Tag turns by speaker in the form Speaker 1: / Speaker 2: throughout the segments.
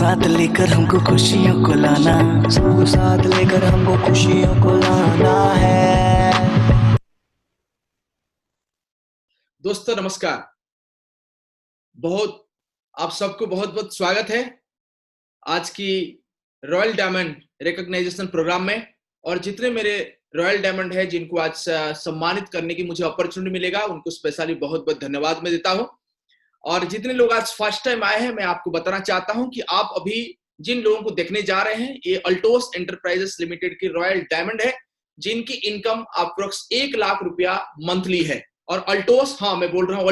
Speaker 1: साथ लेकर हमको खुशियों को लाना,
Speaker 2: सबको साथ लेकर हमको खुशियों को लाना है।
Speaker 3: दोस्तों नमस्कार। बहुत आप सबको बहुत बहुत स्वागत है आज की रॉयल डायमंड रिकॉग्नाइजेशन प्रोग्राम में। और जितने मेरे रॉयल डायमंड है जिनको आज सम्मानित करने की मुझे अपॉर्चुनिटी मिलेगा उनको स्पेशली बहुत बहुत धन्यवाद मैं देता हूं। और जितने लोग आज फर्स्ट टाइम आए हैं मैं आपको बताना चाहता हूं कि आप अभी जिन लोगों को देखने जा रहे हैं ये अल्टोस एंटरप्राइजेस लिमिटेड की रॉयल डायमंड है, जिनकी इनकम अप्रोक्स 1 लाख रुपया मंथली है। और अल्टोस, हाँ मैं बोल रहा हूं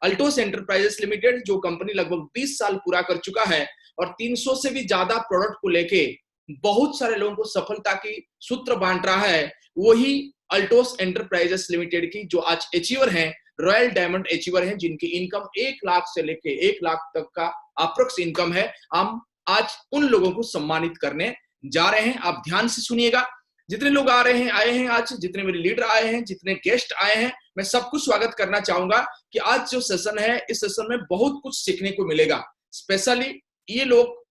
Speaker 3: अल्टोस एंटरप्राइजेस लिमिटेड जो कंपनी लगभग 20 साल पूरा कर चुका है और 300 से भी ज्यादा प्रोडक्ट को लेके बहुत सारे लोगों को सफलता की सूत्र बांट रहा है, वही अल्टोस एंटरप्राइजेस लिमिटेड की जो आज अचीवर हैं, रॉयल डायमंड अचीवर हैं, जिनकी इनकम 1 लाख से लेके 1 लाख तक का अप्रोक्स इनकम है। हम आज उन लोगों को सम्मानित करने जा रहे हैं। आप ध्यान से सुनिएगा। जितने लोग आए हैं आज, जितने मेरे लीडर आए हैं, जितने गेस्ट आए हैं, मैं सबको स्वागत करना चाहूंगा कि आज जो सेशन है इस सेशन में बहुत कुछ सीखने को मिलेगा। स्पेशली ये लोग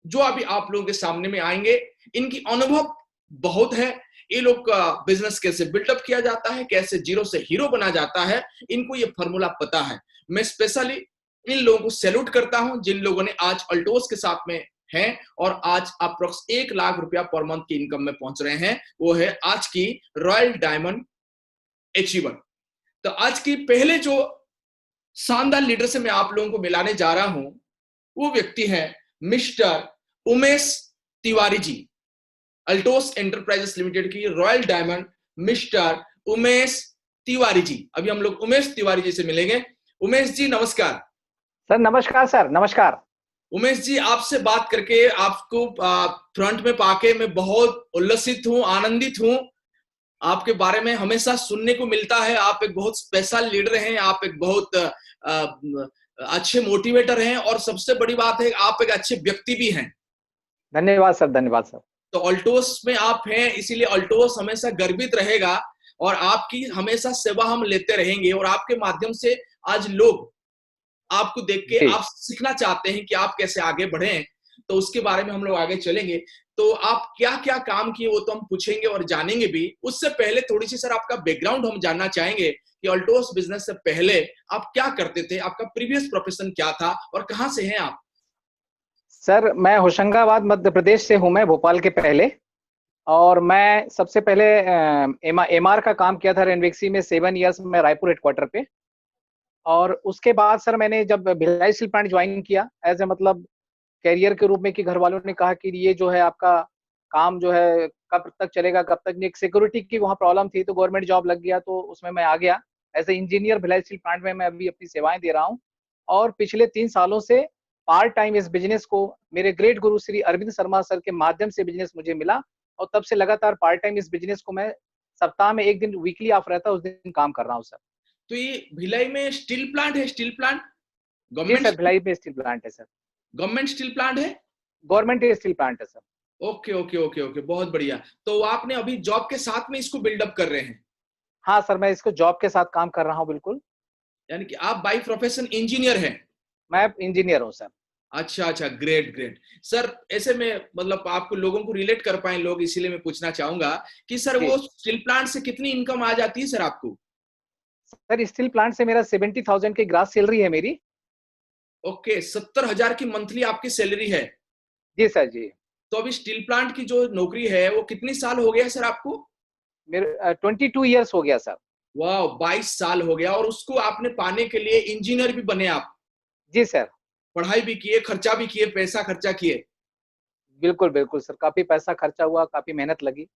Speaker 3: जो अभी आप लोगों के सामने में आएंगे इनकी अनुभव बहुत है। ये लोग का बिजनेस कैसे बिल्डअप किया जाता है, कैसे जीरो से हीरो बना जाता है, इनको ये फॉर्मूला पता है। मैं स्पेशली इन लोगों को सैल्यूट करता हूं जिन लोगों ने आज अल्टोस के साथ में हैं और आज अप्रोक्स 1 लाख रुपया पर मंथ की इनकम में पहुंच रहे हैं। वो है आज की रॉयल डायमंड अचीवर। तो आज की पहले जो शानदार लीडर से मैं आप लोगों को मिलाने जा रहा हूं वो व्यक्ति है mister Umesh Tiwari ji, Altos enterprises limited की royal diamond mister Umesh Tiwari ji. अभी हम लोग उमेश तिवारी जी से मिलेंगे। उमेश जी नमस्कार।
Speaker 4: सर नमस्कार। सर नमस्कार।
Speaker 3: उमेश जी आपसे बात करके आपको फ्रंट में पाके मैं बहुत उल्लसित हूं, आनंदित हूं। आपके बारे में हमेशा सुनने को मिलता है, आप एक बहुत स्पेशल लीडर हैं, आप एक बहुत अच्छे मोटिवेटर हैं और सबसे बड़ी बात है आप एक अच्छे व्यक्ति भी हैं।
Speaker 4: धन्यवाद सर, धन्यवाद सर।
Speaker 3: तो अल्टोस में आप हैं इसीलिए अल्टोस हमेशा गर्वित रहेगा और आपकी हमेशा सेवा हम लेते रहेंगे। और आपके माध्यम से आज लोग आपको देख के आप सीखना चाहते हैं कि आप कैसे आगे बढ़े, तो उसके बारे में हम लोग आगे चलेंगे। तो आप क्या क्या काम किए वो तो हम पूछेंगे और जानेंगे भी। उससे पहले थोड़ी सी सर आपका बैकग्राउंड हम जानना चाहेंगे कि अल्टोस बिजनेस से पहले आप क्या करते थे, आपका प्रीवियस प्रोफेशन क्या था और कहां से हैं आप?
Speaker 4: सर मैं होशंगाबाद मध्य प्रदेश से हूं, मैं भोपाल के पहले। और मैं सबसे पहले एमआर का काम किया था रेनवेक्सी में 7 इयर्स में रायपुर हेडक्वार्टर पे। और उसके बाद सर मैंने जब भिलाई स्टील प्लांट ज्वाइन किया एज ए मतलब कैरियर के रूप में कि घर वालों ने कहा कि ये जो है आपका काम जो है कब तक चलेगा कब तक नहीं, एक सिक्योरिटी की वहाँ प्रॉब्लम थी तो गवर्नमेंट जॉब लग गया, तो उसमें मैं आ गया as a engineer Bhilai steel plant में। मैं अभी अपनी सेवाएं दे रहा हूँ और पिछले 3 सालों से पार्ट टाइम इस बिजनेस को मेरे ग्रेट गुरु श्री अरविंद शर्मा सर के माध्यम से बिजनेस मुझे मिला और तब से लगातार पार्ट टाइम इस बिजनेस को मैं सप्ताह में 1 दिन वीकली ऑफ रहता है उस दिन काम कर रहा हूँ सर।
Speaker 3: तो ये भिलाई में स्टील प्लांट है? स्टील प्लांट
Speaker 4: जी
Speaker 3: गवर्नमेंट?
Speaker 4: सर, भिलाई में स्टील प्लांट है सर।
Speaker 3: गवर्नमेंट स्टील प्लांट है?
Speaker 4: गवर्नमेंट स्टील प्लांट है sir.
Speaker 3: Okay okay okay okay, बहुत बढ़िया। तो आपने अभी जॉब के साथ में इसको बिल्डअप कर रहे हैं?
Speaker 4: हाँ सर, मैं इसको जॉब के साथ काम कर रहा हूँ बिल्कुल।
Speaker 3: यानी कि आप बाय प्रोफेशन इंजीनियर हैं?
Speaker 4: मैं इंजीनियर हूँ सर।
Speaker 3: अच्छा अच्छा, ग्रेट ग्रेट सर। ऐसे में मतलब आपको लोगों को रिलेट कर पाए लोग, इसीलिए मैं पूछना चाहूंगा कि सर वो स्टील प्लांट से कितनी इनकम आ जाती है सर आपको?
Speaker 4: सर स्टील प्लांट से मेरा 70,000 की ग्रास सैलरी है मेरी।
Speaker 3: ओके, 70,000 की मंथली आपकी सैलरी है?
Speaker 4: जी सर जी।
Speaker 3: तो अभी स्टील प्लांट की जो नौकरी है वो कितनी साल हो गया सर आपको?
Speaker 4: मेरे 22 इयर्स हो गया सर।
Speaker 3: वाह, 22 साल हो गया। और उसको आपने पाने के लिए इंजीनियर भी बने आप?
Speaker 4: जी सर।
Speaker 3: पढ़ाई भी किए, खर्चा भी किए, पैसा खर्चा किए?
Speaker 4: बिल्कुल बिल्कुल सर, काफी पैसा खर्चा हुआ, काफी मेहनत लगी।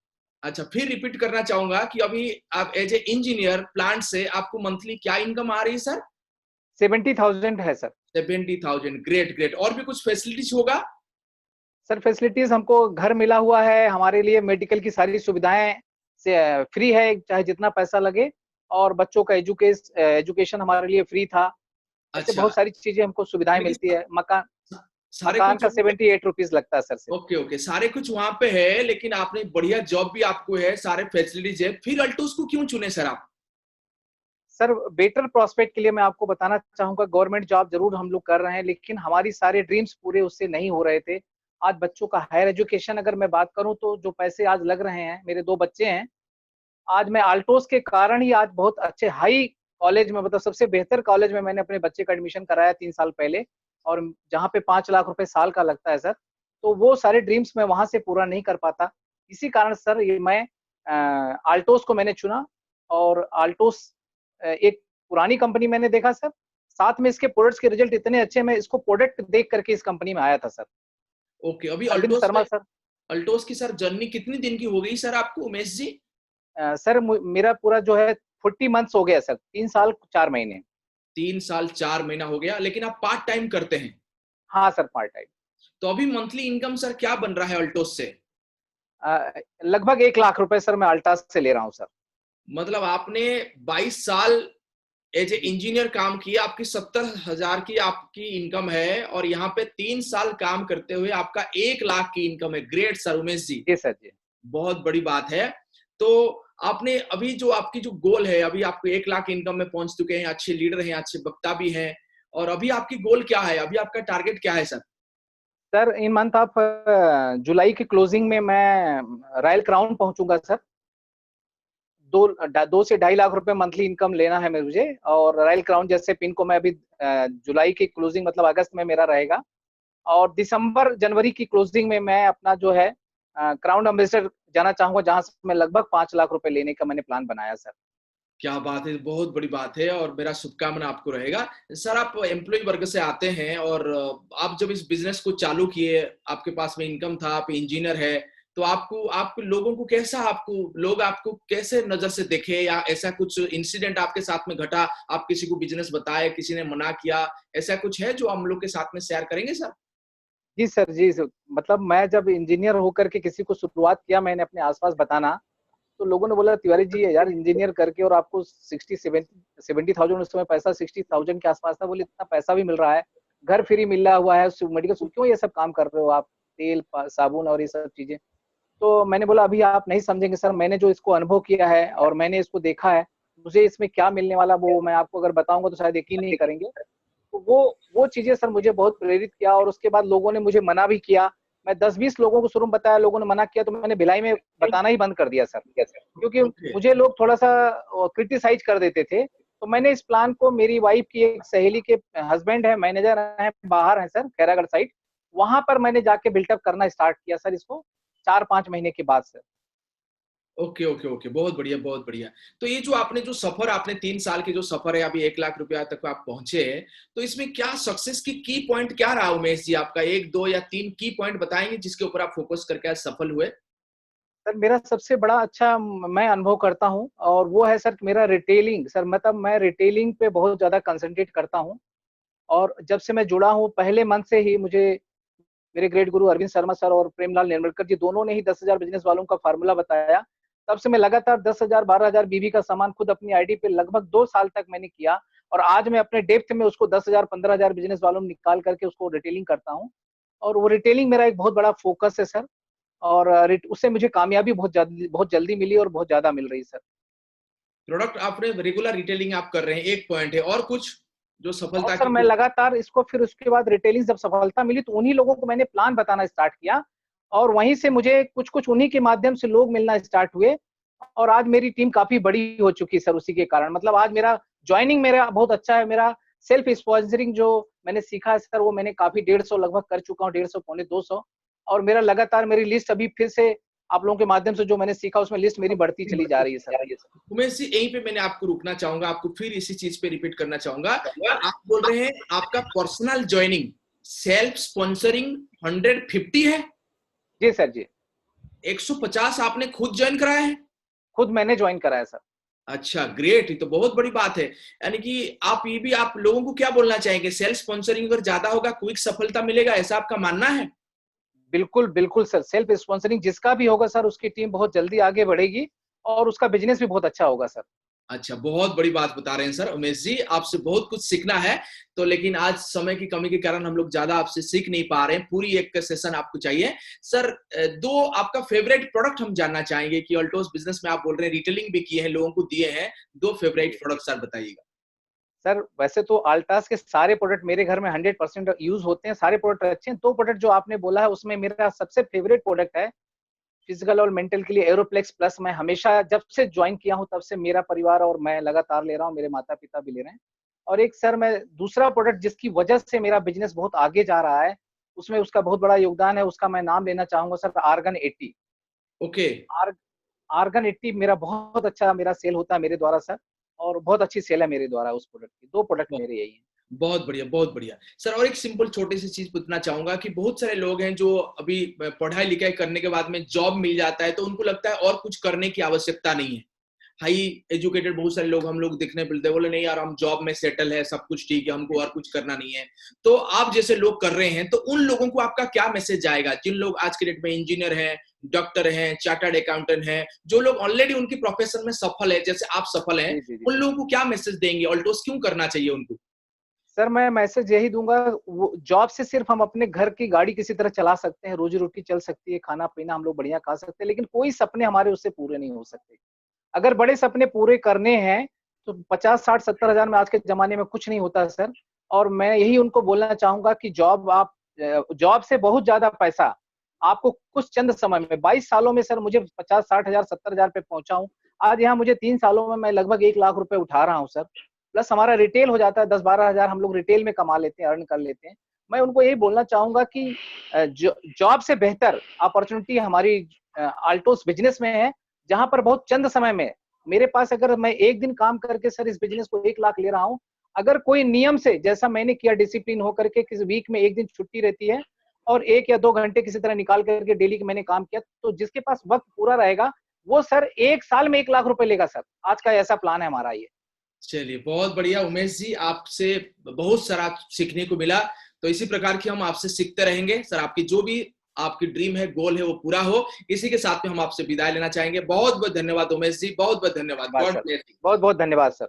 Speaker 3: अच्छा, फिर रिपीट करना चाहूंगा कि अभी आप एज ए इंजीनियर प्लांट से आपको मंथली क्या इनकम आ रही है सर?
Speaker 4: 70,000 है सर।
Speaker 3: 70,000, great great. और भी कुछ फैसिलिटीज होगा?
Speaker 4: सर फैसिलिटीज हमको घर मिला हुआ है, हमारे लिए मेडिकल की सारी सुविधाएं से फ्री है चाहे जितना पैसा लगे, और बच्चों का एजुकेशन हमारे लिए फ्री था। ऐसे
Speaker 3: अच्छा,
Speaker 4: बहुत सारी चीजें हमको सुविधाएं मिलती है।
Speaker 3: सारे
Speaker 4: मकान
Speaker 3: कुछ?
Speaker 4: का 78 रुपीज लगता है सर से।
Speaker 3: ओके ओके, सारे कुछ वहां पे है, लेकिन आपने बढ़िया जॉब भी आपको है, सारे फैसिलिटीज है, फिर अल्टोस को क्यों चुने सर आप?
Speaker 4: सर बेटर प्रोस्पेक्ट के लिए मैं आपको बताना चाहूंगा, गवर्नमेंट जॉब जरूर हम लोग कर रहे हैं, लेकिन हमारी सारे ड्रीम्स पूरे उससे नहीं हो रहे थे। आज बच्चों का हायर एजुकेशन अगर मैं बात करूं तो जो पैसे आज लग रहे हैं, मेरे 2 बच्चे हैं, आज मैं आल्टोस के कारण ही आज बहुत अच्छे हाई कॉलेज में, मतलब सबसे बेहतर कॉलेज में मैंने अपने बच्चे का एडमिशन कराया 3 साल पहले, और जहाँ पे 5 लाख रुपए साल का लगता है सर। तो वो सारे ड्रीम्स मैं वहां से पूरा नहीं कर पाता। इसी कारण सर ये मैं आल्टोस को मैंने चुना। और आल्टोस एक पुरानी कंपनी मैंने देखा सर, साथ में इसके प्रोडक्ट्स के रिजल्ट इतने अच्छे, मैं इसको प्रोडक्ट देख करके इस कंपनी में आया था सर।
Speaker 3: ओके, अभी
Speaker 4: अरविंद
Speaker 3: अल्टोस
Speaker 4: शर्मा
Speaker 3: में,
Speaker 4: सर।
Speaker 3: अल्टोस की सर जर्नी कितनी दिन की हो गई सर आपको उमेश जी?
Speaker 4: सर मेरा पूरा जो है 40 मंथ्स हो गया सर, 3 साल 4 महीने।
Speaker 3: 3 साल 4 महीना हो गया, लेकिन आप पार्ट टाइम करते हैं।
Speaker 4: हाँ सर, पार्ट टाइम।
Speaker 3: तो अभी मंथली इनकम सर क्या बन रहा है अल्टोस से?
Speaker 4: लगभग 1 लाख रुपए सर मैं अल्टास से ले रहा हूँ सर।
Speaker 3: मतलब आपने 22 साल एज ए इंजीनियर काम किया, आपकी 70,000 की आपकी इनकम है, और यहाँ पे 3 साल काम करते हुए आपका 1 लाख की इनकम है। ग्रेट सर उमेश जी,
Speaker 4: जी सर जी।
Speaker 3: बहुत बड़ी बात है। तो आपने अभी जो आपकी जो गोल है, अभी आपको 1 लाख इनकम में पहुंच चुके हैं, अच्छे लीडर हैं, अच्छे वक्ता भी हैं, और अभी आपकी गोल क्या है, अभी आपका टारगेट क्या है सर?
Speaker 4: सर इन मंथ आप जुलाई की क्लोजिंग में मैं रॉयल क्राउन पहुंचूंगा सर। 2 से 2.5 लाख रुपए मंथली इनकम लेना है मुझे, और रॉयल क्राउन जैसे पिन को मैं अभी जुलाई की क्लोजिंग मतलब अगस्त में मेरा रहेगा, और दिसंबर जनवरी की क्लोजिंग में मैं अपना जो है क्राउन एम्बेसडर जाना चाहूंगा, जहां से मैं लगभग 5 लाख रुपए लेने का मैंने प्लान बनाया सर।
Speaker 3: क्या बात है, बहुत बड़ी बात है, और मेरा शुभकामना आपको रहेगा। सर आप एम्प्लॉय वर्ग से आते हैं, और आप जब इस बिजनेस को चालू किए, आपके पास में इनकम था, आप इंजीनियर है, तो आपको लोगों को कैसा, लोग आपको कैसे नजर से देखे, या ऐसा कुछ इंसिडेंट आपके साथ में घटा, आप किसी को बिजनेस बताए, किसी ने मना किया, ऐसा कुछ है जो हम लोग के साथ में शेयर करेंगे सर?
Speaker 4: जी सर जी सर। मतलब मैं जब इंजीनियर होकर के किसी को शुरुआत किया मैंने अपने आसपास बताना, तो लोगों ने बोला तिवारी जी यार इंजीनियर करके और आपको 60-70 थाउजेंड, उस समय पैसा 60,000 के आसपास था, बोले इतना पैसा भी मिल रहा है, घर फ्री मिला हुआ है, मेडिकल क्यों ये सब काम कर रहे हो आप, तेल साबुन और ये सब चीजें। तो मैंने बोला अभी आप नहीं समझेंगे सर, मैंने जो इसको अनुभव किया है और मैंने इसको देखा है, मुझे इसमें क्या मिलने वाला वो मैं आपको अगर बताऊंगा तो शायद यकीन नहीं करेंगे। तो वो चीजें सर मुझे बहुत प्रेरित किया, और उसके बाद लोगों ने मुझे मना भी किया। मैं 10-20 लोगों को शुरू में बताया, लोगों ने मना किया, तो मैंने भिलाई में बताना ही बंद कर दिया सर, क्योंकि
Speaker 3: ओके।
Speaker 4: मुझे लोग थोड़ा सा क्रिटिसाइज कर देते थे। तो मैंने इस प्लान को, मेरी वाइफ की एक सहेली के हस्बैंड है, मैनेजर है, बाहर है सर, खैरागढ़ साइड, वहां पर मैंने जाके बिल्टअप करना स्टार्ट किया सर इसको 4-5 महीने के बाद सर।
Speaker 3: ओके ओके ओके, बहुत बढ़िया बहुत बढ़िया। तो ये जो आपने जो सफर, आपने 3 साल की जो सफर है, अभी 1 लाख रुपया तक आप पहुंचे हैं, तो इसमें क्या सक्सेस की पॉइंट क्या रहा उमेश जी? आपका 1, 2 या 3 की पॉइंट बताएंगे जिसके ऊपर आप फोकस करके आज सफल हुए?
Speaker 4: सर मेरा सबसे बड़ा अच्छा मैं अनुभव करता हूँ, और वो है सर मेरा रिटेलिंग सर, मतलब मैं रिटेलिंग पे बहुत ज्यादा कंसंट्रेट करता हूँ। और जब से मैं जुड़ा हूँ पहले मंथ से ही मुझे मेरे ग्रेट गुरु अरविंद शर्मा सर और प्रेमलाल निर्मलकर जी दोनों ने ही 10,000 बिजनेस वालों का फार्मूला बताया। तब से मैं लगातार 10,000 12,000 बीबी का सामान खुद अपनी आईडी पे लगभग 2 साल तक मैंने किया, और आज मैं अपने डेप्थ में उसको 10,000 15,000 बिजनेस वालों में निकाल करके उसको रिटेलिंग करता हूँ। और वो रिटेलिंग मेरा एक बहुत बड़ा फोकस है सर, और उससे मुझे कामयाबी बहुत जल्दी मिली और बहुत ज्यादा मिल रही सर।
Speaker 3: प्रोडक्ट आपने रेगुलर रिटेलिंग आप कर रहे हैं, एक पॉइंट है, और कुछ जो
Speaker 4: और
Speaker 3: सफलता
Speaker 4: सर
Speaker 3: की
Speaker 4: मैं लगातार इसको, फिर उसके बाद रिटेलिंग जब सफलता मिली तो उन्हीं लोगों को मैंने प्लान बताना स्टार्ट किया, और वहीं से मुझे कुछ कुछ उन्हीं के माध्यम से लोग मिलना स्टार्ट हुए। और आज मेरी टीम काफी बड़ी हो चुकी है सर उसी के कारण, मतलब आज मेरा ज्वाइनिंग मेरा बहुत अच्छा है। मेरा सेल्फ स्पॉन्सरिंग जो मैंने सीखा है सर, वो मैंने काफी 150 लगभग कर चुका हूँ, 150 पौने 200। और मेरा लगातार मेरी लिस्ट अभी फिर से आप लोगों के माध्यम से जो मैंने सीखा उसमें लिस्ट मेरी बढ़ती चली जा रही है सर।
Speaker 3: उमेश जी, यहीं पे मैंने आपको रुकना चाहूंगा, आपको फिर इसी चीज पे रिपीट करना चाहूंगा। आप बोल रहे हैं आपका पर्सनल ज्वाइनिंग सेल्फ स्पॉन्सरिंग 150 है?
Speaker 4: जी सर जी।
Speaker 3: 150 आपने खुद ज्वाइन कराया है?
Speaker 4: खुद मैंने ज्वाइन कराया सर।
Speaker 3: अच्छा, ग्रेट, ये तो बहुत बड़ी बात है। यानी कि आप ये भी, आप लोगों को क्या बोलना चाहेंगे, सेल्फ स्पॉन्सरिंग अगर ज्यादा होगा क्विक सफलता मिलेगा, ऐसा आपका मानना है?
Speaker 4: बिल्कुल बिल्कुल सर, सेल्फ स्पॉन्सरिंग जिसका भी होगा सर उसकी टीम बहुत जल्दी आगे बढ़ेगी, और उसका बिजनेस भी बहुत अच्छा होगा सर।
Speaker 3: अच्छा, बहुत बड़ी बात बता रहे हैं सर उमेश जी, आपसे बहुत कुछ सीखना है। तो लेकिन आज समय की कमी के कारण हम लोग ज्यादा आपसे सीख नहीं पा रहे हैं, पूरी एक सेशन आपको चाहिए सर। दो आपका फेवरेट प्रोडक्ट हम जानना चाहेंगे कि अल्टोस बिजनेस में आप बोल रहे हैं रिटेलिंग भी किए हैं, लोगों को दिए हैं, दो फेवरेट प्रोडक्ट सर बताइएगा।
Speaker 4: सर वैसे तो अल्टास के सारे प्रोडक्ट मेरे घर में 100% यूज होते हैं, सारे प्रोडक्ट अच्छे हैं। दो प्रोडक्ट जो आपने बोला है उसमें मेरा सबसे फेवरेट प्रोडक्ट है फिजिकल और मेंटल के लिए एरोप्लेक्स प्लस। मैं हमेशा जब से ज्वाइन किया हूं तब से मेरा परिवार और मैं लगातार ले रहा हूं, मेरे माता पिता भी ले रहे हैं। और एक सर मैं दूसरा प्रोडक्ट जिसकी वजह से मेरा बिजनेस बहुत आगे जा रहा है, उसमें उसका बहुत बड़ा योगदान है, उसका मैं नाम लेना चाहूंगा सर, आर्गन 80।
Speaker 3: ओके।
Speaker 4: आर्गन 80 मेरा बहुत अच्छा मेरा सेल होता है मेरे द्वारा सर, और बहुत अच्छी सेल है मेरे द्वारा उस प्रोडक्ट की। दो प्रोडक्ट मेरे यही है।
Speaker 3: बहुत बढ़िया, बहुत बढ़िया सर। और एक सिंपल छोटी सी चीज पूछना चाहूंगा कि बहुत सारे लोग हैं जो अभी पढ़ाई लिखाई करने के बाद में जॉब मिल जाता है तो उनको लगता है और कुछ करने की आवश्यकता नहीं है। हाई एजुकेटेड बहुत सारे लोग हम लोग देखने मिलते हैं, बोले नहीं यार हम जॉब में सेटल है, सब कुछ ठीक है, हमको और कुछ करना नहीं है। तो आप जैसे लोग कर रहे हैं, तो उन लोगों को आपका क्या मैसेज जाएगा, जिन लोग आज के डेट में इंजीनियर हैं, डॉक्टर हैं, चार्टर्ड अकाउंटेंट हैं, जो लोग ऑलरेडी उनकी प्रोफेशन में सफल है, जैसे आप सफल हैं,
Speaker 4: जी जी जी
Speaker 3: उन लोगों को क्या मैसेज देंगे, ऑल्टोस क्यों करना चाहिए उनको?
Speaker 4: सर, मैं मैसेज यही दूंगा, वो जॉब से सिर्फ हम अपने घर की गाड़ी किसी तरह चला सकते हैं, रोजी रोटी चल सकती है, खाना पीना हम लोग बढ़िया खा सकते हैं, लेकिन कोई सपने हमारे उससे पूरे नहीं हो सकते। अगर बड़े सपने पूरे करने हैं तो 50, 60, 70 हजार में आज के जमाने में कुछ नहीं होता सर। और मैं यही उनको बोलना चाहूंगा कि जॉब से बहुत ज्यादा पैसा आपको कुछ चंद समय में, 22 सालों में सर मुझे 50, 60 हजार, 70 हजार पे पहुंचा हूँ। आज यहाँ मुझे 3 सालों में मैं लगभग 1 लाख रुपए उठा रहा हूँ सर। प्लस हमारा रिटेल हो जाता है 10, 12 हजार, हम लोग रिटेल में कमा लेते हैं, अर्न कर लेते हैं। मैं उनको यही बोलना चाहूंगा कि जॉब से बेहतर अपॉर्चुनिटी हमारी अल्टोस बिजनेस में है, जहां पर बहुत चंद समय में मेरे पास, अगर मैं एक दिन काम करके सर इस बिजनेस को 1 लाख ले रहा हूं, अगर कोई नियम से जैसा मैंने किया, डिसिप्लिन होकर के, किसी वीक में एक दिन छुट्टी रहती है और 1 या 2 घंटे किसी तरह निकाल करके डेली के मैंने काम किया, तो जिसके पास वक्त पूरा रहेगा वो सर 1 साल में 1 लाख रुपए लेगा सर। आज का ऐसा प्लान है हमारा ये।
Speaker 3: चलिए बहुत बढ़िया उमेश जी, आपसे बहुत सारा सीखने को मिला। तो इसी प्रकार की हम आपसे सीखते रहेंगे सर, आपकी जो भी आपकी ड्रीम है, गोल है, वो पूरा हो। इसी के साथ में हम आपसे विदाई लेना चाहेंगे। बहुत बहुत धन्यवाद उमेश जी, बहुत बहुत धन्यवाद।
Speaker 4: बहुत बहुत धन्यवाद सर।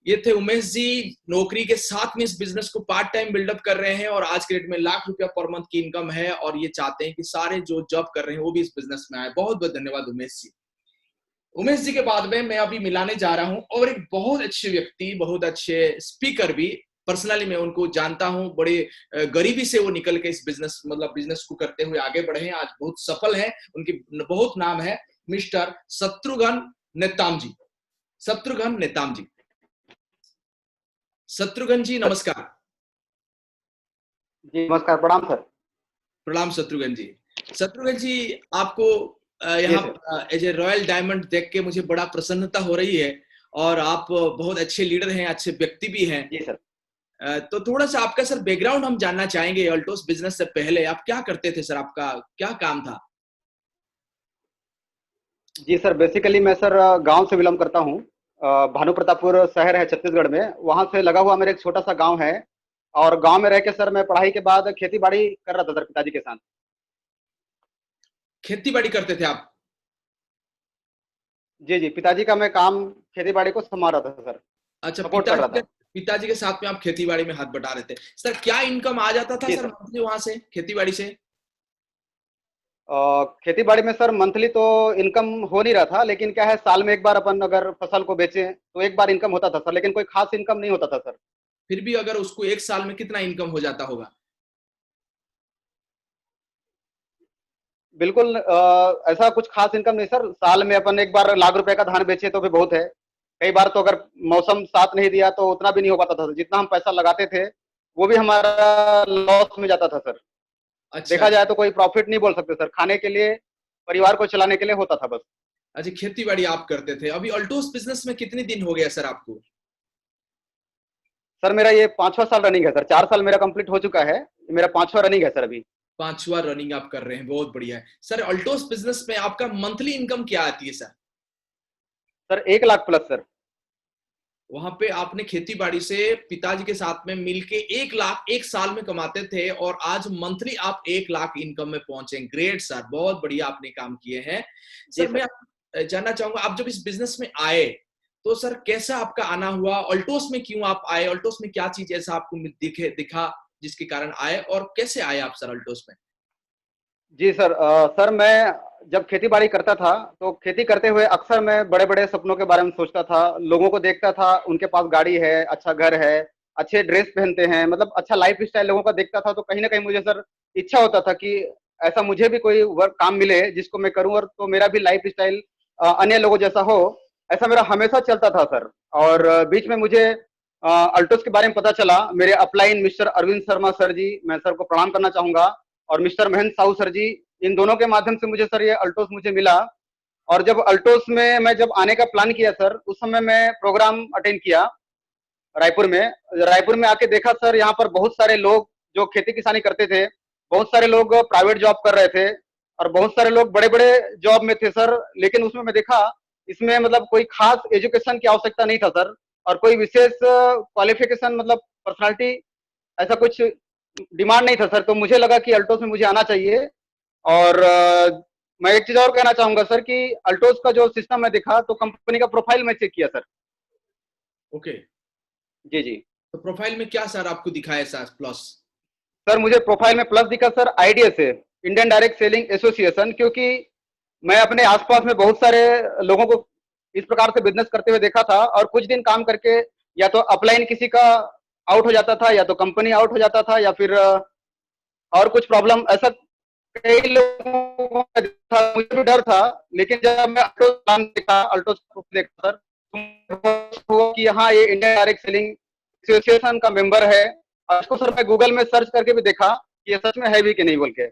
Speaker 3: ये थे उमेश जी, नौकरी के साथ में इस बिजनेस को पार्ट टाइम बिल्डअप कर रहे हैं और आज के डेट में लाख रुपया पर मंथ की इनकम है और ये चाहते हैं कि सारे जो जॉब कर रहे हैं वो भी इस बिजनेस में आए। बहुत बहुत धन्यवाद उमेश जी। उमेश जी के बाद में मैं अभी मिलाने जा रहा हूं और एक बहुत अच्छे व्यक्ति, बहुत अच्छे स्पीकर भी, पर्सनली मैं उनको जानता हूं, बड़े गरीबी से वो निकल के इस बिजनेस को करते हुए आगे बढ़े हैं, आज बहुत सफल हैं, उनकी बहुत नाम है, मिस्टर शत्रुघ्न नेताम जी। शत्रुघ्न नेताम जी, शत्रुघ्न जी नमस्कार।
Speaker 5: जी नमस्कार, प्रणाम सर।
Speaker 3: प्रणाम शत्रुघ्न जी। शत्रुघ्न जी, आपको यहाँ एज ए रॉयल डायमंड देख के मुझे बड़ा प्रसन्नता हो रही है और आप बहुत अच्छे लीडर हैं, अच्छे व्यक्ति भी हैं।
Speaker 5: जी सर।
Speaker 3: तो थोड़ा सा आपका सर बैकग्राउंड हम जानना चाहेंगे। अल्टोस बिजनेस से पहले आप क्या करते थे सर, आपका क्या काम था?
Speaker 5: जी सर, बेसिकली मैं सर गांव से बिलोंग करता हूँ। भानु प्रतापपुर शहर है छत्तीसगढ़ में, वहां से लगा हुआ मेरा एक छोटा सा गांव है। और गांव में रह के सर मैं पढ़ाई के बाद खेती बाड़ी कर रहा था सर, पिताजी के साथ।
Speaker 3: खेती बाड़ी करते थे आप?
Speaker 5: जी जी, पिताजी का मैं काम खेती बाड़ी को संभाल रहा था सर।
Speaker 3: अच्छा,
Speaker 5: सपोर्ट कर रहा था।
Speaker 3: पिताजी के साथ में आप खेती बाड़ी में हाथ बटा रहे थे। सर क्या इनकम आ जाता था
Speaker 5: जी
Speaker 3: सर
Speaker 5: सर।
Speaker 3: मंथली वहां से, खेती बाड़ी से?
Speaker 5: खेती बाड़ी में सर मंथली तो इनकम हो नहीं रहा था, लेकिन क्या है, साल में एक बार अपन अगर फसल को बेचे तो एक बार इनकम होता था सर, लेकिन कोई खास इनकम नहीं होता था सर।
Speaker 3: फिर भी अगर उसको एक साल में कितना इनकम हो जाता होगा?
Speaker 5: बिल्कुल ऐसा कुछ खास इनकम नहीं सर। साल में अपन एक बार लाख रुपए का धान बेचे तो भी बहुत है। कई बार तो अगर मौसम साथ नहीं दिया तो उतना भी नहीं हो पाता था। जितना हम पैसा लगाते थे वो भी हमारा लॉस में जाता था सर।
Speaker 3: अच्छा
Speaker 5: देखा जाए तो कोई प्रॉफिट नहीं बोल सकते सर, खाने के लिए, परिवार को चलाने के लिए होता था बस।
Speaker 3: अच्छा, खेती बाड़ी आप करते थे। अभी अल्टोस बिजनेस में कितने दिन हो गया सर आपको?
Speaker 5: सर मेरा ये 5वां साल रनिंग है सर। 4 साल मेरा कंप्लीट हो चुका है, मेरा 5वां रनिंग है सर अभी।
Speaker 3: 5वां रनिंग आप कर रहे हैं, बहुत बढ़िया है सर। अल्टोस बिजनेस में आपका मंथली इनकम क्या आती है sir?
Speaker 5: Sir 1 lakh plus sir.
Speaker 3: वहां पे आपने खेती बाड़ी से पिताजी के साथ में मिलके 1 लाख एक साल में कमाते थे और आज मंथली आप 1 लाख इनकम में पहुंचे। ग्रेट सर, बहुत बढ़िया आपने काम किए हैं सर। मैं जानना चाहूंगा, आप जब इस बिजनेस में आए तो सर कैसा आपका आना हुआ, ऑल्टोस में क्यों आप आए, ऑल्टोस में क्या चीज ऐसा आपको दिखा जिसके कारण आए, और कैसे आए आप सर ऑल्टोस में?
Speaker 5: जी सर, सर मैं जब खेती बाड़ी करता था तो खेती करते हुए अक्सर मैं बड़े बड़े सपनों के बारे में सोचता था। लोगों को देखता था, उनके पास गाड़ी है, अच्छा घर है, अच्छे ड्रेस पहनते हैं, मतलब अच्छा लाइफ स्टाइल लोगों का देखता था। तो कहीं ना कहीं मुझे सर इच्छा होता था कि ऐसा मुझे भी कोई वर्क काम मिले जिसको मैं करूं, और तो मेरा भी लाइफ स्टाइल अन्य लोगों जैसा हो। ऐसा मेरा हमेशा चलता था सर। और बीच में मुझे अल्टोस के बारे में पता चला। मेरे upline mister Arvind Sharma sir ji, मैं सर को प्रणाम करना चाहूंगा, और मिस्टर महेंद्र साहू सर जी, इन दोनों के माध्यम से मुझे सर ये अल्टोस मुझे मिला। और जब अल्टोस में मैं जब आने का प्लान किया सर, उस समय मैं प्रोग्राम अटेंड किया रायपुर में। रायपुर में आके देखा सर, यहाँ पर बहुत सारे लोग जो खेती किसानी करते थे, बहुत सारे लोग प्राइवेट जॉब कर रहे थे, और बहुत सारे लोग बड़े बड़े जॉब में थे सर। लेकिन उसमें मैं देखा, इसमें मतलब कोई खास एजुकेशन की आवश्यकता नहीं था सर, और कोई विशेष क्वालिफिकेशन मतलब पर्सनालिटी ऐसा कुछ डिमांड नहीं था सर। तो मुझे लगा कि अल्टोस में मुझे आना चाहिए। और मैं एक चीज और कहना चाहूंगा सर कि अल्टोस का जो सिस्टम मैं देखा तो कंपनी का प्रोफाइल मैं चेक किया सर।
Speaker 3: ओके,
Speaker 5: जी जी।
Speaker 3: तो प्रोफाइल में क्या सर आपको दिखाया सर प्लस?
Speaker 5: सर मुझे प्रोफाइल में प्लस दिखा सर, आईडीएस है, इंडियन डायरेक्ट सेलिंग एसोसिएशन। क्योंकि मैं अपने आसपास में बहुत सारे लोगों को इस प्रकार से बिजनेस करते हुए देखा था, और कुछ दिन काम करके या तो अपलाइन किसी का आउट हो जाता था, या तो कंपनी आउट हो जाता था, या फिर और कुछ प्रॉब्लम ऐसा कई लोगों को देखा। मुझे भी डर था, लेकिन जब मैं अल्टो काम देखा, अल्टो देखा सर, तो हुआ कि हाँ ये इंडियन डायरेक्ट सेलिंग एसोसिएशन का मेंबर है। और इसको सर मैं गूगल में सर्च करके भी देखा कि ये सच में है भी कि नहीं बोल के।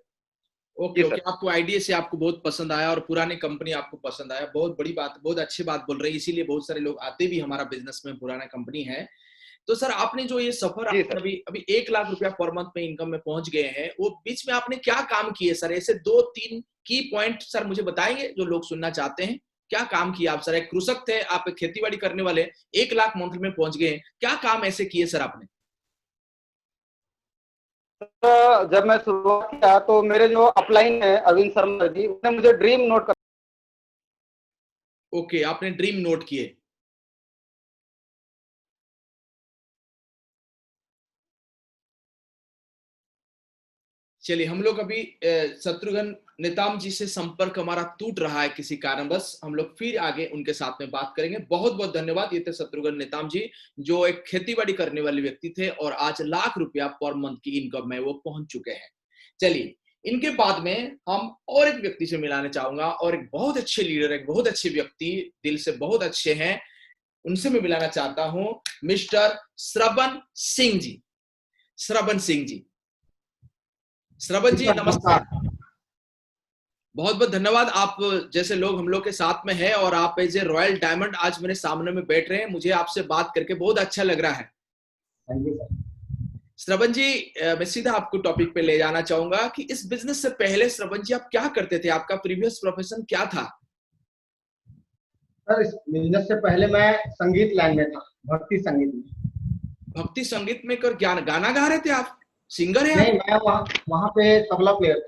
Speaker 3: ओके
Speaker 5: जी
Speaker 3: ओके,
Speaker 5: सर।
Speaker 3: आपको आइडिया से आपको बहुत पसंद आया और पुरानी कंपनी आपको पसंद आया, बहुत बड़ी बात, बहुत अच्छी बात बोल रही है, इसीलिए बहुत सारे लोग आते भी हमारा बिजनेस में पुराना कंपनी है। तो सर आपने जो ये सफर
Speaker 5: जी
Speaker 3: आपने
Speaker 5: सर।
Speaker 3: अभी अभी 1 लाख रुपया पर मंथ में इनकम में पहुंच गए हैं, वो बीच में आपने क्या काम किए सर? ऐसे 2-3 की पॉइंट सर मुझे बताएंगे जो लोग सुनना चाहते हैं। क्या काम किया आप सर? एक कृषक थे आप, खेती बाड़ी करने वाले, 1 लाख मंथ में पहुंच गए, क्या काम ऐसे किए सर आपने?
Speaker 5: तो जब मैं शुरुआत किया तो मेरे जो अपलाइन है अरविंद शर्मा जी, उसने मुझे ड्रीम नोट कर।
Speaker 3: ओके, आपने ड्रीम नोट किए। चलिए, हम लोग अभी शत्रुघ्न नेताम जी से संपर्क हमारा टूट रहा है किसी कारणवश, हम लोग फिर आगे उनके साथ में बात करेंगे। बहुत बहुत धन्यवाद। ये थे शत्रुघ्न नेताम जी, जो एक खेतीबाड़ी करने वाले व्यक्ति थे और आज ₹1,00,000 पर मंथ की इनकम में वो पहुंच चुके हैं। चलिए, इनके बाद में हम और एक व्यक्ति से मिलाना चाहूंगा, और एक बहुत अच्छे लीडर, एक बहुत अच्छे व्यक्ति, दिल से बहुत अच्छे हैं, उनसे मैं मिलाना चाहता हूं, मिस्टर श्रवण सिंह जी। श्रवण सिंह जी, श्रवण जी नमस्कार। बहुत बहुत धन्यवाद। आप जैसे लोग हम लोग के साथ में है, और आप एज ए रॉयल डायमंड आज मेरे सामने में बैठ रहे हैं, मुझे आपसे बात करके बहुत अच्छा लग रहा है। श्रवण जी, मैं सीधा आपको टॉपिक पे ले जाना चाहूंगा कि इस बिजनेस से पहले श्रवण जी आप क्या करते थे? आपका प्रीवियस प्रोफेशन क्या था?
Speaker 6: सर इस बिजनेस से पहले मैं संगीत लाइन में था, भक्ति संगीत में।
Speaker 3: भक्ति संगीत में कर गाना गा रहे थे आप? सिंगर हैं
Speaker 6: नहीं,
Speaker 3: आप?
Speaker 6: मैं वहाँ पे तबला प्लेयर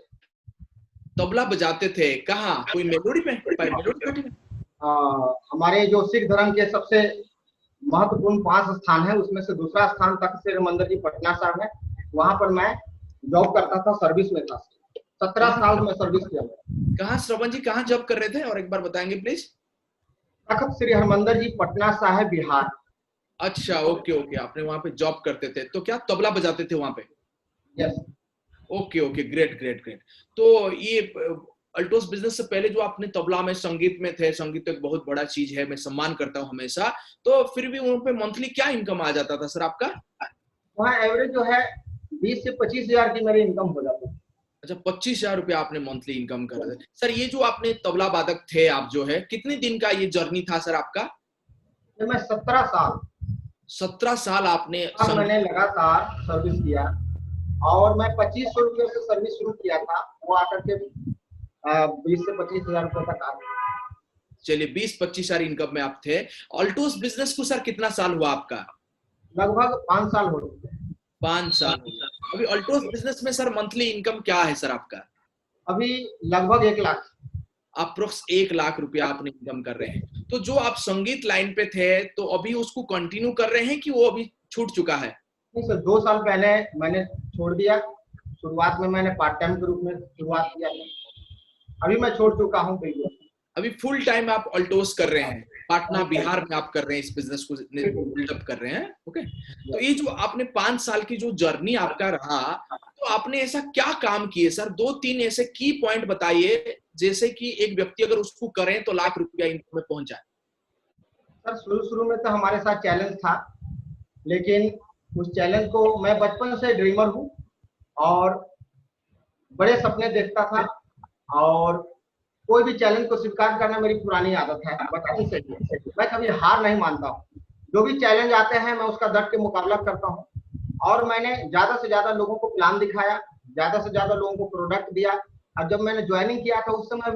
Speaker 3: तबला बजाते थे कहाँ? कोई मेलोडी में, मेलोडी पार्टी में?
Speaker 6: था। हमारे जो सिख धर्म के सबसे महत्वपूर्ण 5 स्थान है, उसमें से दूसरा स्थान तख्त श्री हरिमंदिर जी पटना साहब है। वहाँ पर मैं जॉब करता था, सर्विस में था। 17 साल में सर्विस किया।
Speaker 3: कहाँ श्रवण जी, कहाँ जॉब कर रहे थे और एक बार बताएंगे प्लीज?
Speaker 6: तख्त श्री हरिमंदिर जी पटना साहब बिहार।
Speaker 3: अच्छा, ओके ओके, आपने वहां पे जॉब करते थे, तो क्या तबला बजाते थे वहां पे?
Speaker 6: Yes.
Speaker 3: Okay okay, great great great. तो ये अल्टोस बिजनेस से पहले जो आपने तबला में संगीत में थे, संगीत तो एक बहुत बड़ा चीज है, मैं सम्मान करता हूँ हमेशा, तो फिर भी वहां पे मंथली क्या इनकम आ जाता था सर आपका?
Speaker 6: वहाँ एवरेज जो है 20 से 25 हजार की मेरी इनकम हो जाती है।
Speaker 3: अच्छा, 25,000 रुपया आपने मंथली इनकम कर रहे थे सर। ये जो आपने तबला वादक थे आप, जो है कितने दिन का ये जर्नी था सर आपका?
Speaker 6: तो मैं 17 साल
Speaker 3: 17 साल आपने
Speaker 6: मैंने लगातार सर्विस किया, और मैं 2500 रुपये से सर्विस शुरू किया था, वो आकर के 20 से 25 हजार रुपये तक आ गया।
Speaker 3: चलिए, 20-25 हजार इनकम में आप थे। अल्टोस बिजनेस को सर कितना साल हुआ आपका?
Speaker 6: लगभग 5 साल हो चुके हैं।
Speaker 3: 5 साल। अभी अल्टोस बिजनेस में सर मंथली इनकम क्या है सर आपका?
Speaker 6: अभी लगभग 1 लाख।
Speaker 3: अप्रोक्स 1 लाख रुपया आपने इनकम कर रहे हैं। तो जो आप संगीत लाइन पे थे तो अभी उसको कंटिन्यू कर रहे हैं कि वो अभी छूट चुका है?
Speaker 6: नहीं सर, 2 साल पहले मैंने छोड़ दिया। शुरुआत में मैंने पार्ट टाइम के रूप में शुरुआत किया था, अभी मैं छोड़ चुका हूँ बिल्कुल।
Speaker 3: अभी फुल टाइम आप अल्टोस कर रहे हैं, पटना बिहार में आप कर रहे हैं, इस बिजनेस को बिल्डअप कर रहे हैं। ओके, तो ये जो आपने 5 साल की जो जर्नी आपका रहा, तो आपने ऐसा क्या काम किए सर? 2-3 ऐसे की पॉइंट बताइए जैसे कि एक व्यक्ति अगर उसको करें तो लाख रुपया इनकम में पहुंच जाए।
Speaker 6: सर शुरू में तो हमारे साथ चैलेंज था, लेकिन उस चैलेंज को, मैं बचपन से ड्रीमर हूँ और बड़े सपने देखता था, और कोई भी चैलेंज को स्वीकार करना मेरी पुरानी आदत है बचपन से ही। मैं कभी हार नहीं मानता हूँ, जो भी चैलेंज आते हैं मैं उसका डट के मुकाबला करता हूँ। और मैंने ज्यादा से ज्यादा लोगों को प्लान दिखाया, ज्यादा से ज्यादा लोगों को प्रोडक्ट दिया। और जब मैंने ज्वाइनिंग किया था उस समय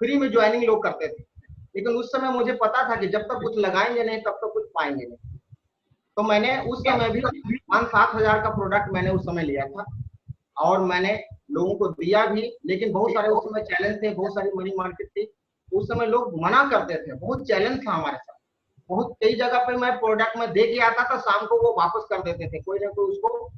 Speaker 6: फ्री में ज्वाइनिंग लोग करते थे, लेकिन उस समय मुझे पता था कि जब तक कुछ लगाएंगे नहीं तब तक कुछ पाएंगे नहीं। तो मैंने उस समय भी 5-7 हजार का प्रोडक्ट मैंने उस समय लिया था और मैंने लोगों को दिया भी। लेकिन बहुत सारे उस समय चैलेंज थे, बहुत सारी मनी मार्केट थी, उस समय लोग मना करते थे, बहुत चैलेंज था हमारे साथ। बहुत कई जगह पे मैं प्रोडक्ट में दे के आता था, शाम को वो वापस कर देते थे, कोई ना कोई उसको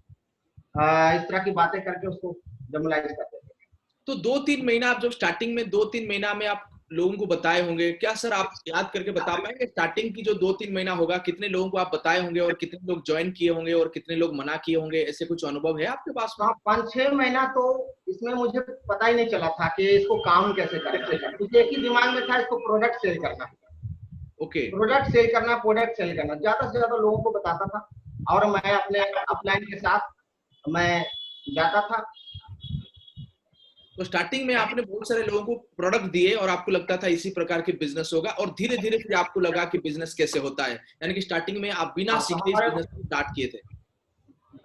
Speaker 6: इस तरह की बातें करके उसको जमलाइज करते थे।
Speaker 3: तो 2-3 महीना आप जब स्टार्टिंग में 2-3 महीना में आप लोगों को बताए होंगे, क्या सर आप याद करके बता पाएंगे स्टार्टिंग की जो 2-3 महीना होगा कितने लोगों को आप बताए होंगे और कितने लोग ज्वाइन किए होंगे और कितने लोग मना किए होंगे? ऐसे कुछ अनुभव है आपके पास में?
Speaker 6: 5-6 महीना तो इसमें मुझे पता ही नहीं चला था कि इसको काम कैसे करें, क्योंकि एक ही दिमाग में था, इसको प्रोडक्ट सेल करना।
Speaker 3: ओके,
Speaker 6: प्रोडक्ट सेल करना, प्रोडक्ट सेल करना, ज्यादा से ज्यादा लोगों को बताता था और मैं अपने अपलाइन के साथ मैं जाता था।
Speaker 3: तो स्टार्टिंग में आपने बहुत सारे लोगों को प्रोडक्ट दिए और आपको लगता था इसी प्रकार के बिजनेस होगा, और धीरे धीरे फिर आपको लगा कि बिजनेस कैसे होता है, यानी कि स्टार्टिंग में आप बिना सीखे इस बिजनेस को स्टार्ट किए थे।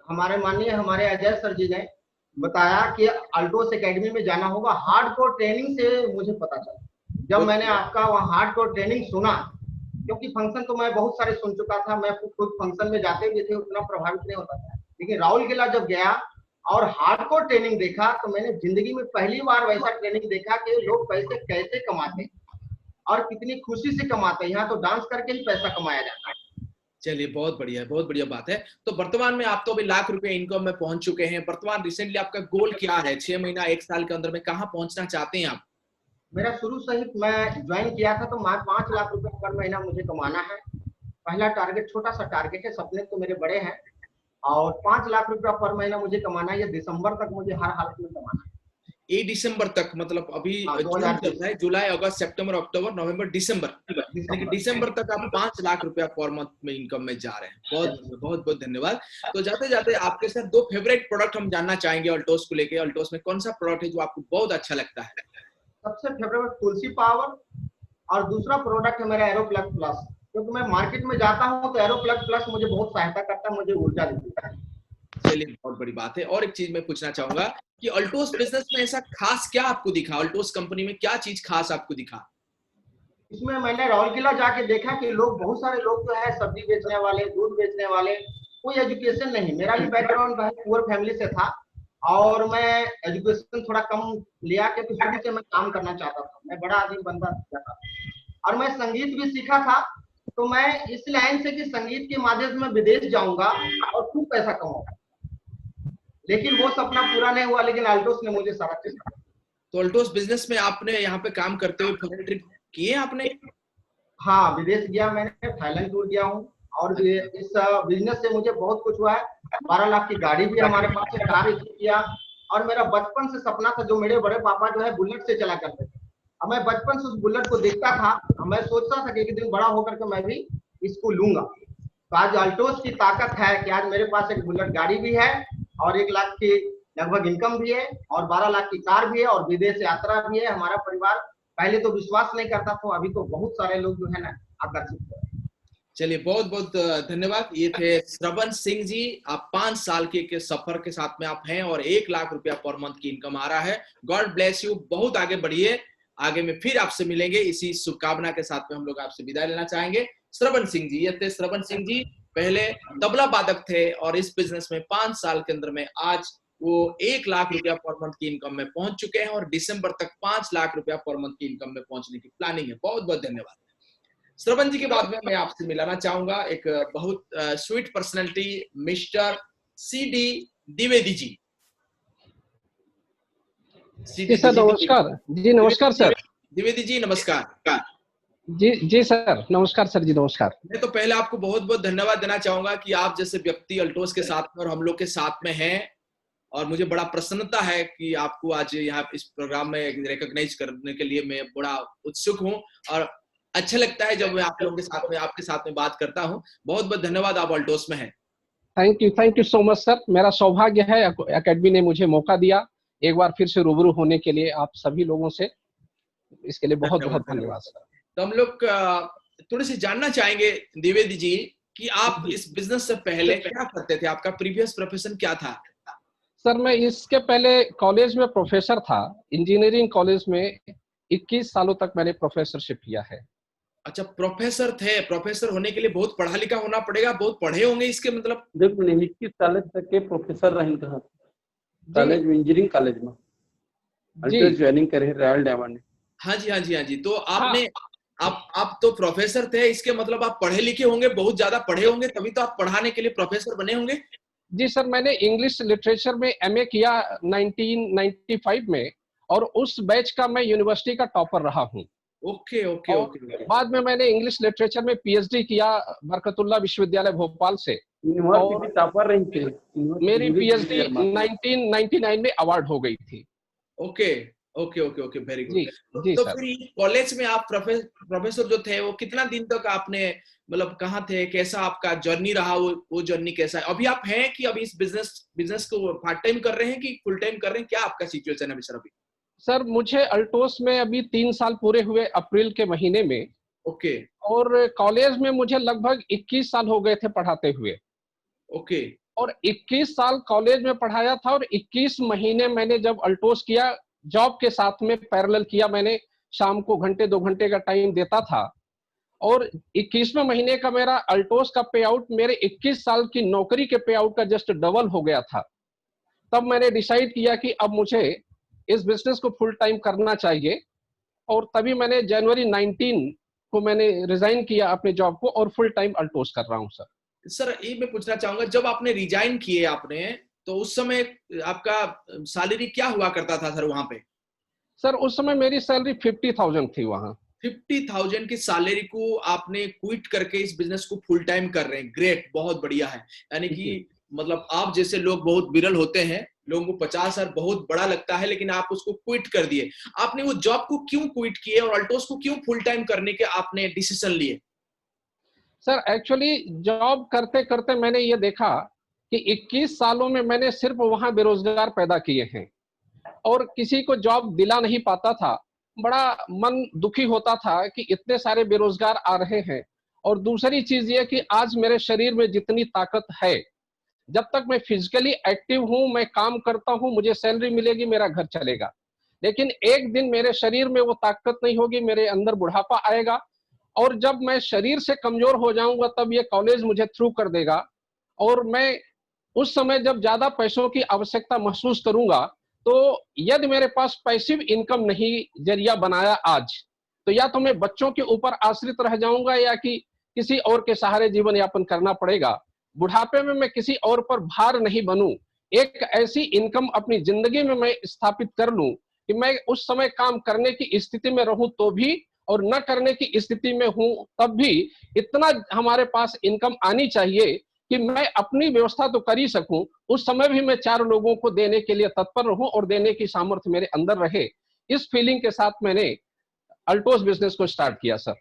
Speaker 6: हमारे अजय सर जी ने बताया कि अल्टोस एकेडमी में जाना होगा। हार्डकोर ट्रेनिंग से मुझे पता चला जब मैंने आपका वहाँ हार्डकोर ट्रेनिंग सुना, क्योंकि फंक्शन तो मैं बहुत सारे सुन चुका था, मैं खुद फंक्शन में जाते भी थे, उतना प्रभावित नहीं होता था। लेकिन राहुल किला जब गया और हार्डकोर ट्रेनिंग देखा तो मैंने जिंदगी में पहली बार वैसा ट्रेनिंग देखा कि लोग पैसे कैसे कमाते और कितनी खुशी से कमाते हैं। यहाँ तो डांस करके ही पैसा कमाया जाता है।
Speaker 3: चलिए, बहुत बढ़िया बात है। तो वर्तमान में आप तो अभी लाख रुपए इनकम में पहुंच चुके हैं। वर्तमान रिसेंटली आपका गोल क्या है? 6 महीना 1 साल के अंदर में कहाँ पहुंचना चाहते हैं आप?
Speaker 6: मेरा शुरू से ही मैं ज्वाइन किया था तो 5 लाख रुपए पर महीना मुझे कमाना है। पहला टारगेट, छोटा सा टारगेट है, सपने तो मेरे बड़े हैं, और 5 लाख रुपया पर महीना मुझे कमाना है। ये दिसंबर तक मुझे हर हालत में कमाना है।
Speaker 3: ये दिसंबर तक, मतलब अभी जून चल रहा है, जुलाई, अगस्त, सितंबर, अक्टूबर, नवंबर, दिसंबर, लेकिन दिसंबर तक आप 5 लाख रुपया पर मंथ में इनकम में जा रहे हैं। बहुत धन्यवाद। तो जाते जाते आपके साथ 2 फेवरेट प्रोडक्ट हम जानना चाहेंगे अल्टोस को लेके। अल्टोस में कौन सा प्रोडक्ट है जो आपको बहुत अच्छा लगता है?
Speaker 6: सबसे फेवरेट तुलसी पावर, और दूसरा प्रोडक्ट है मेरा एरोप्लग प्लस, क्योंकि मैं मार्केट में जाता हूँ तो एरोप्लग प्लस मुझे बहुत सहायता करता है, मुझे ऊर्जा देता है।
Speaker 3: चलिए, बहुत बड़ी बात है। और एक चीज मैं पूछना चाहूंगा कि अल्टोस बिजनेस में ऐसा खास क्या आपको दिखा? अल्टोस कंपनी में क्या चीज खास आपको दिखा?
Speaker 6: इसमें मैंने राहुल किला जाके देखा कि लोग, बहुत सारे लोग जो है सब्जी बेचने वाले, दूध बेचने वाले, कोई एजुकेशन नहीं। मेरा भी बैकग्राउंड पुअर फैमिली से था और मैं एजुकेशन थोड़ा कम लिया क्योंकि शुरू से मैं काम करना चाहता था, मैं बड़ा आदमी बनना चाहता था और मैं संगीत भी सीखा था। तो मैं इस लाइन से कि संगीत के माध्यम से मैं विदेश जाऊंगा और खूब पैसा कमाऊंगा, लेकिन वो सपना पूरा नहीं हुआ। लेकिन अल्टोस ने मुझे सारा चीज।
Speaker 3: तो अल्टोस बिजनेस में आपने यहाँ पे काम करते हुए फॉरेन ट्रिप किए आपने?
Speaker 6: हाँ, विदेश गया मैंने, थाईलैंड टूर गया हूँ, और इस बिजनेस से मुझे बहुत कुछ हुआ है। 12 लाख की गाड़ी भी हमारे पास है, कार किया। और मेरा बचपन से सपना था, जो मेरे बड़े पापा जो है बुलेट से चला करते थे, अब मैं बचपन से उस बुलेट को देखता था। मैं सोचता था कि एक दिन बड़ा होकर के मैं भी इसको लूंगा। तो आज अल्टोस की ताकत है कि आज मेरे पास एक बुलेट गाड़ी भी है और 1 लाख की लगभग इनकम भी है और 12 लाख की कार भी है और विदेश यात्रा भी है। हमारा परिवार पहले तो विश्वास नहीं करता था, अभी तो बहुत सारे लोग जो है ना आकर्षित हो रहे हैं।
Speaker 3: चलिए, बहुत धन्यवाद। ये थे श्रवण सिंह जी। आप 5 साल के सफर के साथ में आप हैं और 1 लाख रुपया पर मंथ की इनकम आ रहा है। गॉड ब्लेस यू, बहुत आगे बढ़िए। आगे में फिर आपसे मिलेंगे, इसी शुभकामना के साथ में हम लोग आपसे विदाई लेना चाहेंगे। श्रवण सिंह जी, ये थे श्रवण सिंह जी। पहले तबला वादक थे और इस बिजनेस में 5 साल के अंदर में आज वो 1 लाख रुपया पर मंथ की इनकम में पहुंच चुके हैं और दिसंबर तक 5 लाख रुपया पर मंथ की इनकम में पहुंचने की प्लानिंग है। बहुत बहुत धन्यवाद। श्रवण जी के बाद में मैं आपसे मिलाना चाहूंगा एक बहुत sweet personality mister CD Dwivedi ji.
Speaker 7: जी सर नमस्कार। जी नमस्कार सर।
Speaker 3: द्विवेदी जी नमस्कार।
Speaker 7: जी सर नमस्कार सर। जी नमस्कार।
Speaker 3: मैं तो पहले आपको बहुत बहुत धन्यवाद देना चाहूंगा कि आप जैसे व्यक्ति अल्टोस के साथ में और हम लोग के साथ में हैं, और मुझे बड़ा प्रसन्नता है कि आपको आज यहाँ इस प्रोग्राम में रिकॉग्नाइज करने के लिए मैं बड़ा उत्सुक हूँ और अच्छा लगता है जब मैं आप लोगों के साथ में आपके साथ में बात करता हूँ। बहुत बहुत धन्यवाद, आप अल्टोस में हैं।
Speaker 7: Thank you so much sir. मेरा सौभाग्य है एकेडमी ने मुझे मौका दिया एक बार फिर से रूबरू होने के लिए आप सभी लोगों से, इसके लिए बहुत बहुत धन्यवाद सर।
Speaker 3: तो हम लोग थोड़ी सी जानना चाहेंगे द्विवेदी जी कि आप इस बिजनेस से पहले क्या करते थे, आपका प्रीवियस प्रोफेशन क्या था?
Speaker 7: सर मैं इसके पहले कॉलेज में प्रोफेसर था, इंजीनियरिंग कॉलेज में 21 सालों तक मैंने प्रोफेसरशिप किया है।
Speaker 3: अच्छा, प्रोफेसर थे। प्रोफेसर होने के लिए बहुत पढ़ा लिखा होना पड़ेगा, बहुत पढ़े होंगे इसके मतलब।
Speaker 8: बिल्कुल नहीं, 21 साल तक के प्रोफेसर रहें कहा कॉलेज में, इंजीनियरिंग कॉलेज में अल्टोस ज्वाइनिंग करे रॉयल डायमंड।
Speaker 3: हाँ जी। तो आपने आप तो प्रोफेसर थे, इसके मतलब आप पढ़े लिखे होंगे, बहुत ज्यादा पढ़े होंगे, तभी तो आप पढ़ाने के लिए प्रोफेसर बने होंगे।
Speaker 7: जी सर, मैंने इंग्लिश लिटरेचर में MA किया 1995 में, और उस बैच का मैं यूनिवर्सिटी का टॉपर रहा हूँ।
Speaker 3: ओके।
Speaker 7: बाद में मैंने इंग्लिश लिटरेचर में PhD किया बरकतुल्लाह विश्वविद्यालय भोपाल से।
Speaker 8: यूनिवर्सिटी टॉपर रही थे।
Speaker 7: मेरी PhD 1999 में अवार्ड हो गई थी।
Speaker 3: Okay, very good.
Speaker 7: जी
Speaker 3: तो
Speaker 7: सर।
Speaker 3: फिर कॉलेज में आप प्रोफेसर जो थे वो कितना दिन तक आपने मतलब कहाँ थे, कैसा आपका जर्नी रहा, वो जर्नी कैसा है? अभी आप हैं कि अभी इस बिजनेस को पार्ट टाइम कर रहे हैं कि फुल टाइम कर रहे हैं, क्या आपका सिचुएशन है सर अभी?
Speaker 7: सर मुझे अल्टोस में अभी 3 साल पूरे हुए अप्रैल के महीने में।
Speaker 3: ओके।
Speaker 7: और कॉलेज में मुझे लगभग 21 साल हो गए थे पढ़ाते हुए।
Speaker 3: ओके।
Speaker 7: और 21 साल कॉलेज में पढ़ाया था, और 21 महीने मैंने जब अल्टोस किया, जॉब के साथ में पैरेलल किया मैंने। शाम को घंटे 2 घंटे का टाइम देता था, और 21वें महीने का मेरा अल्टोस का पे आउट मेरे 21 साल की नौकरी के पे आउट का जस्ट डबल हो गया था। तब मैंने डिसाइड किया कि अब मुझे इस बिजनेस को फुल टाइम करना चाहिए, और तभी मैंने जनवरी 19 को मैंने रिजाइन किया अपने जॉब को, और फुल टाइम अल्टोस कर रहा हूँ सर।
Speaker 3: सर ये मैं पूछना चाहूंगा, जब आपने रिजाइन किए आपने, तो उस समय आपका सैलरी क्या हुआ करता था सर वहां पे?
Speaker 7: सर उस समय मेरी सैलरी 50,000 थी वहां।
Speaker 3: 50,000 की सैलरी को आपने क्विट करके इस बिजनेस को फुल टाइम कर रहे हैं, ग्रेट, बहुत बढ़िया है। यानी कि मतलब आप जैसे लोग बहुत विरल होते हैं, लोगों को 50,000 बहुत बड़ा लगता है, लेकिन आप उसको क्विट कर दिए। आपने वो जॉब को क्यों क्विट किए और अल्टोस को क्यों फुल टाइम करने के आपने डिसीजन लिए?
Speaker 7: सर एक्चुअली जॉब करते करते मैंने ये देखा कि 21 सालों में मैंने सिर्फ वहां बेरोजगार पैदा किए हैं, और किसी को जॉब दिला नहीं पाता था। बड़ा मन दुखी होता था कि इतने सारे बेरोजगार आ रहे हैं। और दूसरी चीज ये कि आज मेरे शरीर में जितनी ताकत है, जब तक मैं फिजिकली एक्टिव हूं, मैं काम करता हूं, मुझे सैलरी मिलेगी, मेरा घर चलेगा। लेकिन एक दिन मेरे शरीर में वो ताकत नहीं होगी, मेरे अंदर बुढ़ापा आएगा, और जब मैं शरीर से कमजोर हो जाऊंगा तब ये कॉलेज मुझे थ्रू कर देगा। और मैं उस समय जब ज्यादा पैसों की आवश्यकता महसूस करूंगा, तो यदि मेरे पास पैसिव इनकम नहीं जरिया बनाया आज, तो या तो मैं बच्चों के ऊपर आश्रित रह जाऊंगा, या कि किसी और के सहारे जीवन यापन करना पड़ेगा। बुढ़ापे में मैं किसी और पर भार नहीं बनूं, एक ऐसी इनकम अपनी जिंदगी में मैं स्थापित कर लूं कि मैं उस समय काम करने की स्थिति में रहूं तो भी, और न करने की स्थिति में हूं तब भी, इतना हमारे पास इनकम आनी चाहिए कि मैं अपनी व्यवस्था तो कर ही सकूं, उस समय भी मैं 4 लोगों को देने के लिए तत्पर रहूं और देने की सामर्थ्य मेरे अंदर रहे। इस फीलिंग के साथ मैंने अल्टोस बिजनेस को स्टार्ट किया सर।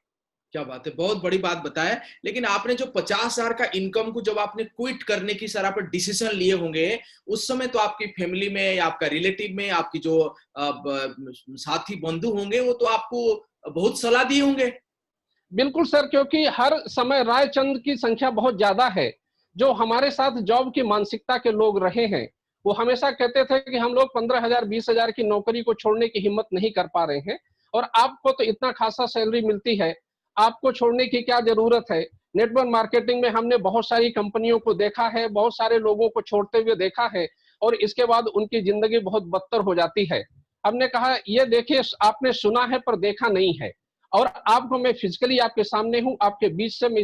Speaker 3: क्या बात है, बहुत बड़ी बात बताया। लेकिन आपने जो 50,000 का इनकम को जब आपने क्विट करने की सर आप डिसीजन लिए होंगे, उस समय तो आपकी फैमिली में या आपका रिलेटिव में आपकी जो साथी बंधु होंगे वो तो आपको बहुत सलाह दिए होंगे।
Speaker 7: बिल्कुल सर, क्योंकि हर समय रायचंद की संख्या बहुत ज्यादा है। जो हमारे साथ जॉब की मानसिकता के लोग रहे हैं, वो हमेशा कहते थे कि हम लोग 15,000 20,000 की नौकरी को छोड़ने की हिम्मत नहीं कर पा रहे हैं, और आपको तो इतना खासा सैलरी मिलती है, आपको छोड़ने की क्या जरूरत है। नेटवर्क मार्केटिंग में हमने बहुत सारी कंपनियों को देखा है, बहुत सारे लोगों को छोड़ते हुए देखा है, और इसके बाद उनकी जिंदगी बहुत बदतर हो जाती है। हमने कहा ये देखिए, आपने सुना है पर देखा नहीं है, और आपको मैं फिजिकली आपके सामने हूं, आपके बीच से मैं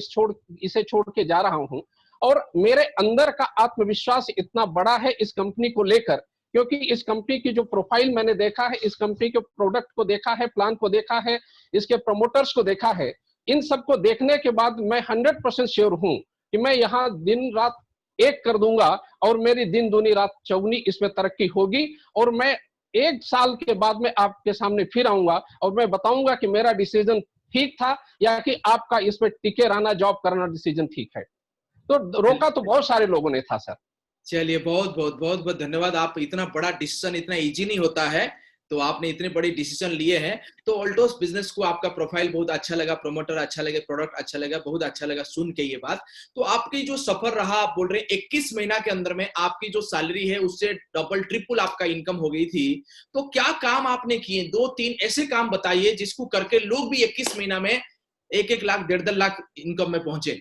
Speaker 7: इसे छोड़ के जा रहा हूं, और मेरे अंदर का आत्मविश्वास इतना बड़ा है इस कंपनी को लेकर, क्योंकि इस कंपनी की जो प्रोफाइल मैंने देखा है, इस कंपनी के प्रोडक्ट को देखा है, प्लान को देखा है, इसके प्रमोटर्स को देखा है, इन सबको देखने के बाद मैं 100% श्योर हूं कि मैं यहाँ दिन रात एक कर दूंगा और मेरी दिन दूनी रात चौगुनी इसमें तरक्की होगी, और मैं 1 साल के बाद में आपके सामने फिर आऊंगा और मैं बताऊंगा कि मेरा डिसीजन ठीक था या कि आपका इसमें टिके रहना, जॉब करना डिसीजन ठीक है। तो रोका तो बहुत सारे लोगों ने था सर।
Speaker 3: चलिए, बहुत बहुत बहुत बहुत धन्यवाद। आप इतना बड़ा डिसीजन इतना इजी नहीं होता है, तो आपने इतने बड़े डिसीजन लिए हैं। तो ऑल्टोस बिजनेस को आपका प्रोफाइल बहुत अच्छा लगा, प्रमोटर अच्छा लगा, प्रोडक्ट अच्छा लगा, बहुत अच्छा लगा सुन के ये बात। तो आपकी जो सफर रहा, आप बोल रहे हैं 21 महीना के अंदर में आपकी जो सैलरी है उससे डबल ट्रिपल आपका इनकम हो गई थी। तो क्या काम आपने किए? 2-3 ऐसे काम बताइए जिसको करके लोग भी 21 महीना में 1-1 लाख 1.5 लाख इनकम में पहुंचे।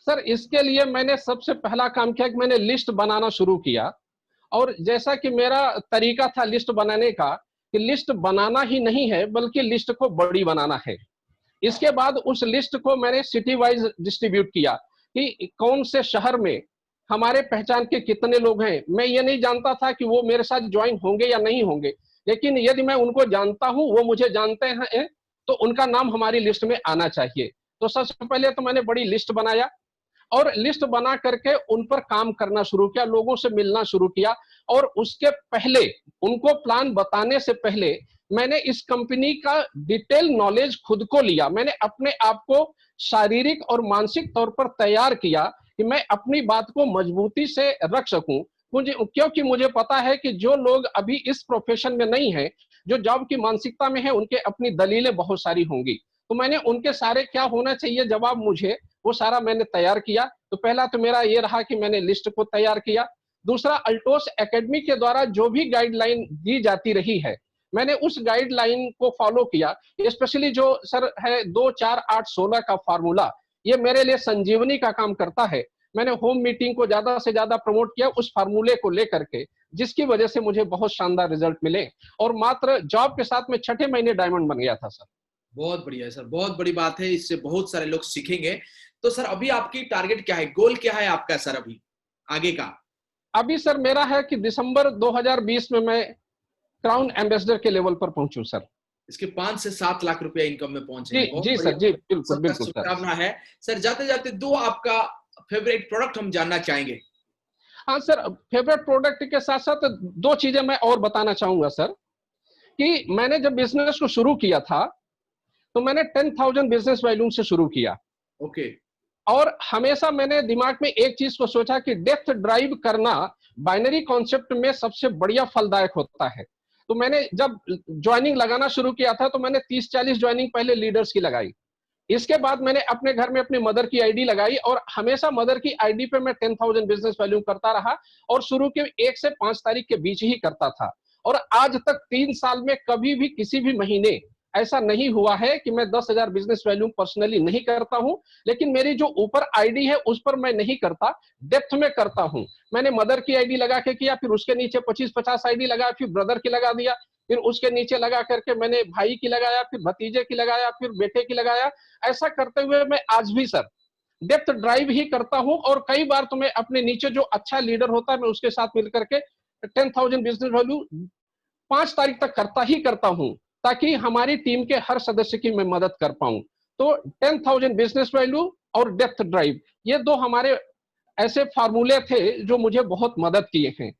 Speaker 7: सर इसके लिए मैंने सबसे पहला काम किया कि मैंने लिस्ट बनाना शुरू किया, और जैसा कि मेरा तरीका था लिस्ट बनाने का, कि लिस्ट बनाना ही नहीं है बल्कि लिस्ट को बड़ी बनाना है। इसके बाद उस लिस्ट को मैंने सिटी वाइज डिस्ट्रीब्यूट किया कि कौन से शहर में हमारे पहचान के कितने लोग हैं। मैं ये नहीं जानता था कि वो मेरे साथ ज्वाइन होंगे या नहीं होंगे, लेकिन यदि मैं उनको जानता हूं, वो मुझे जानते हैं, तो उनका नाम हमारी लिस्ट में आना चाहिए। तो सबसे पहले तो मैंने बड़ी लिस्ट बनाया, और लिस्ट बना करके उन पर काम करना शुरू किया, लोगों से मिलना शुरू किया। और उसके पहले, उनको प्लान बताने से पहले, मैंने इस कंपनी का डिटेल नॉलेज खुद को लिया। मैंने अपने आप को शारीरिक और मानसिक तौर पर तैयार किया कि मैं अपनी बात को मजबूती से रख सकूं, क्योंकि मुझे पता है कि जो लोग अभी इस प्रोफेशन में नहीं है, जो जॉब की मानसिकता में है, उनके अपनी दलीलें बहुत सारी होंगी। तो मैंने उनके सारे क्या होना चाहिए जवाब, मुझे वो सारा मैंने तैयार किया। तो पहला तो मेरा ये रहा कि मैंने लिस्ट को तैयार किया। दूसरा, अल्टोस एकेडमी के द्वारा जो भी गाइडलाइन दी जाती रही है, मैंने उस गाइडलाइन को फॉलो किया। स्पेशली जो सर है 2 4 8 16 का फार्मूला, ये मेरे लिए संजीवनी का काम करता है। मैंने होम मीटिंग को ज्यादा से ज्यादा प्रमोट किया उस फार्मूले को लेकर के, जिसकी वजह से मुझे बहुत शानदार रिजल्ट मिले, और मात्र जॉब के साथ में 6ठे महीने डायमंड बन गया था सर।
Speaker 3: बहुत बढ़िया है सर, बहुत बड़ी बात है, इससे बहुत सारे लोग सीखेंगे। तो सर अभी आपकी टारगेट क्या है, गोल क्या है आपका सर अभी आगे का?
Speaker 7: अभी सर मेरा है कि दिसंबर 2020 में मैं क्राउन एम्बेसडर के लेवल पर पहुंचूं सर।
Speaker 3: इसके 5 से 7 लाख रुपया इनकम में पहुंचे।
Speaker 7: जी सर, जी बिल्कुल बिल्कुल सर।
Speaker 3: शुभकामना है सर। जाते जाते 2 आपका फेवरेट प्रोडक्ट हम जानना चाहेंगे।
Speaker 7: हाँ सर, फेवरेट प्रोडक्ट के साथ साथ 2 चीजें मैं और बताना चाहूंगा सर, कि मैंने जब बिजनेस को शुरू किया था तो मैंने 10,000 बिजनेस वैल्यूम से शुरू किया।
Speaker 3: ओके।
Speaker 7: और हमेशा मैंने दिमाग में एक चीज को सोचा कि डेप्थ ड्राइव करना बाइनरी कॉन्सेप्ट में सबसे बढ़िया फलदायक होता है। तो मैंने जब ज्वाइनिंग लगाना शुरू किया था तो मैंने 30-40 ज्वाइनिंग पहले लीडर्स की लगाई। इसके बाद मैंने अपने घर में अपनी मदर की आईडी लगाई, और हमेशा मदर की आईडी पे मैं 10,000 बिजनेस वैल्यू करता रहा, और शुरू के 1 से 5 तारीख के बीच ही करता था। और आज तक 3 साल में कभी भी किसी भी महीने ऐसा नहीं हुआ है कि मैं 10,000 बिजनेस वैल्यू पर्सनली नहीं करता हूं। लेकिन मेरी जो ऊपर आईडी है उस पर मैं नहीं करता, डेप्थ में करता हूं। मैंने मदर की आईडी लगा के किया, फिर उसके नीचे 25-50 आईडी लगा, फिर ब्रदर की लगा दिया, फिर उसके नीचे लगा करके मैंने भाई की लगाया, फिर भतीजे की लगाया, फिर बेटे की लगाया। ऐसा करते हुए मैं आज भी सर डेप्थ ड्राइव ही करता हूं। और कई बार तो मैं अपने नीचे जो अच्छा लीडर होता है, मैं उसके साथ मिलकर के 10,000 बिजनेस वैल्यू 5 तारीख तक करता ही करता हूं, ताकि हमारी टीम के हर सदस्य की मैं मदद कर पाऊं। तो 10,000 बिजनेस वैल्यू और डेप्थ ड्राइव, ये 2 हमारे ऐसे फार्मूले थे जो मुझे बहुत मदद किए हैं।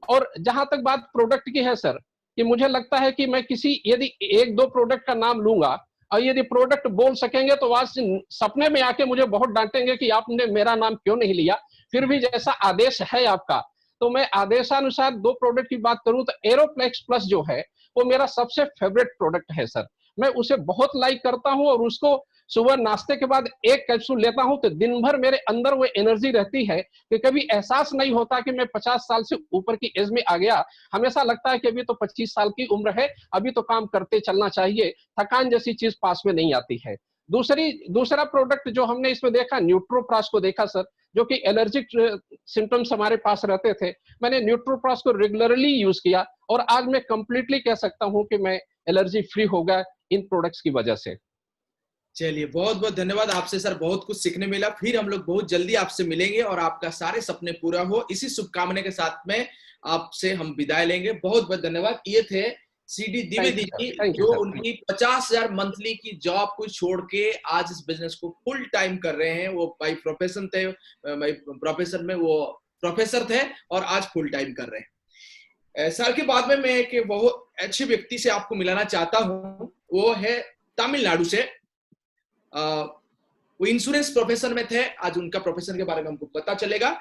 Speaker 7: और जहां तक बात प्रोडक्ट की है सर, कि मुझे लगता है कि मैं किसी यदि 1-2 प्रोडक्ट का नाम लूंगा, और यदि प्रोडक्ट बोल सकेंगे तो आज सपने में आके मुझे बहुत डांटेंगे कि आपने मेरा नाम क्यों नहीं लिया। फिर भी जैसा आदेश है आपका, तो मैं आदेशानुसार 2 प्रोडक्ट की बात करूं तो एरोप्लेक्स प्लस जो है वो मेरा सबसे फेवरेट प्रोडक्ट है सर। मैं उसे बहुत लाइक करता हूं, और उसको सुबह नाश्ते के बाद 1 कैप्सूल लेता हूं तो दिन भर मेरे अंदर वो एनर्जी रहती है कि कभी एहसास नहीं होता कि मैं 50 साल से ऊपर की एज में आ गया। हमेशा लगता है कि अभी तो 25 साल की उम्र है, अभी तो काम करते चलना चाहिए, थकान जैसी चीज पास में नहीं आती है। दूसरा प्रोडक्ट जो हमने इसमें देखा, न्यूट्रोप्लास को देखा सर, जो कि एलर्जिक सिम्टम्स हमारे पास रहते थे, मैंने न्यूट्रोप्रॉस को रेगुलरली यूज किया और आज मैं कंप्लीटली कह सकता हूं कि मैं एलर्जी फ्री हो गया इन प्रोडक्ट्स की वजह से।
Speaker 3: चलिए, बहुत बहुत धन्यवाद आपसे सर, बहुत कुछ सीखने मिला। फिर हम लोग बहुत जल्दी आपसे मिलेंगे और आपका सारे सपने पूरा हो, इसी शुभकामना के साथ में आपसे हम विदाई लेंगे। बहुत बहुत धन्यवाद। ये थे सीडी द्विवेदी जी, जो उनकी 50,000 मंथली की जॉब को छोड़ के आज इस बिजनेस को फुल टाइम कर रहे हैं। वो बाई प्रोफेशन थे, बाई प्रोफेशन में वो प्रोफेसर थे और आज फुल टाइम कर रहे हैं। सर के बाद में मैं एक बहुत अच्छे व्यक्ति से आपको मिलाना चाहता हूँ, वो है तमिलनाडु से। वो इंश्योरेंस प्रोफेशन में थे, आज उनका प्रोफेशन के बारे में हमको पता चलेगा।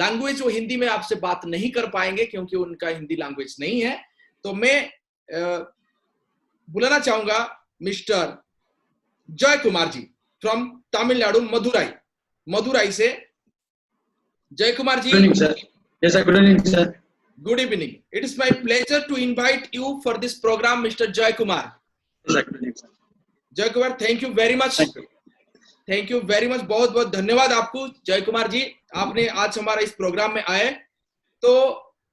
Speaker 3: लैंग्वेज वो हिंदी में आपसे बात नहीं कर पाएंगे क्योंकि उनका हिंदी लैंग्वेज नहीं है। तो मैं बुलाना चाहूंगा मिस्टर जय कुमार जी फ्रॉम तमिलनाडु, मदुराई से। Jay Kumar ji,
Speaker 9: good evening sir. Yes sir, good evening sir.
Speaker 3: Good evening. It is my pleasure to invite you for this programme mister Jay Kumar. Jay Kumar, thank you very much. Thank you very much, बहुत बहुत धन्यवाद आपको जय कुमार जी, आपने आज हमारा इस प्रोग्राम में आए। तो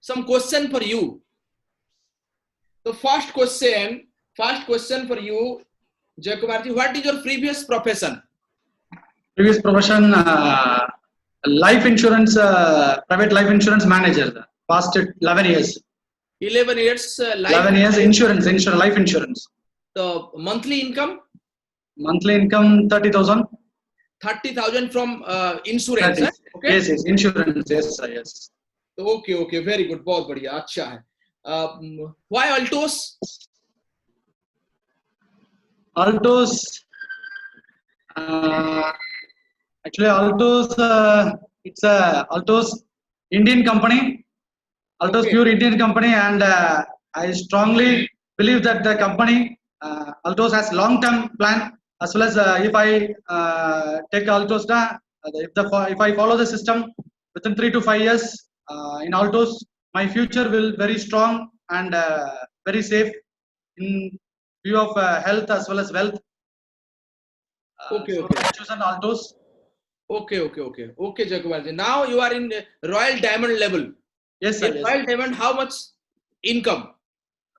Speaker 3: सम क्वेश्चन फॉर यू। तो first question for you Jay Kumar ji, what is your previous profession?
Speaker 9: Previous profession, life insurance, private life insurance manager. Past 11 years.
Speaker 3: 11 years.
Speaker 9: 11 years insurance, life insurance.
Speaker 3: The monthly income?
Speaker 9: Monthly income 30,000.
Speaker 3: 30,000 from insurance.
Speaker 9: 30.
Speaker 3: Okay.
Speaker 9: Yes, insurance. Yes, sir, yes.
Speaker 3: Okay, very good, बहुत बढ़िया, अच्छा है। Why Altos?
Speaker 9: Altos. Actually, Altos. It's a Altos Indian company. Altos
Speaker 3: Okay.
Speaker 9: pure Indian company, and I strongly believe that the company Altos has long-term plan, as well as if I take Altos, if I follow the system within 3 to 5 years in Altos, my future will very strong and very safe in view of health as well as wealth.
Speaker 3: Okay.
Speaker 9: I chosen Altos.
Speaker 3: Okay, Jay Kumar ji. Now you are in Royal Diamond level.
Speaker 9: Yes, sir.
Speaker 3: In
Speaker 9: Yes.
Speaker 3: Royal Diamond, how much income?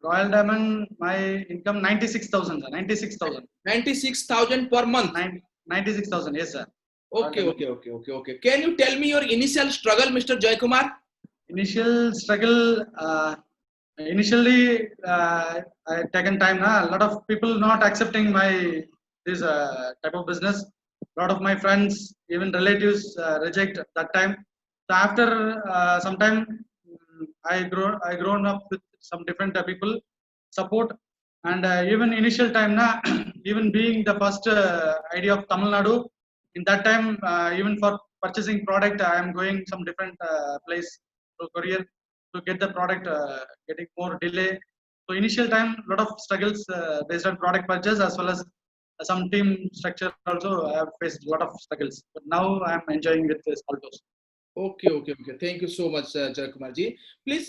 Speaker 9: Royal Diamond, my income 96,000, sir. 96,000.
Speaker 3: 96,000 per month.
Speaker 9: 96,000. Yes, sir.
Speaker 3: Okay. Can you tell me your initial struggle, Mr. Jay Kumar?
Speaker 9: Initial struggle. Initially, I taken time. A lot of people not accepting this type of business. A lot of my friends, even relatives, reject that time. So after some time, I grown up with some different people support, and even initial time even being the first idea of Tamil Nadu, in that time even for purchasing product I am going some different place to courier to get the product, getting more delay. So initial time lot of struggles based on product purchase as well as some team structure also. I have faced a lot of struggles, but now I am enjoying with this Altos.
Speaker 3: Okay. Thank you so much, Jay Kumar ji. Please,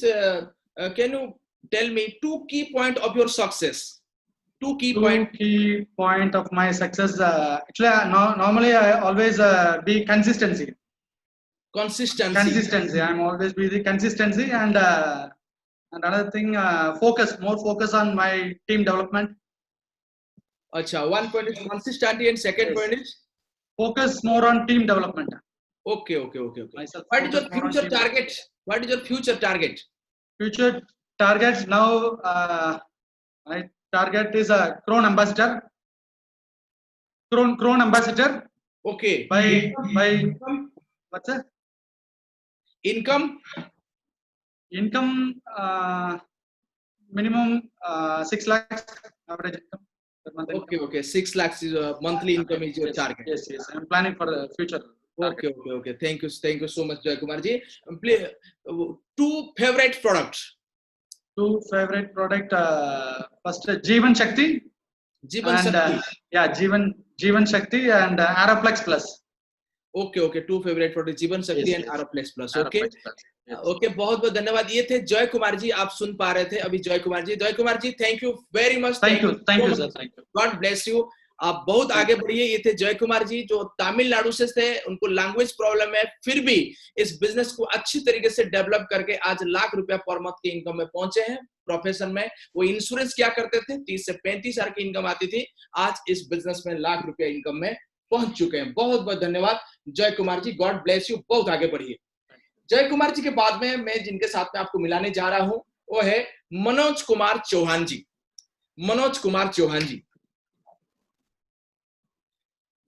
Speaker 3: can you tell me 2 key point of your success? 2 key
Speaker 9: point of my success. Actually, normally I always be consistency. Consistency. I'm always be the consistency, and another thing, more focus on my team development.
Speaker 3: Acha, one point is consistency and second
Speaker 9: Yes.
Speaker 3: point is
Speaker 9: Focus more on team development.
Speaker 3: okay.
Speaker 9: Myself,
Speaker 3: What is your
Speaker 9: focus more on
Speaker 3: future
Speaker 9: team
Speaker 3: target? What is your future target?
Speaker 9: Future targets now. My target is a Crown ambassador. Crown ambassador.
Speaker 3: Okay.
Speaker 9: By what's that?
Speaker 3: Income?
Speaker 9: Minimum 6 lakhs average income per month.
Speaker 3: Okay. 6 lakhs is monthly income is your target.
Speaker 9: Yes. I'm planning for the future.
Speaker 3: Okay. Thank you so much, Jay Kumar ji. Play 2 favorite products.
Speaker 9: 2 favorite product. First, Jeevan Shakti.
Speaker 3: Jeevan
Speaker 9: and
Speaker 3: Shakti.
Speaker 9: Jeevan Shakti and Aeroplex Plus.
Speaker 3: Okay. 2 favorite products, Jeevan Shakti and Aeroplex Plus. Okay.
Speaker 9: Aeroplex Plus. Yes.
Speaker 3: Okay, बहुत धन्यवाद। ये थे जय कुमार जी, आप सुन पा रहे थे अभी Jay Kumar ji. Thank you very much.
Speaker 9: Thank you, sir. Thank you.
Speaker 3: God bless you। आप बहुत आगे बढ़िए। ये थे जय कुमार जी, जो तमिलनाडु से थे, उनको लैंग्वेज प्रॉब्लम है, फिर भी इस बिजनेस को अच्छी तरीके से डेवलप करके आज लाख रुपया पर मंथ की इनकम में पहुंचे हैं। प्रोफेशन में वो इंश्योरेंस क्या करते थे, 30 से 35 हजार की इनकम आती थी, आज इस बिजनेस में लाख रुपया इनकम में पहुंच चुके हैं। बहुत बहुत धन्यवाद जय कुमार जी, गॉड ब्लेस यू, बहुत आगे बढ़िए। जय कुमार जी के बाद में मैं जिनके साथ में आपको मिलाने जा रहा हूं वो है मनोज कुमार चौहान जी। मनोज कुमार चौहान जी,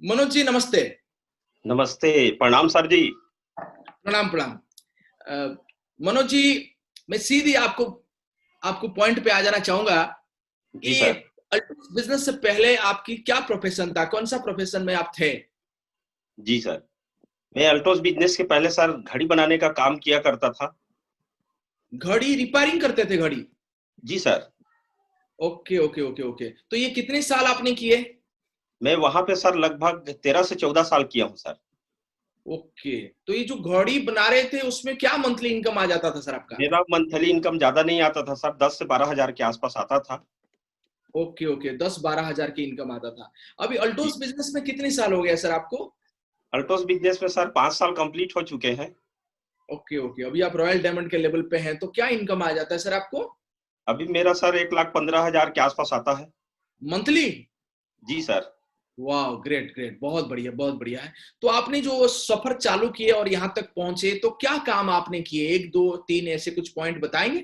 Speaker 3: मनोज जी नमस्ते।
Speaker 10: नमस्ते, प्रणाम सर जी।
Speaker 3: प्रणाम प्रणाम। मनोज जी, मैं सीधी आपको पॉइंट पे आ जाना चाहूंगा
Speaker 10: जी
Speaker 3: कि
Speaker 10: सर।
Speaker 3: अल्टोस बिजनेस से पहले आपकी क्या प्रोफेशन था, कौन सा प्रोफेशन में आप थे?
Speaker 10: जी सर, मैं अल्टोस बिजनेस के पहले सर घड़ी बनाने का काम किया करता था।
Speaker 3: घड़ी रिपेयरिंग करते थे घड़ी?
Speaker 10: जी sir.
Speaker 3: Okay okay okay okay. तो ये कितने साल आपने किए?
Speaker 10: मैं वहां पे सर लगभग 13 से 14 साल किया हूँ सर।
Speaker 3: ओके, तो ये जो घड़ी बना रहे थे उसमें क्या मंथली इनकम आ जाता था सर आपका?
Speaker 10: मेरा मंथली इनकम ज्यादा नहीं आता था सर, 10 से 12 हजार के आसपास आता था।
Speaker 3: ओके ओके, 10-12 हजार की इनकम आता था। अभी अल्टोस बिजनेस में कितने साल हो गए सर आपको?
Speaker 10: अल्टोस बिजनेस में सर 5 साल कंप्लीट हो चुके हैं।
Speaker 3: ओके ओके, अभी आप रॉयल डायमंड के लेवल पे हैं, तो क्या इनकम आ जाता है सर आपको
Speaker 10: अभी मेरा सर 1,15,000 के आसपास आता है
Speaker 3: मंथली?
Speaker 10: जी सर।
Speaker 3: वाह, ग्रेट ग्रेट, बहुत बढ़िया बहुत बढ़िया है। तो आपने जो सफर चालू किए और यहाँ तक पहुंचे, तो क्या काम आपने किए, 1 2 3 ऐसे कुछ पॉइंट बताएंगे?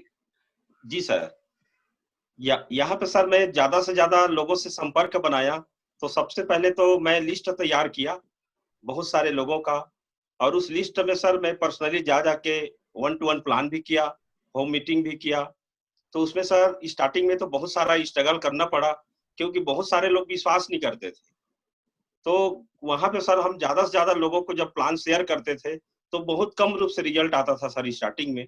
Speaker 10: जी सर, यहाँ पे सर मैं ज्यादा से ज्यादा लोगों से संपर्क बनाया। तो सबसे पहले तो मैं लिस्ट तैयार किया बहुत सारे लोगों का, और उस लिस्ट में सर मैं पर्सनली जा जाके 1 to 1 प्लान भी किया, होम मीटिंग भी किया। तो उसमें सर स्टार्टिंग में तो बहुत सारा स्ट्रगल करना पड़ा, क्योंकि बहुत सारे लोग विश्वास नहीं करते थे। तो वहां पे सर हम ज्यादा से ज्यादा लोगों को जब प्लान शेयर करते थे तो बहुत कम रूप से रिजल्ट आता था सर स्टार्टिंग में।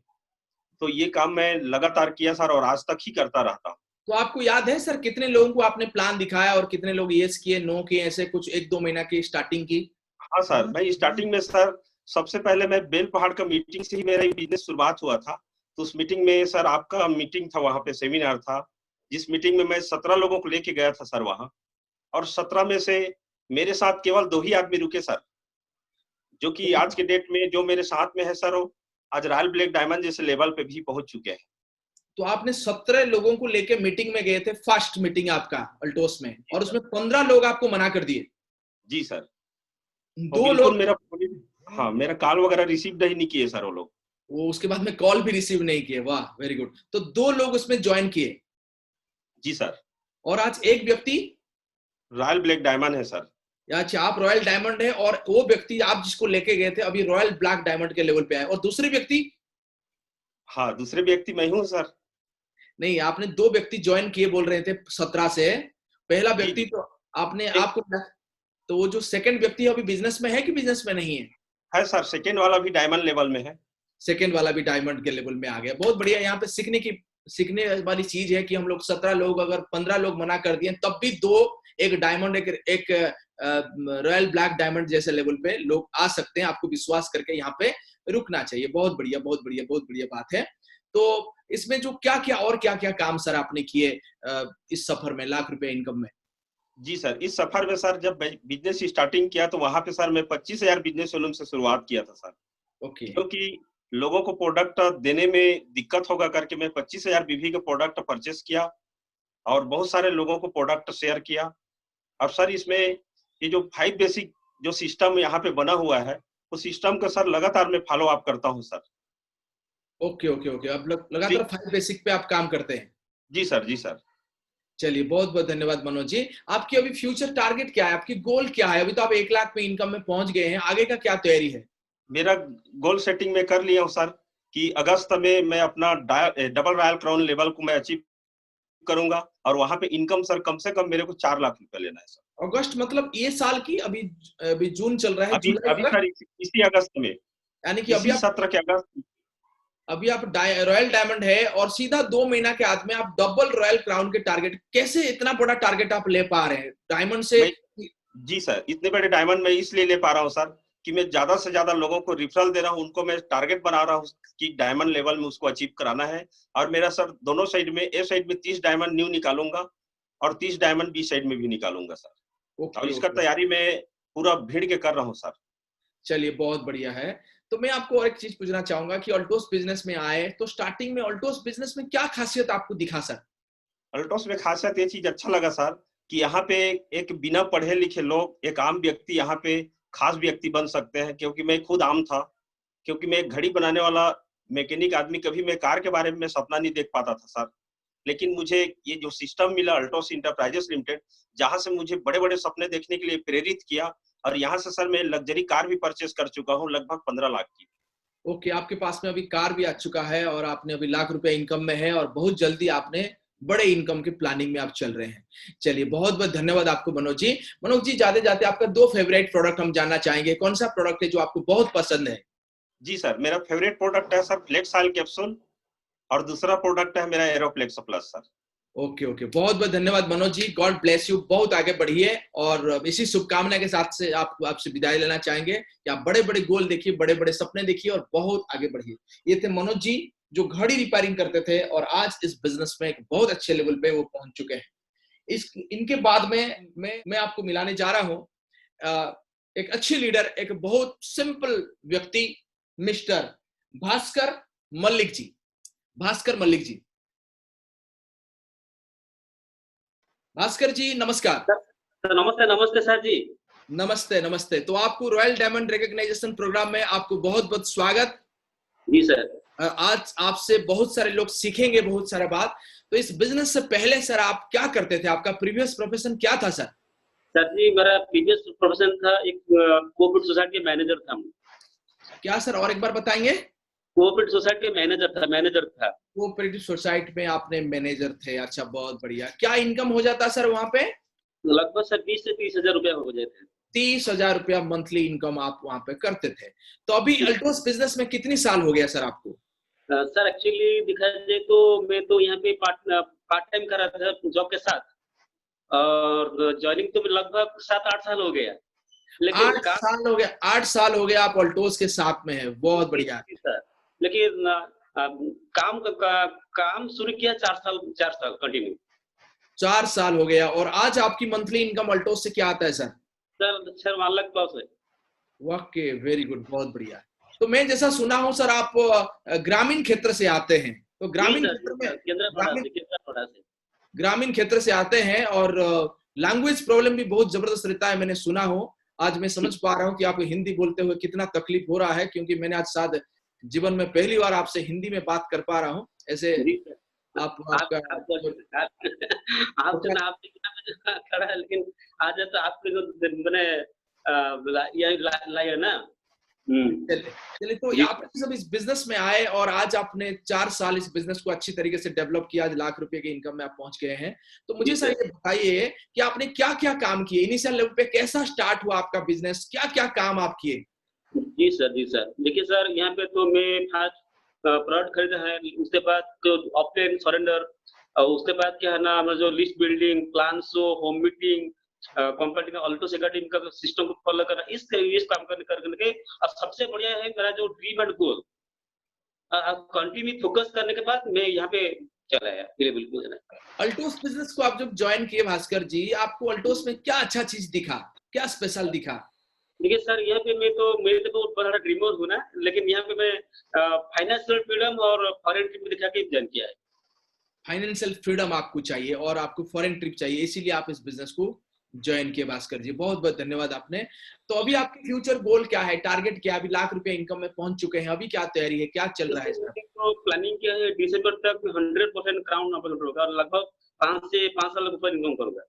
Speaker 10: तो ये काम मैं लगातार किया सर, और आज तक ही करता रहता हूँ।
Speaker 3: तो आपको याद है सर कितने लोगों को आपने प्लान दिखाया और कितने लोग यस किए, नो किए, ऐसे कुछ 1-2 महीना की स्टार्टिंग की?
Speaker 10: हाँ सर, मैं स्टार्टिंग में सर सबसे पहले मैं बेल पहाड़ का मीटिंग से ही मेरा बिजनेस शुरुआत हुआ था। तो उस मीटिंग में सर आपका मीटिंग था, वहां पे सेमिनार था, जिस मीटिंग में मैं 17 लोगों को लेके गया था सर वहां। और 17 में से मेरे साथ केवल 2 ही आदमी रुके सर, जो कि आज के डेट में जो मेरे साथ में है सर, वो आज रॉयल ब्लैक डायमंड जैसे लेवल पे भी पहुंच चुके हैं।
Speaker 3: तो आपने 17 लोगों को लेके मीटिंग में गए थे, फर्स्ट मीटिंग आपका अल्टोस में, और उसमें 15 लोग आपको मना कर दिए?
Speaker 10: जी सर।
Speaker 3: 2 लोग?
Speaker 10: हाँ, मेरा कॉल वगैरह रिसीव नहीं किए सर वो लोग।
Speaker 3: वो उसके बाद में कॉल भी रिसीव नहीं किए? वाह, वेरी गुड। तो 2 लोग उसमें ज्वाइन किए?
Speaker 10: जी सर।
Speaker 3: और आज एक व्यक्ति
Speaker 10: रॉयल ब्लैक डायमंड है सर।
Speaker 3: अच्छा, आप रॉयल डायमंड है, और वो व्यक्ति आप जिसको लेके गए थे अभी रॉयल ब्लैक डायमंड के लेवल पे आए, और दूसरे व्यक्ति?
Speaker 10: हाँ, दूसरे व्यक्ति मैं हूँ सर।
Speaker 3: नहीं, आपने 2 व्यक्ति ज्वाइन किए बोल रहे थे 17 से। पहला व्यक्ति तो आपने आपको, तो वो जो सेकंड व्यक्ति है अभी बिजनेस में है कि बिजनेस में नहीं है?
Speaker 10: है सर, सेकंड वाला भी डायमंड लेवल में है।
Speaker 3: सेकंड वाला भी डायमंड के लेवल में आ गया, बहुत बढ़िया। यहाँ पे सीखने वाली चीज है कि हम लोग 17 लोग, अगर 15 लोग मना कर दिए तब भी 2, एक डायमंड एक रॉयल ब्लैक डायमंड जैसे लेवल पे लोग आ सकते हैं। आपको विश्वास करके यहाँ पे रुकना चाहिए। बहुत बढ़िया बहुत बढ़िया बहुत बढ़िया बात है। तो इसमें जो क्या क्या और क्या क्या काम सर आपने किए इस सफर में लाख रुपए इनकम में?
Speaker 10: जी सर, इस सफर में सर जब बिजनेस स्टार्टिंग किया तो वहां पे सर मैं 25,000 बिजनेस वॉल्यूम से शुरुआत किया था सर।
Speaker 3: ओके।
Speaker 10: क्योंकि लोगों को प्रोडक्ट देने में दिक्कत होगा करके मैं 25,000 बीवी का प्रोडक्ट परचेस किया, और बहुत सारे लोगों को प्रोडक्ट शेयर किया। और सर इसमें ये जो 5 बेसिक जो सिस्टम यहाँ पे बना हुआ है, उस सिस्टम का सर लगातार मैं फॉलो अप करता हूँ सर।
Speaker 3: ओके ओके ओके, अब लगातार 5 बेसिक पे आप काम करते हैं?
Speaker 10: जी सर, जी सर।
Speaker 3: चलिए, बहुत बहुत धन्यवाद मनोज जी। आपकी अभी फ्यूचर टारगेट क्या है, आपकी गोल क्या है? अभी तो आप 1 लाख पे इनकम में पहुंच गए हैं, आगे का क्या तैयारी है?
Speaker 10: मेरा गोल सेटिंग में कर लिया हूँ सर कि अगस्त में मैं अपना डबल रॉयल क्राउन लेवल को मैं अचीव करूंगा, और वहां पे इनकम सर कम से कम मेरे को 4 लाख रुपए लेना है सर।
Speaker 3: अगस्त मतलब ये साल की? अभी जून चल रहा है,
Speaker 10: अभी सर इसी अगस्त में,
Speaker 3: यानी कि अभी
Speaker 10: सत्र के अगस्त।
Speaker 3: अभी आप रॉयल डायमंड है और सीधा 2 महीना के हाथ में आप डबल रॉयल क्राउन के टारगेट, कैसे इतना बड़ा टारगेट आप ले पा रहे हैं डायमंड से?
Speaker 10: जी सर, इतने बड़े डायमंड मैं इसलिए ले पा रहा हूँ सर कि मैं ज्यादा से ज्यादा लोगों को रिफरल दे रहा हूँ, उनको मैं टारगेट बना रहा हूँ कि डायमंड लेवल में उसको अचीव कराना है। और मेरा सर दोनों साइड में, ए साइड में 30 डायमंड न्यू निकालूंगा और 30 डायमंड बी साइड में भी निकालूंगा सर। और इसका तैयारी मैं पूरा भीड़ के कर रहा हूँ सर।
Speaker 3: चलिए बहुत बढ़िया है। तो मैं आपको और एक चीज पूछना चाहूंगा कि ऑल्टोस बिजनेस में आए तो स्टार्टिंग में ऑल्टोस बिजनेस में क्या खासियत आपको दिखा सर?
Speaker 10: ऑल्टोस में खासियत ये चीज अच्छा लगा सर कि यहाँ पे एक बिना पढ़े लिखे लोग, एक आम व्यक्ति यहाँ पे खास व्यक्ति बन सकते हैं, क्योंकि मैं खुद आम था, क्योंकि मैं एक घड़ी बनाने वाला मैकेनिक आदमी, कभी मैं कार के बारे में सपना नहीं देख पाता था सर। लेकिन मुझे ये जो सिस्टम मिला ऑल्टोस इंटरप्राइजेस लिमिटेड, जहां से मुझे बड़े बड़े सपने देखने के लिए प्रेरित किया, और यहाँ से सर मैं लग्जरी कार भी परचेस कर चुका हूँ, लगभग 15 लाख की।
Speaker 3: ओके, आपके पास में अभी कार भी आ चुका है और आपने अभी लाख रुपए इनकम में है और बहुत जल्दी आपने बड़े इनकम की प्लानिंग में आप चल रहे हैं। चलिए बहुत बहुत धन्यवाद आपको मनोज जी। मनोज जी, जाते जाते आपका 2 फेवरेट प्रोडक्ट हम जानना चाहेंगे। कौन सा प्रोडक्ट है जो आपको बहुत पसंद है?
Speaker 10: जी सर, मेरा फेवरेट प्रोडक्ट है सर फ्लेक्स ऑयल कैप्सूल, और दूसरा प्रोडक्ट है मेरा एरोफ्लेक्स प्लस सर।
Speaker 3: ओके ओके, बहुत बहुत धन्यवाद Manoj ji. God bless you, बहुत आगे बढ़िए और इसी शुभकामना के साथ से आपसे विदाई लेना चाहेंगे कि आप बड़े बड़े गोल देखिए, बड़े बड़े सपने देखिए और बहुत आगे बढ़िए। ये थे मनोज जी जो घड़ी रिपेयरिंग करते थे और आज इस बिजनेस में एक बहुत अच्छे लेवल पे वो पहुंच चुके हैं। इनके बाद में मैं आपको मिलाने जा रहा हूं एक अच्छी लीडर, एक बहुत सिंपल व्यक्ति, मिस्टर भास्कर मल्लिक जी। भास्कर मल्लिक जी, भास्कर जी नमस्कार।
Speaker 11: नमस्ते नमस्ते सर जी।
Speaker 3: नमस्ते नमस्ते। तो आपको रॉयल डायमंड रिकॉग्नाइजेशन प्रोग्राम में आपको बहुत बहुत स्वागत।
Speaker 11: जी सर।
Speaker 3: आज आपसे बहुत सारे लोग सीखेंगे बहुत सारा बात। तो इस बिजनेस से पहले सर आप क्या करते थे? आपका प्रीवियस प्रोफेशन क्या था सर?
Speaker 11: सर जी मेरा प्रीवियस प्रोफेशन था एक कोऑपरेटिव सोसाइटी मैनेजर था।
Speaker 3: क्या सर, और एक बार बताएंगे?
Speaker 11: कोऑपरेटिव सोसाइटी मैनेजर था।
Speaker 3: कोऑपरेटिव सोसाइटी में आपने मैनेजर थे, अच्छा बहुत बढ़िया। क्या इनकम हो जाता सर वहां पे?
Speaker 11: लगभग सर 20 से 30 हजार रुपया हो जाते थे।
Speaker 3: 30,000 रुपया मंथली इनकम आप वहां पे करते थे। तो अभी अल्टोस बिजनेस में कितनी साल हो गया सर आपको?
Speaker 11: सर एक्चुअली दिखा जाए तो मैं तो यहाँ पे पार्ट टाइम कर रहा था जॉब के साथ, और ज्वाइनिंग तो लगभग 7-8 साल हो गया। लेकिन
Speaker 3: 8 साल हो गया? 8 साल हो गया आप अल्टोस के साथ में है, बहुत बढ़िया
Speaker 11: सर। लेकिन काम शुरू किया 4 साल कंटिन्यू।
Speaker 3: 4 साल हो गया। और आज आपकी मंथली इनकम अल्टोस से क्या आता है सर?
Speaker 11: सर 1 लाख प्लस है।
Speaker 3: ओके, वेरी गुड, बहुत बढ़िया। तो मैं जैसा सुना हूं सर आप ग्रामीण क्षेत्र से आते हैं, तो ग्रामीण क्षेत्र से आते हैं और लैंग्वेज प्रॉब्लम भी बहुत जबरदस्त रहता है, मैंने सुना हो। आज मैं समझ पा रहा हूँ कि आपको हिंदी बोलते हुए कितना तकलीफ हो रहा है, क्योंकि मैंने आज शायद जीवन में पहली बार आपसे हिंदी में बात कर पा रहा हूँ। ऐसे आपका
Speaker 11: खड़ा है, लेकिन आज तो आपके जो मैंने लाया ना।
Speaker 3: चलिए, तो आप सब इस बिजनेस में आए और आज आपने 4 साल इस बिजनेस को अच्छी तरीके से डेवलप किया, आज लाख रुपए की इनकम में आप पहुंच गए हैं। तो मुझे सर ये बताइए कि आपने क्या क्या काम किए, इनिशियल लेवल पे कैसा स्टार्ट हुआ आपका बिजनेस, क्या क्या काम आप किए?
Speaker 11: जी सर। देखिए सर, यहाँ पे तो मैं 5 प्रोडक्ट खरीदा है, उसके बाद तो ऑफलाइन सरेंडर, और उसके बाद क्या है ना, हमारा जो list building, plan show, home meeting, company का ऑल्टो सेक्रेटरी का सिस्टम को फॉलो करना, इस काम करके अब सबसे बढ़िया है मेरा जो dream and goal. Continue focus करने के बाद मैं यहाँ पे चला है बिल्कुल।
Speaker 3: अल्टोस बिजनेस को आप जब ज्वाइन किए भास्कर जी, आपको अल्टोस में क्या अच्छा चीज दिखा, क्या स्पेशल दिखा?
Speaker 11: देखिए सर, यहाँ पे मेरे तो बहुत बड़ा ड्रीमर हूँ ना, लेकिन यहाँ पे मैं फाइनेंशियल फ्रीडम और फॉरेन ट्रिप दिखा के ज्वाइन किया है।
Speaker 3: फाइनेंशियल फ्रीडम आपको चाहिए और आपको फॉरेन ट्रिप चाहिए, इसीलिए आप इस बिजनेस को ज्वाइन किए भास्कर जी। बहुत बहुत धन्यवाद आपने। तो अभी आपकी फ्यूचर गोल क्या है, टारगेट क्या है? अभी लाख रुपए इनकम में पहुंच चुके हैं, अभी क्या तैयारी है, क्या चल रहा है इसमें?
Speaker 11: तो प्लानिंग क्या है, दिसंबर तक 100% क्राउन अवेलेबल होगा, लगभग 5 से 5 साल ऊपर इनकम करूंगा।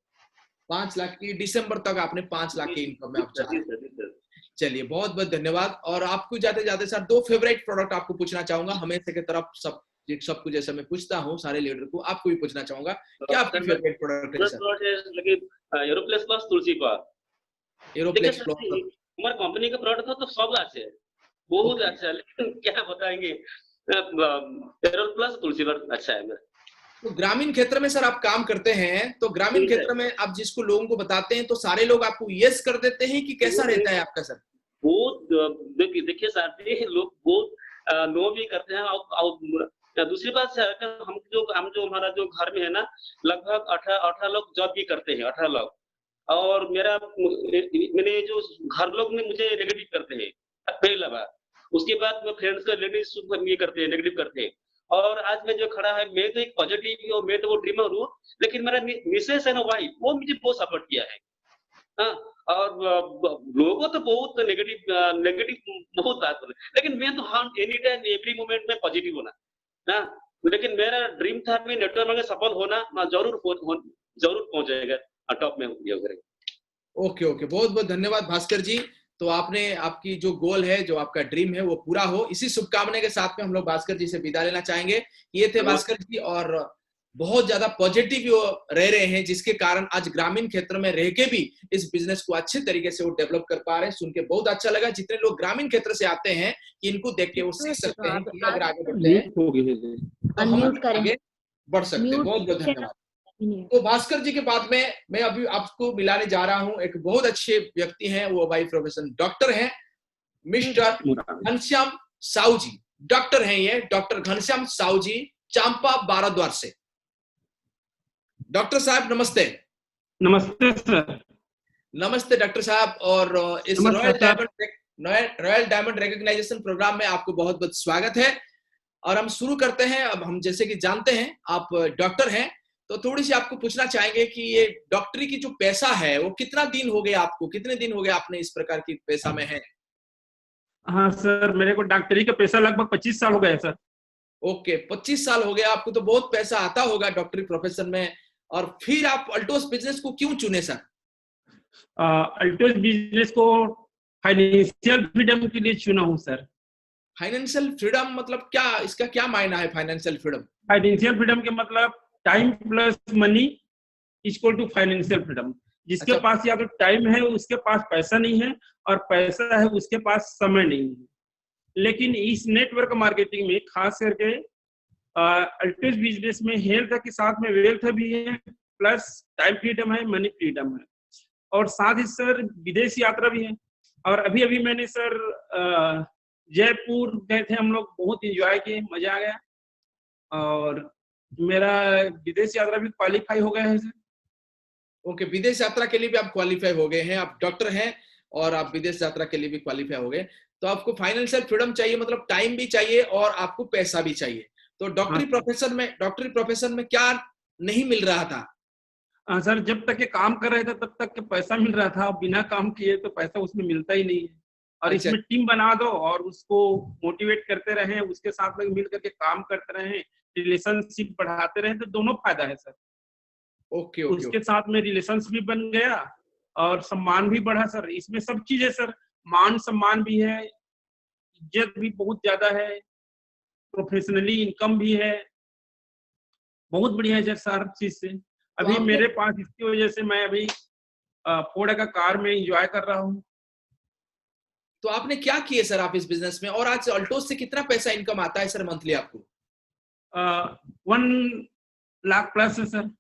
Speaker 3: 5 लाख की दिसंबर तक आपने 5 लाख की इनकम में आप चाह रहे हैं। चलिए बहुत बहुत धन्यवाद। और आपको जाते जाते सर 2 फेवरेट प्रोडक्ट आपको पूछना चाहूंगा, हमेशा की तरफ सबको जैसा मैं पूछता हूँ सारे लीडर को, आपको भी पूछना चाहूंगा, क्या आपकी फेवरेट प्रोडक्ट है सर?
Speaker 11: एरोप्लेक्स प्लस तुलसी पार।
Speaker 3: एरोप्लेक्स प्लस
Speaker 11: हमारे कंपनी का प्रोडक्ट तो सब अच्छे है, बहुत अच्छा है, लेकिन क्या बताएंगे, एरोप्लेक्स तुलसी पार अच्छा है मेरा।
Speaker 3: तो ग्रामीण क्षेत्र में सर आप काम करते हैं, तो ग्रामीण क्षेत्र में आप जिसको लोगों को बताते हैं तो सारे लोग आपको यस कर देते हैं कि कैसा रहता है आपका सर?
Speaker 11: बहुत देखिए सर, लोग बहुत नो भी करते हैं। और दूसरी बात सर, हम जो हमारा जो घर में है ना, लगभग 18 लोग जॉब भी करते हैं, 18 लोग। और मैंने जो घर लोग ने मुझे नेगेटिव करते हैं पहला बात, उसके बाद मैं फ्रेंड्स का रिलेटिव ये करते हैं, नेगेटिव करते हैं। और आज मैं जो खड़ा है, मैं तो एक पॉजिटिव हूँ, मैं तो वो ड्रीमर हूँ, लेकिन मेरा मिसेस है ना वाइफ, वो मुझे बहुत सपोर्ट किया है। हाँ, और लोगों तो बहुत नेगेटिव बहुत बात कर रहे हैं, लेकिन मैं तो हाँ एनी टाइम एवरी मोमेंट में पॉजिटिव होना। हाँ, लेकिन मेरा ड्रीम था मैं नेटवर्क में सफल होना, मैं जरूर पहुंच जाएगा टॉप में वगैरह।
Speaker 3: ओके ओके, बहुत बहुत धन्यवाद भास्कर जी। तो आपने आपकी जो गोल है, जो आपका ड्रीम है, वो पूरा हो, इसी शुभकामना के साथ में हम लोग भास्कर जी से विदा लेना चाहेंगे। ये थे भास्कर जी, और बहुत ज्यादा पॉजिटिव रह रहे हैं, जिसके कारण आज ग्रामीण क्षेत्र में रह के भी इस बिजनेस को अच्छे तरीके से वो डेवलप कर पा रहे हैं। सुन के बहुत अच्छा लगा। जितने लोग ग्रामीण क्षेत्र से आते हैं, इनको देख के वो सीख सकते हैं कि अगर आगे बढ़ते हैं तो हम आगे बढ़ सकते हैं। बहुत बहुत धन्यवाद। तो भास्कर जी के बाद में मैं अभी आपको मिलाने जा रहा हूं, एक बहुत अच्छे व्यक्ति हैं, वो बाई प्रोफेशन डॉक्टर हैं, मिस्टर घनश्याम साहू जी। डॉक्टर हैं ये, डॉक्टर घनश्याम साहू जी, चांपा बाराद्वार से। डॉक्टर साहब नमस्ते।
Speaker 8: नमस्ते सर।
Speaker 3: नमस्ते डॉक्टर साहब, और इस रॉयल डायमंड रिकॉग्नाइजेशन प्रोग्राम में आपको बहुत बहुत स्वागत है। और हम शुरू करते हैं। अब हम जैसे कि जानते हैं आप डॉक्टर हैं, तो थोड़ी सी आपको पूछना चाहेंगे कि ये डॉक्टरी की जो पैसा है, वो कितना दिन हो गया आपको, कितने दिन हो गए आपने इस प्रकार की पैसा में है?
Speaker 8: हाँ सर, मेरे को डॉक्टरी का पैसा लगभग 25 साल हो गए सर।
Speaker 3: ओके, 25 साल हो गया आपको, तो बहुत पैसा आता होगा डॉक्टरी प्रोफेशन में। और फिर आप अल्टोस बिजनेस को क्यों चुने सर?
Speaker 8: अल्टोस बिजनेस को फाइनेंशियल फ्रीडम के लिए चुना हूँ सर।
Speaker 3: फाइनेंशियल फ्रीडम मतलब क्या, इसका क्या मायना है फाइनेंशियल फ्रीडम?
Speaker 8: फाइनेंशियल फ्रीडम के मतलब time plus money equal to financial freedom. जिसके पास या तो टाइम है उसके पास पैसा नहीं है, और पैसा है उसके पास समय नहीं है। लेकिन इस नेटवर्क मार्केटिंग में खास करके अल्टोस बिजनेस में हेल्थ के साथ में वेल्थ भी है, प्लस टाइम फ्रीडम है, मनी फ्रीडम है, और साथ ही सर विदेश यात्रा भी है। और अभी अभी मैंने सर जयपुर गए थे हम लोग, बहुत एंजॉय किए, मजा आ गया, और मेरा विदेश यात्रा भी क्वालिफाई हो गया है सर।
Speaker 3: ओके, विदेश यात्रा के लिए भी आप क्वालिफाई हो गए हैं। आप डॉक्टर हैं और आप विदेश यात्रा के लिए भी क्वालिफाई हो गए। तो आपको फाइनेंशियल फ्रीडम चाहिए, मतलब टाइम भी चाहिए और आपको पैसा भी चाहिए। तो डॉक्टरी प्रोफेशन में क्या नहीं मिल रहा था?
Speaker 8: हाँ सर, जब तक ये काम कर रहे थे तब तक के पैसा मिल रहा था, और बिना काम किए तो पैसा उसमें मिलता ही नहीं है। और
Speaker 3: अच्छा। इसमें
Speaker 8: टीम बना दो और उसको मोटिवेट करते रहे, उसके साथ में मिल करके काम करते रहे, रिलेशनशिप बढ़ाते रहे, तो दोनों फायदा है सर।
Speaker 3: ओके,
Speaker 8: उसके साथ में रिलेशंस भी बन गया और सम्मान भी बढ़ा सर। इसमें सब चीज है सर, मान सम्मान भी है, इज्जत भी बहुत ज्यादा है, प्रोफेशनली इनकम भी है, बहुत बढ़िया है सर हर चीज से। अभी मेरे पास इसकी वजह से मैं अभी फोर्ड का कार में एंजॉय कर रहा हूँ।
Speaker 3: तो आपने क्या किए सर आप इस बिजनेस में, और आज अल्टोस से कितना पैसा इनकम आता है सर मंथली आपको?
Speaker 8: 1 लाख प्लस है सर।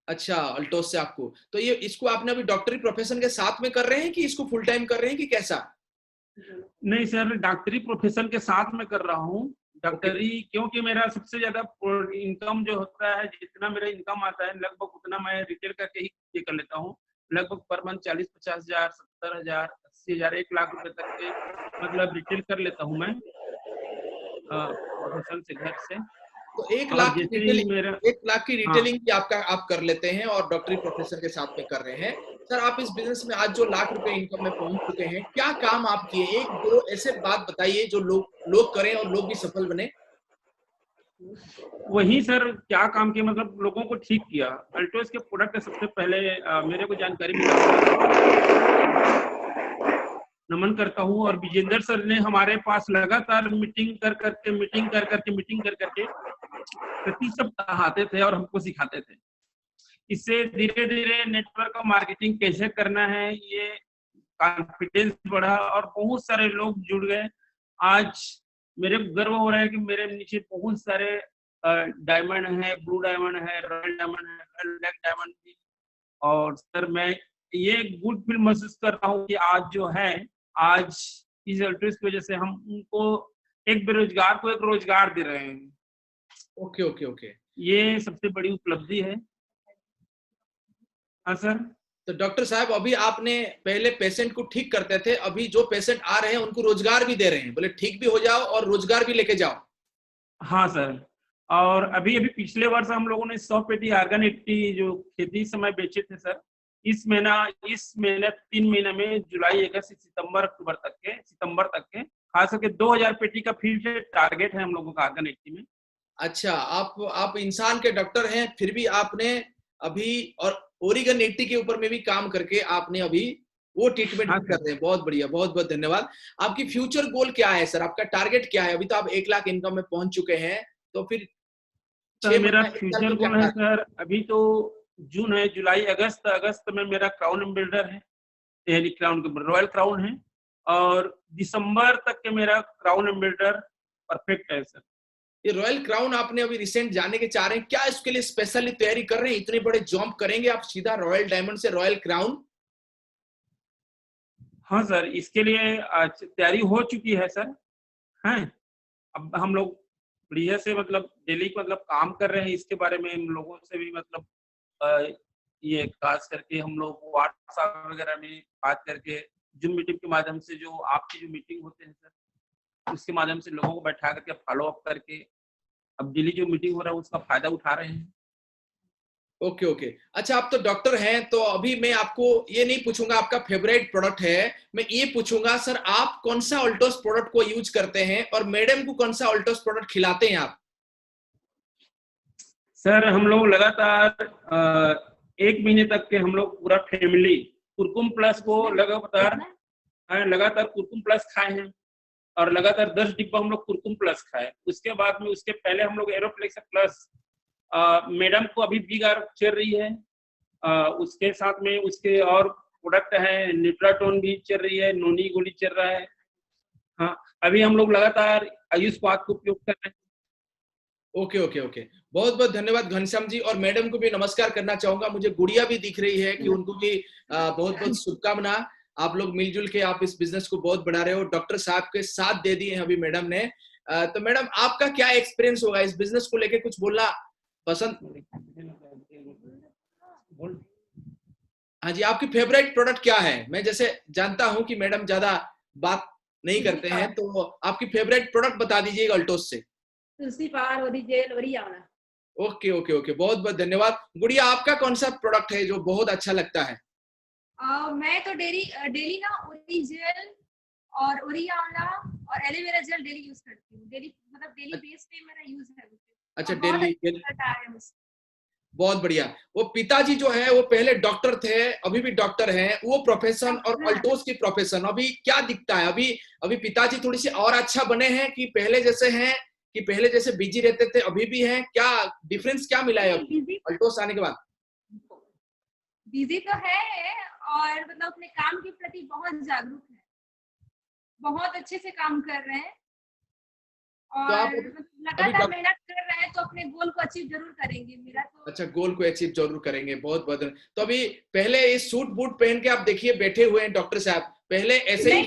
Speaker 3: अच्छा, अल्टोस से आपको, तो ये इसको आपने अभी डॉक्टरी प्रोफेशन के साथ में कर रहे हैं कि इसको फुल टाइम कर रहे हैं कि कैसा?
Speaker 8: नहीं सर, डॉक्टरी प्रोफेशन के साथ में कर रहा हूँ डॉक्टरी, क्योंकि मेरा सबसे ज्यादा इनकम जो होता है, जितना मेरा इनकम आता है लगभग उतना मैं रिटेल करके ही ये कर लेता हूँ। लगभग पर मंथ 40-50 हजार, 70 हजार, 80 हजार, 1 लाख रुपए तक के मतलब रिटेल कर लेता हूँ मैं प्रोफेशन से, घर से।
Speaker 3: तो 1 लाख की रिटेलिंग की आप कर लेते हैं और डॉक्टरी प्रोफेशन के साथ में कर रहे हैं। सर आप इस बिजनेस में आज जो लाख रुपए इनकम में पहुंच चुके हैं, क्या काम आप किए? एक दो ऐसे बात बताइए जो लोग करें और लोग भी सफल बने।
Speaker 8: वही सर, क्या काम किया मतलब लोगों को ठीक किया। अल्टोस के प्रोडक्ट सबसे पहले मेरे को जानकारी मिला, नमन करता हूँ। और विजेंद्र सर ने हमारे पास लगातार मीटिंग कर करके प्रति सप्ताह आते थे और हमको सिखाते थे। इससे धीरे धीरे नेटवर्क मार्केटिंग कैसे करना है, ये कॉन्फिडेंस बढ़ा और बहुत सारे लोग जुड़ गए। आज मेरे को गर्व हो रहा है कि मेरे नीचे बहुत सारे डायमंड है, ब्लू डायमंड है, रॉयल डायमंड है, ब्लैक डायमंड भी। और सर मैं ये गुड फील महसूस कर रहा हूँ कि आज जो है, आज इस अल्टोस की वजह से हम उनको एक बेरोजगार को एक रोजगार दे रहे हैं।
Speaker 3: ओके,
Speaker 8: ये सबसे बड़ी उपलब्धि है। हाँ सर।
Speaker 3: तो डॉक्टर साहब अभी आपने पहले पेशेंट को ठीक करते थे, अभी जो पेशेंट आ रहे हैं उनको रोजगार भी दे रहे हैं, बोले ठीक भी हो जाओ और रोजगार भी लेके जाओ।
Speaker 8: हाँ सर, और अभी अभी पिछले वर्ष हम लोगों ने 100 पेटी आर्गन 80 जो खेती समय बेचे थे सर, इस महीने 3 महीने में जुलाई अगस्त सितंबर तक के खास करके 2000 पेटी का फिर से टारगेट है हम लोगों का आर्गन 80 में।
Speaker 3: अच्छा, आप इंसान के डॉक्टर हैं, फिर भी आपने अभी और ओरिगन 80 के ऊपर में भी काम करके आपने अभी वो ट्रीटमेंट कर रहे हैं। बहुत बढ़िया, बहुत बहुत धन्यवाद। आपकी फ्यूचर गोल क्या है सर? आपका टारगेट क्या है? अभी तो आप 1 लाख इनकम में पहुंच चुके हैं, तो फिर
Speaker 8: सर मेरा फ्यूचर गोल है सर, अभी तो जून है, जुलाई अगस्त में मेरा क्राउन एम्बेसडर है, यानी रॉयल क्राउन है, और दिसंबर तक के मेरा क्राउन एम्बेसडर परफेक्ट है सर।
Speaker 3: ये रॉयल क्राउन आपने अभी रिसेंट जाने के चाह रहे हैं, क्या इसके लिए स्पेशली तैयारी कर रहे हैं? इतने बड़े जंप करेंगे आप सीधा रॉयल डायमंड से रॉयल क्राउन?
Speaker 8: हाँ सर, इसके लिए तैयारी हो चुकी है सर। हैं, अब हम लोग बढ़िया से मतलब डेली काम कर रहे हैं इसके बारे में। इन लोगों से भी ये खास करके हम लोग व्हाट्सएप वगैरह में बात करके, जूम मीटिंग के माध्यम से, जो आपकी जो मीटिंग होते हैं सर, उसके माध्यम से लोगों को बैठा करके फॉलो अप करके अब डेली जो मीटिंग हो रहा है उसका फायदा उठा रहे हैं।
Speaker 3: ओके ओके, अच्छा आप तो डॉक्टर हैं, तो अभी मैं आपको ये नहीं पूछूंगा आपका फेवरेट प्रोडक्ट है, मैं ये पूछूंगा सर आप कौन सा अल्टोस प्रोडक्ट को यूज करते हैं और मैडम को कौन सा अल्टोस प्रोडक्ट खिलाते हैं आप?
Speaker 8: सर हम लोग लगातार 1 महीने तक के हम लोग पूरा फैमिली कुरकुम प्लस को लगातार कुरकुम प्लस खाए हैं, और लगातार 10 डिब्बा हम लोग कुरकुम प्लस खाए। उसके बाद में उसके पहले हम लोग एरोफ्लेक्स प्लस, मैडम को अभी बिगार चल रही है, उसके साथ में उसके और प्रोडक्ट है, न्यूट्राटोन भी चल रही है, नोनी गोली चल रहा है। हाँ, अभी हम लोग लगातार आयुष पाक का उपयोग कर रहे हैं।
Speaker 3: ओके ओके ओके, बहुत बहुत धन्यवाद घनश्याम जी। और मैडम को भी नमस्कार करना चाहूंगा, मुझे गुड़िया भी दिख रही है कि उनको भी बहुत बहुत शुभकामना। आप लोग मिलजुल के आप इस बिजनेस को बहुत बढ़ा रहे हो, डॉक्टर साहब के साथ दे दिए हैं अभी मैडम ने। तो मैडम आपका क्या एक्सपीरियंस होगा इस बिजनेस को लेके, कुछ बोलना पसंद? हाँ जी, आपकी फेवरेट प्रोडक्ट क्या है? मैं जैसे जानता हूं कि मैडम ज्यादा बात नहीं करते हैं, तो आपकी फेवरेट प्रोडक्ट बता दीजिएगा अल्टोस से।
Speaker 12: तुलसी पार original Oriana.
Speaker 3: Okay okay okay, बहुत बहुत धन्यवाद। गुड़िया आपका कौन सा प्रोडक्ट है जो बहुत अच्छा लगता है?
Speaker 12: मैं तो डेली ना ओरिजिनल और ओरियाना और एलोवेरा जेल डेली यूज करती हूँ। डेली बेस पे मेरा यूज है।
Speaker 3: अच्छा, डेली बहुत बढ़िया। वो पिताजी जो है वो पहले डॉक्टर थे, अभी भी डॉक्टर हैं, वो प्रोफेशन और अल्टोस की प्रोफेशन अभी क्या दिखता है? अभी पिताजी थोड़ी सी और अच्छा बने हैं कि पहले जैसे हैं, कि पहले जैसे बिजी रहते थे अभी भी हैं? क्या डिफरेंस क्या मिला है अभी अल्टोस आने के बाद?
Speaker 12: बिजी तो है और अपने काम के प्रति बहुत जागरूक है, बहुत अच्छे से काम कर रहे हैं और लगातार मेहनत कर रहे हैं, तो अपने गोल को अचीव जरूर करेंगे। मेरा तो
Speaker 3: अच्छा, गोल को अचीव जरूर करेंगे, बहुत बहुत। तो अभी पहले इस सूट बूट पहन के आप देखिए बैठे हुए हैं डॉक्टर साहब, पहले ऐसे ही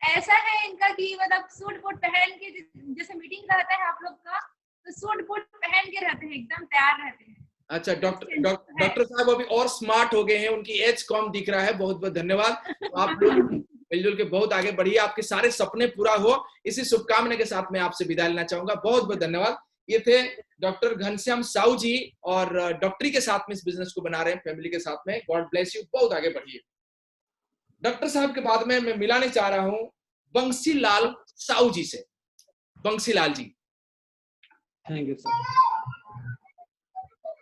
Speaker 12: ऐसा है इनका कि सूट बूट पहन के जैसे मीटिंग रहता है आप लोग का, तो सूट बूट पहन के रहते हैं, एकदम तैयार रहते हैं।
Speaker 3: अच्छा, डॉक्टर साहब अभी और स्मार्ट हो गए हैं, उनकी एज कम दिख रहा है। बहुत बहुत धन्यवाद। तो आप लोग मिलजुल के बहुत आगे बढ़िए, आपके सारे सपने पूरा हो, इसी शुभकामना के साथ मैं आपसे विदा लेना चाहूंगा। बहुत बहुत धन्यवाद। ये थे डॉक्टर घनश्याम साहू जी, और डॉक्टरी के साथ में इस बिजनेस को बना रहे हैं, फैमिली के साथ में। गॉड ब्लेस यू, बहुत आगे बढ़िए। डॉक्टर साहब के बाद में मैं मिलाने चाह रहा हूं बंसीलाल साहू जी से। बंसीलाल जी,
Speaker 8: थैंक यू सर।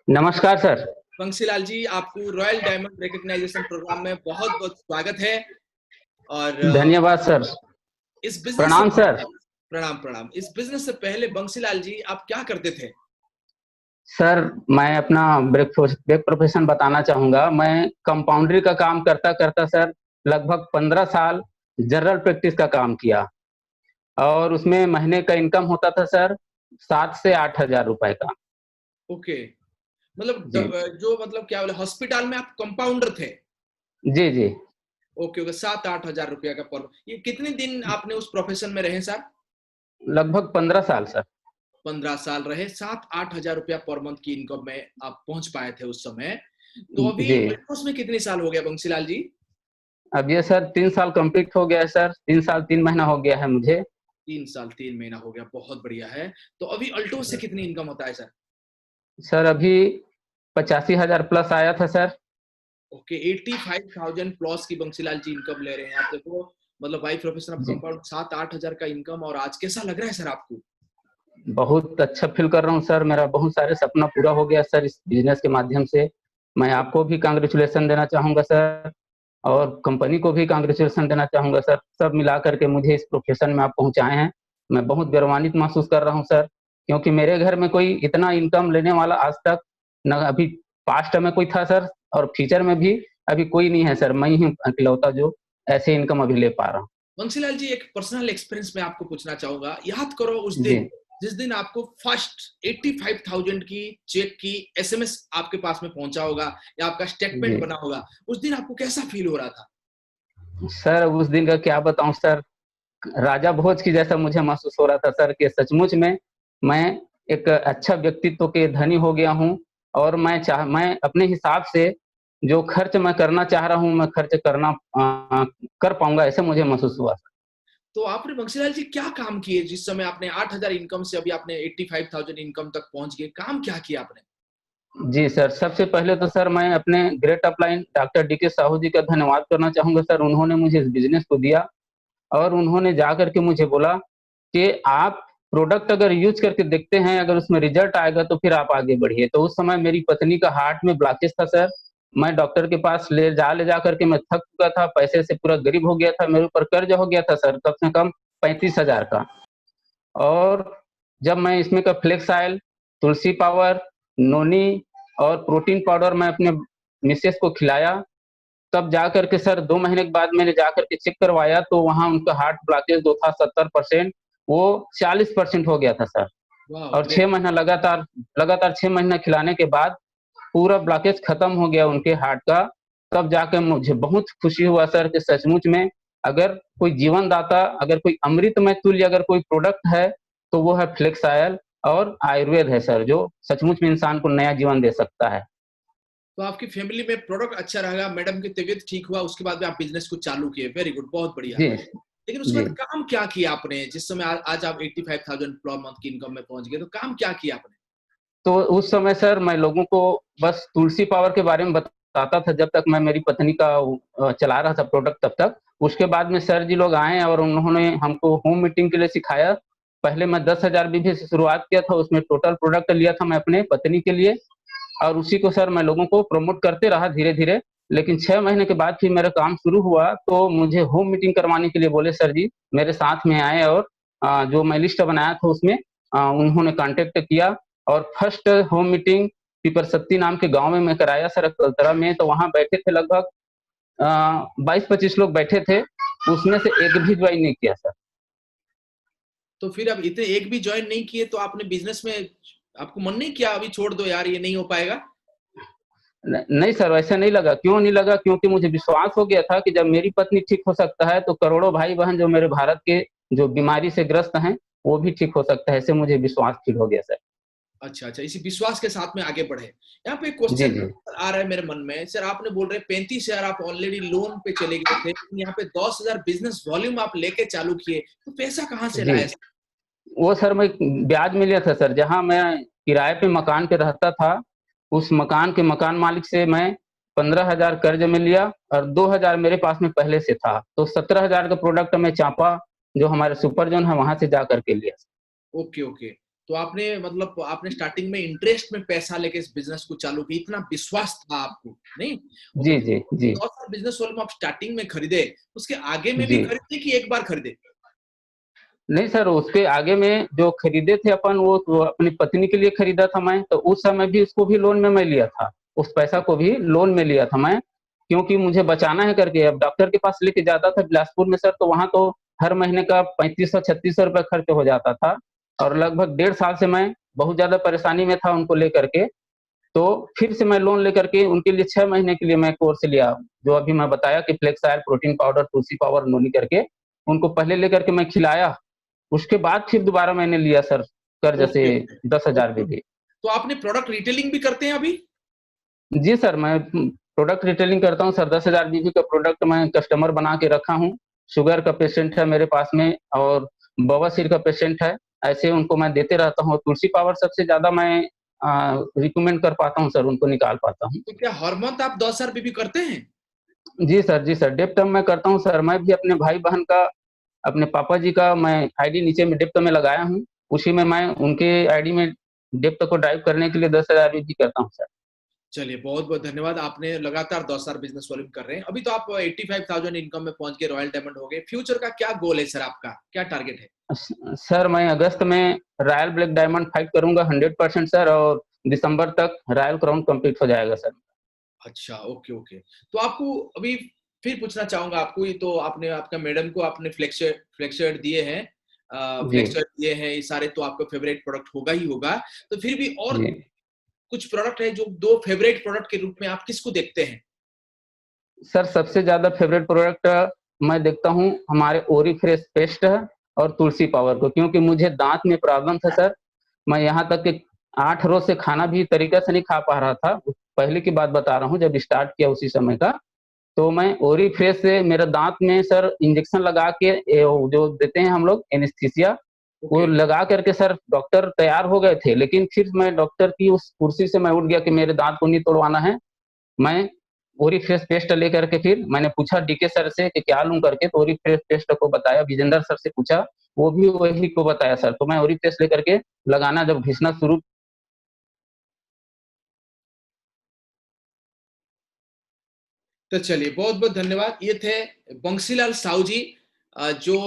Speaker 13: नमस्कार सर।
Speaker 3: बंसीलाल जी, आपको रॉयल डायमंड रिकॉग्नाइजेशन प्रोग्राम में बहुत बहुत स्वागत है। और
Speaker 13: धन्यवाद सर।
Speaker 3: इस बिजनेस
Speaker 13: प्रणाम सर।
Speaker 3: प्रणाम प्रणाम। इस बिजनेस से पहले बंसीलाल जी आप क्या करते थे?
Speaker 13: सर मैं अपना ब्रेक प्रोफेशन बताना चाहूंगा। मैं कंपाउंडरी का काम करता करता सर लगभग 15 साल जनरल प्रैक्टिस का काम किया, और उसमें महीने का इनकम होता था सर 7 से 8 हजार रुपए का।
Speaker 3: ओके, क्या बोले, हॉस्पिटल में आप कंपाउंडर थे?
Speaker 13: जी जी।
Speaker 3: ओके ओके, 7-8 हजार रुपया का पर। ये कितने दिन आपने उस प्रोफेशन में रहे सर?
Speaker 13: लगभग 15 साल सर।
Speaker 3: 15 साल रहे, 7-8 हजार रुपया पर मंथ की इनकम में आप पहुंच पाए थे उस समय। तो अभी
Speaker 13: जी
Speaker 3: अल्टोस में कितने साल हो गया बंसीलाल जी?
Speaker 13: अब ये सर 3 साल कंप्लीट हो गया है सर, 3 साल 3 महीना हो गया है मुझे।
Speaker 3: 3 साल 3 महीना हो गया, बहुत बढ़िया है। तो अभी अल्टोस से कितनी इनकम होता है सर?
Speaker 13: सर अभी 85,000 प्लस आया था सर।
Speaker 3: ओके, 85,000 प्लस की बंसीलाल जी इनकम ले रहे हैं। आप देखो, मतलब वाइफ प्रोफेशन ऑफ
Speaker 13: जी
Speaker 3: कंपाउंड 7-8 हजार का इनकम, और आज कैसा लग रहा है सर आपको?
Speaker 13: बहुत अच्छा फील कर रहा हूँ सर, मेरा बहुत सारे सपना पूरा हो गया सर इस बिजनेस के माध्यम से। मैं आपको भी कांग्रेचुलेसन देना चाहूँगा सर, और कंपनी को भी कांग्रेचुलेसन देना चाहूँगा सर। सब मिला करके मुझे इस प्रोफेशन में आप पहुँचाए हैं, मैं बहुत गौरवान्वित महसूस कर रहा हूँ सर, क्योंकि मेरे घर में कोई इतना इनकम लेने वाला आज तक न अभी पास्ट में कोई था सर, और फ्यूचर में भी अभी कोई नहीं है सर। मैं ही इकलौता जो ऐसे इनकम अभी ले पा रहा हूँ।
Speaker 3: बंसीलाल जी, एक पर्सनल एक्सपीरियंस में आपको पूछना चाहूंगा। याद करो उस
Speaker 13: जी
Speaker 3: दिन जिस दिन आपको फर्स्ट 85,000 की चेक की एसएमएस आपके पास में पहुंचा होगा, या आपका स्टेटमेंट
Speaker 13: जी
Speaker 3: बना होगा, उस दिन आपको कैसा फील हो रहा था?
Speaker 13: सर उस दिन का क्या बताऊं सर, राजा भोज की जैसा मुझे महसूस हो रहा था सर, कि सचमुच में मैं एक अच्छा व्यक्तित्व के धनी हो गया हूँ, और मैं अपने हिसाब से जो खर्च मैं करना चाह रहा हूँ, मैं खर्च कर पाऊंगा, ऐसे मुझे महसूस हुआ सर।
Speaker 3: तो आपने बंसीलाल जी क्या काम किए जिस समय आपने 8,000 इनकम से अभी आपने 85,000 इनकम तक पहुंच गए? काम क्या किया आपने?
Speaker 13: जी सर, सबसे पहले तो सर मैं अपने great upline doctor DK Sahu ji का धन्यवाद करना चाहूंगा सर। उन्होंने मुझे इस बिजनेस को दिया, और उन्होंने जा करके मुझे बोला कि आप प्रोडक्ट अगर यूज करके देखते हैं, अगर उसमें रिजल्ट आएगा तो फिर आप आगे बढ़िए। तो उस समय मेरी पत्नी का हार्ट में ब्लॉकेज था सर, मैं डॉक्टर के पास ले जा करके मैं थक चुका था, पैसे से पूरा गरीब हो गया था, मेरे ऊपर कर्ज हो गया था सर कम से कम 35,000 का। और जब मैं इसमें का फ्लेक्स ऑयल, तुलसी पावर, नोनी और प्रोटीन पाउडर मैं अपने मिसेस को खिलाया, तब जा करके सर 2 महीने के बाद मैंने जा करके चेक करवाया, तो वहाँ उनका हार्ट ब्लॉकेज जो था 70%, वो 40% हो गया था सर।
Speaker 3: वाह,
Speaker 13: और 6
Speaker 3: ग्रेट।
Speaker 13: महीना लगातार 6 महीना खिलाने के बाद पूरा ब्लॉकेज खत्म हो गया उनके हार्ट का। तब जाकर मुझे बहुत खुशी हुआ सर कि सचमुच में अगर कोई जीवनदाता, अगर कोई अमृतमय तुल्य अगर कोई प्रोडक्ट है, तो वो है फ्लेक्स ऑयल और आयुर्वेद है सर, जो सचमुच में इंसान को नया जीवन दे सकता है।
Speaker 3: तो आपकी फैमिली में प्रोडक्ट अच्छा रहेगा, मैडम की तबीयत ठीक हुआ, उसके बाद में आप बिजनेस को चालू किए। वेरी गुड, बहुत बढ़िया।
Speaker 13: जी
Speaker 3: लेकिन उसके
Speaker 13: जी
Speaker 3: बाद काम क्या किया आपने जिस समय आज आप 85,000 पर मंथ की इनकम में पहुंच गए? तो काम क्या किया आपने?
Speaker 13: तो उस समय सर मैं लोगों को बस तुलसी पावर के बारे में बताता था, जब तक मैं मेरी पत्नी का चला रहा था प्रोडक्ट तब तक। उसके बाद में सर जी लोग आए और उन्होंने हमको होम मीटिंग के लिए सिखाया। पहले मैं 10,000 बीबी से शुरुआत किया था, उसमें टोटल प्रोडक्ट लिया था मैं अपने पत्नी के लिए, और उसी को सर मैं लोगों को प्रमोट करते रहा धीरे धीरे। लेकिन 6 महीने के बाद फिर मेरा काम शुरू हुआ, तो मुझे होम मीटिंग करवाने के लिए बोले सर जी, मेरे साथ में आए, और जो मैं लिस्ट बनाया था उसमें उन्होंने कांटेक्ट किया, और फर्स्ट होम मीटिंग पीपर सत्ती नाम के गांव में मैं कराया सर, अकलतरा में। तो वहां बैठे थे लगभग 22-25 लोग बैठे थे, उसमें से एक भी ज्वाइन नहीं किया सर।
Speaker 3: तो फिर अब इतने एक भी ज्वाइन नहीं किए, तो आपने बिजनेस में आपको मन नहीं किया अभी छोड़ दो यार, ये नहीं हो पाएगा?
Speaker 13: नहीं सर, वैसा नहीं लगा। क्यों नहीं लगा? क्योंकि मुझे विश्वास हो गया था कि जब मेरी पत्नी ठीक हो सकता है, तो करोड़ों भाई बहन जो मेरे भारत के जो बीमारी से ग्रस्त हैं, वो भी ठीक हो सकता है। ऐसे मुझे विश्वास फील हो गया सर।
Speaker 3: अच्छा अच्छा, इसी विश्वास के साथ में आगे बढ़े। यहाँ पे
Speaker 13: जी
Speaker 3: क्वेश्चन
Speaker 13: जी
Speaker 3: आ रहा है मेरे मन में सर, आपने बोल रहे 35,000 आप ऑलरेडी लोन पे चले गए थे, यहाँ पे 10,000 बिजनेस वॉल्यूम आप लेके चालू किए, तो पैसा कहाँ से
Speaker 13: जी,
Speaker 3: लाए?
Speaker 13: वो सर मैं ब्याज में लिया था सर, जहाँ मैं किराए पे मकान पे रहता था, उस मकान के मकान मालिक से मैं 15,000 कर्ज में लिया, और 2,000 मेरे पास में पहले से था। तो 17,000 का प्रोडक्ट मैं चांपा जो हमारे सुपर जोन है वहां से जा करके लिया।
Speaker 3: ओके ओके, तो आपने मतलब आपने स्टार्टिंग में इंटरेस्ट में पैसा लेके इस बिजनेस को चालू की, इतना विश्वास था आपको, नहीं?
Speaker 13: जी जी जी
Speaker 3: 10,000 बिजनेस वॉल्यूम आप स्टार्टिंग में खरीदे, उसके आगे में भी
Speaker 13: जी
Speaker 3: खरीदे कि एक बार खरीदे?
Speaker 13: नहीं सर, उसके आगे में जो खरीदे थे अपन, वो तो अपनी पत्नी के लिए खरीदा था मैं। तो उस समय भी उसको भी लोन में मैं लिया था, उस पैसा को भी लोन में लिया था मैं, क्योंकि मुझे बचाना है करके। अब डॉक्टर के पास लेके जाता था बिलासपुर में सर, तो वहां तो हर महीने का 3500-3600 रुपये खर्च हो जाता था, और लगभग 1.5 साल से मैं बहुत ज्यादा परेशानी में था उनको लेकर के। तो फिर से मैं लोन लेकर के उनके लिए 6 महीने के लिए मैं कोर्स लिया, जो अभी मैं बताया कि फ्लेक्स ऑयल, प्रोटीन पाउडर, तुलसी पावर, नोनी करके उनको पहले लेकर के मैं खिलाया। उसके बाद फिर दोबारा मैंने लिया सर कर्ज से
Speaker 3: ओके ओके
Speaker 13: 10,000
Speaker 3: ओके।
Speaker 13: भी।
Speaker 3: तो आपने प्रोडक्ट रिटेलिंग भी करते हैं अभी?
Speaker 13: जी सर, मैं प्रोडक्ट रिटेलिंग करता हूँ सर। 10,000 बीबी का प्रोडक्ट मैं कस्टमर बना के रखा हूँ। शुगर का पेशेंट है मेरे पास में और बवासीर का पेशेंट है, ऐसे उनको मैं देते रहता हूँ। तुलसी पावर सबसे ज्यादा मैं रिकमेंड कर पाता हूँ सर, उनको निकाल पाता हूँ।
Speaker 3: तो क्या हर मंथ आप 10,000 बीबी करते हैं?
Speaker 13: जी सर, जी सर, डेप्ट में करता हूँ सर। मैं भी अपने भाई बहन का, अपने पापा जी का मैं आईडी नीचे में डेप्ट में लगाया हूँ, उसी में मैं उनके आईडी में डेप्ट को ड्राइव करने के लिए 10,000 बीबी करता हूँ सर।
Speaker 3: चलिए, बहुत बहुत धन्यवाद। आपने लगातार 10,000 बिजनेस वॉल्यूम कर रहे हैं। अभी तो आप 85,000 इनकम में पहुंच गए, रॉयल डायमंड हो गए। फ्यूचर का क्या गोल है सर? आपका क्या टारगेट है?
Speaker 13: सर मैं अगस्त में रॉयल ब्लैक डायमंड फाइट करूंगा 100% सर, और दिसंबर तक रॉयल क्राउन कंप्लीट हो जाएगा सर।
Speaker 3: अच्छा, ओके ओके। तो आपको अभी फिर पूछना चाहूंगा आपको, ये तो आपने आपका मैडम को आपने फ्लेक्सर्ट दिए हैं, फ्लेक्सर्ट दिए हैं, ये सारे तो आपका फेवरेट प्रोडक्ट होगा ही होगा। तो फिर भी और कुछ प्रोडक्ट है जो 2 फेवरेट प्रोडक्ट के रूप में आप किसको देखते हैं?
Speaker 13: सर सबसे ज्यादा फेवरेट प्रोडक्ट मैं देखता हूँ हमारे ओरी फ्रेश पेस्ट है और तुलसी पावर को, क्योंकि मुझे दांत में प्रॉब्लम था सर। मैं यहाँ तक कि 8 रोज से खाना भी तरीका से नहीं खा पा रहा था। पहले की बात बता रहा हूँ, जब स्टार्ट किया उसी समय का। तो मैं ओरी फ्रेश से मेरे दांत में सर इंजेक्शन लगा के जो देते हैं हम लोग एनेस्थीसिया, वो लगा करके सर डॉक्टर तैयार हो गए थे। लेकिन फिर मैं डॉक्टर की उस कुर्सी से मैं उठ गया कि मेरे दांत को नहीं तोड़वाना है। मैं ओरी फ्रेश पेस्ट लेकर के फिर मैंने पूछा डीके सर से कि क्या लूं करके, तो ओरी फ्रेश पेस्ट को बताया। विजेंद्र सर से पूछा, वो भी वही को बताया सर। तो मैं ओरी फ्रेश लेकर के लगाना जब घिसना शुरू,
Speaker 3: तो चलिए, बहुत बहुत धन्यवाद। ये थे बंसीलाल साहू जी, जो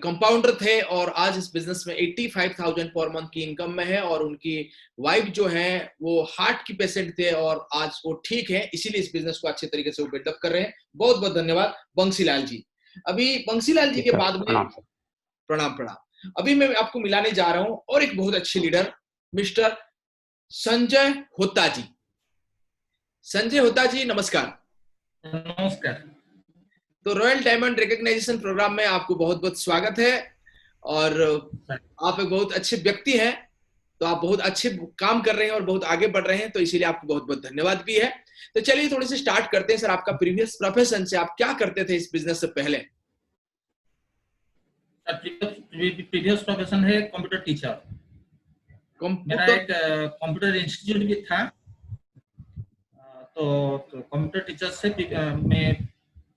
Speaker 3: कंपाउंडर थे और आज इस बिजनेस में 85,000 पर मंथ की इनकम में है। और उनकी वाइफ जो है वो हार्ट की पेशेंट थे और आज वो ठीक है, इसीलिए इस बिजनेस को अच्छे तरीके से वो बिल्डअप कर रहे हैं। बहुत बहुत धन्यवाद बंसीलाल जी। अभी बंसीलाल जी के बाद में प्रणाम प्रणाम। अभी मैं आपको मिलाने जा रहा हूं और एक बहुत अच्छे लीडर, मिस्टर संजय होता जी। संजय होता जी, नमस्कार।
Speaker 14: नमस्कार।
Speaker 3: तो रॉयल डायमंड रिकॉग्नाइजेशन प्रोग्राम में आपको बहुत बहुत स्वागत है। और आप एक बहुत अच्छे व्यक्ति हैं, तो आप बहुत अच्छे काम कर रहे हैं और बहुत आगे बढ़ रहे हैं, तो इसीलिए आपको बहुत बहुत धन्यवाद भी है। तो चलिए थोड़ी सी स्टार्ट करते हैं सर, आपका प्रीवियस प्रोफेशन से आप क्या करते थे इस बिजनेस से पहले?
Speaker 14: प्रीवियस प्रोफेशन है कंप्यूटर टीचर। मेरा एक कंप्यूटर इंस्टीट्यूट भी था, तो कंप्यूटर टीचर से मैं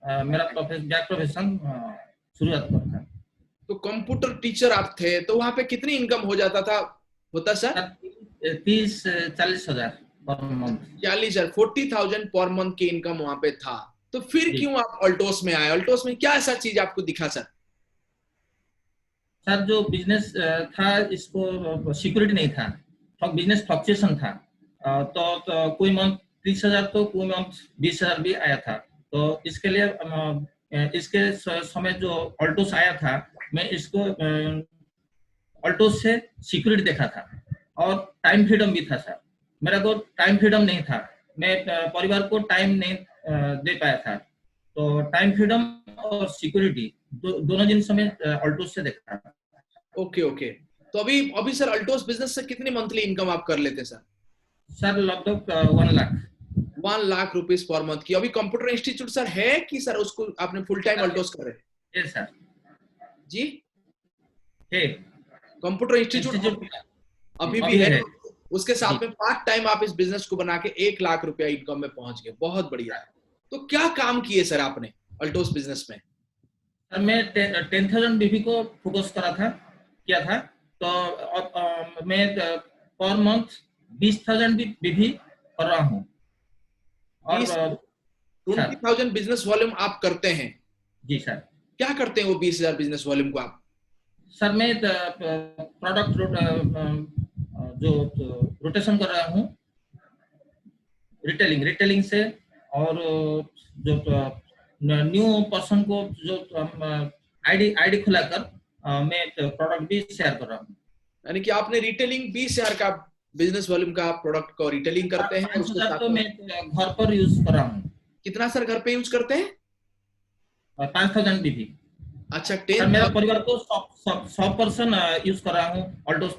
Speaker 14: मेरा बैक प्रोफेशन शुरुआत करता।
Speaker 3: तो कंप्यूटर टीचर आप थे, तो वहां पे कितनी इनकम हो जाता था होता सर?
Speaker 14: 30-40 हजार पर मंथ।
Speaker 3: 40,000 40,000 पर मंथ की इनकम वहां पे था। तो फिर क्यों आप अल्टोस में आए? अल्टोस में क्या ऐसा चीज आपको दिखा सर?
Speaker 14: सर जो बिजनेस था, इसको सिक्योरिटी नहीं था, बिजनेस फ्लक्चुएशन था। तो कोई मंथ 30,000 तो कोई मंथ 20,000 भी आया था। तो इसके लिए इसके समय जो अल्टोस आया था, मैं इसको अल्टोस से सिक्योरिटी देखा था और टाइम फ्रीडम भी था सर। मेरा को टाइम फ्रीडम नहीं था, मैं परिवार को टाइम नहीं दे पाया था। तो टाइम फ्रीडम और सिक्योरिटी दोनों जिन समय अल्टोस से देखा था।
Speaker 3: Okay okay. तो अभी सर अल्टोस बिजनेस से कितनी मंथली इनकम आप कर लेते सर?
Speaker 14: सर लगभग 1 lakh.
Speaker 3: 1 lakh rupees per month की। अभी कंप्यूटर इंस्टीट्यूट सर है कि सर उसको आपने फुल टाइम अल्टोस कर रहे हैं?
Speaker 14: सर
Speaker 3: जी
Speaker 14: है
Speaker 3: कंप्यूटर इंस्टीट्यूट अभी भी है। उसके साथ में पार्ट टाइम आप इस बिजनेस को बना के 1 लाख रुपया इनकम में पहुंच गए। बहुत बढ़िया है। तो क्या काम किए सर आपने अल्टोस बिजनेस में?
Speaker 14: सर मैं 10,000 बीबी को फोकस किया था। तो मैं पर मंथ 20,000 बीबी कर रहा हूँ। और
Speaker 3: 20,000 बिजनेस वॉल्यूम आप करते हैं?
Speaker 14: जी सर।
Speaker 3: क्या करते हैं वो 20,000 बिजनेस वॉल्यूम को आप?
Speaker 14: सर मैं प्रोडक्ट जो रोटेशन कर रहा हूँ रिटेलिंग से, और जो न्यू पर्सन को जो आईडी खुलाकर मैं प्रोडक्ट भी शेयर कर रहा हूँ।
Speaker 3: यानी कि आपने रिटेलिंग 20,000 का बिजनेस वॉल्यूम का प्रोडक्ट को रिटेलिंग करते हैं।
Speaker 14: उसके साथ तो मैं घर पर यूज कर रहा हूँ।
Speaker 3: कितना सर घर पे यूज करते हैं?
Speaker 14: 5,000 बीबी।
Speaker 3: अच्छा,
Speaker 14: मेरा परिवार को 100% यूज कर रहा हूँ अल्टोस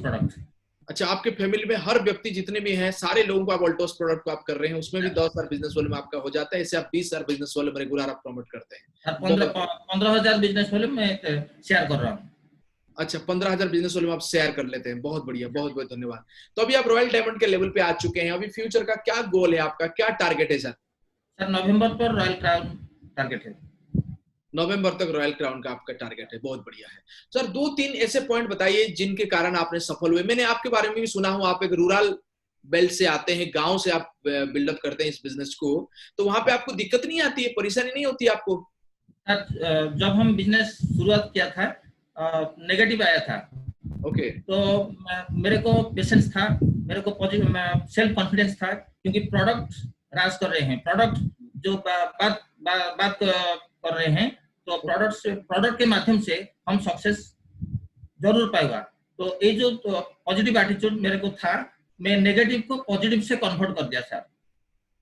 Speaker 14: प्रोडक्ट।
Speaker 3: अच्छा, आपके फैमिली में हर व्यक्ति जितने भी हैं सारे लोगों को आप ऑल्टोस प्रोडक्ट को आप कर रहे हैं, उसमें भी 10,000 बिजनेस वॉल्यूम आपका हो जाता है, इससे आप 20,000 बिजनेस वॉल्यूम रेगुलर आप प्रमोट करते हैं।
Speaker 14: 15,000 बिजनेस वॉल्यूम मैं शेयर कर रहा हूँ।
Speaker 3: अच्छा, 15,000 बिजनेस वॉल्यूम आप शेयर कर लेते हैं, बहुत बढ़िया, बहुत बहुत धन्यवाद। तो अभी आप रॉयल डायमंड के लेवल पे आ चुके हैं, अभी फ्यूचर का क्या गोल है आपका, क्या टारगेट है सर?
Speaker 14: सर नवंबर पर रॉयल क्राउन टारगेट है।
Speaker 3: नवंबर तक रॉयल क्राउन का आपका टारगेट है, बहुत बढ़िया है सर। 2-3 ऐसे पॉइंट बताइए जिनके कारण आपने सफल हुए। मैंने आपके बारे में भी सुना हूं, आप एक रूरल बेल्ट से आते हैं, गांव से आप बिल्डअप करते हैं इस बिजनेस को, तो वहां पे आपको दिक्कत नहीं आती है, परेशानी नहीं होती आपको?
Speaker 14: जब हम बिजनेस शुरुआत किया था नेगेटिव आया था।
Speaker 3: ओके।
Speaker 14: तो मेरे को पेशेंस था, मेरे को पॉजिटिव सेल्फ कॉन्फिडेंस था, क्योंकि प्रोडक्ट राज कर रहे हैं, प्रोडक्ट जो बात कर रहे हैं, तो प्रोडक्ट के माध्यम से हम सक्सेस जरूर पाएगा। तो ये जो पॉजिटिव एटीट्यूड मेरे को था, मैं नेगेटिव को पॉजिटिव से कन्वर्ट कर दिया सर।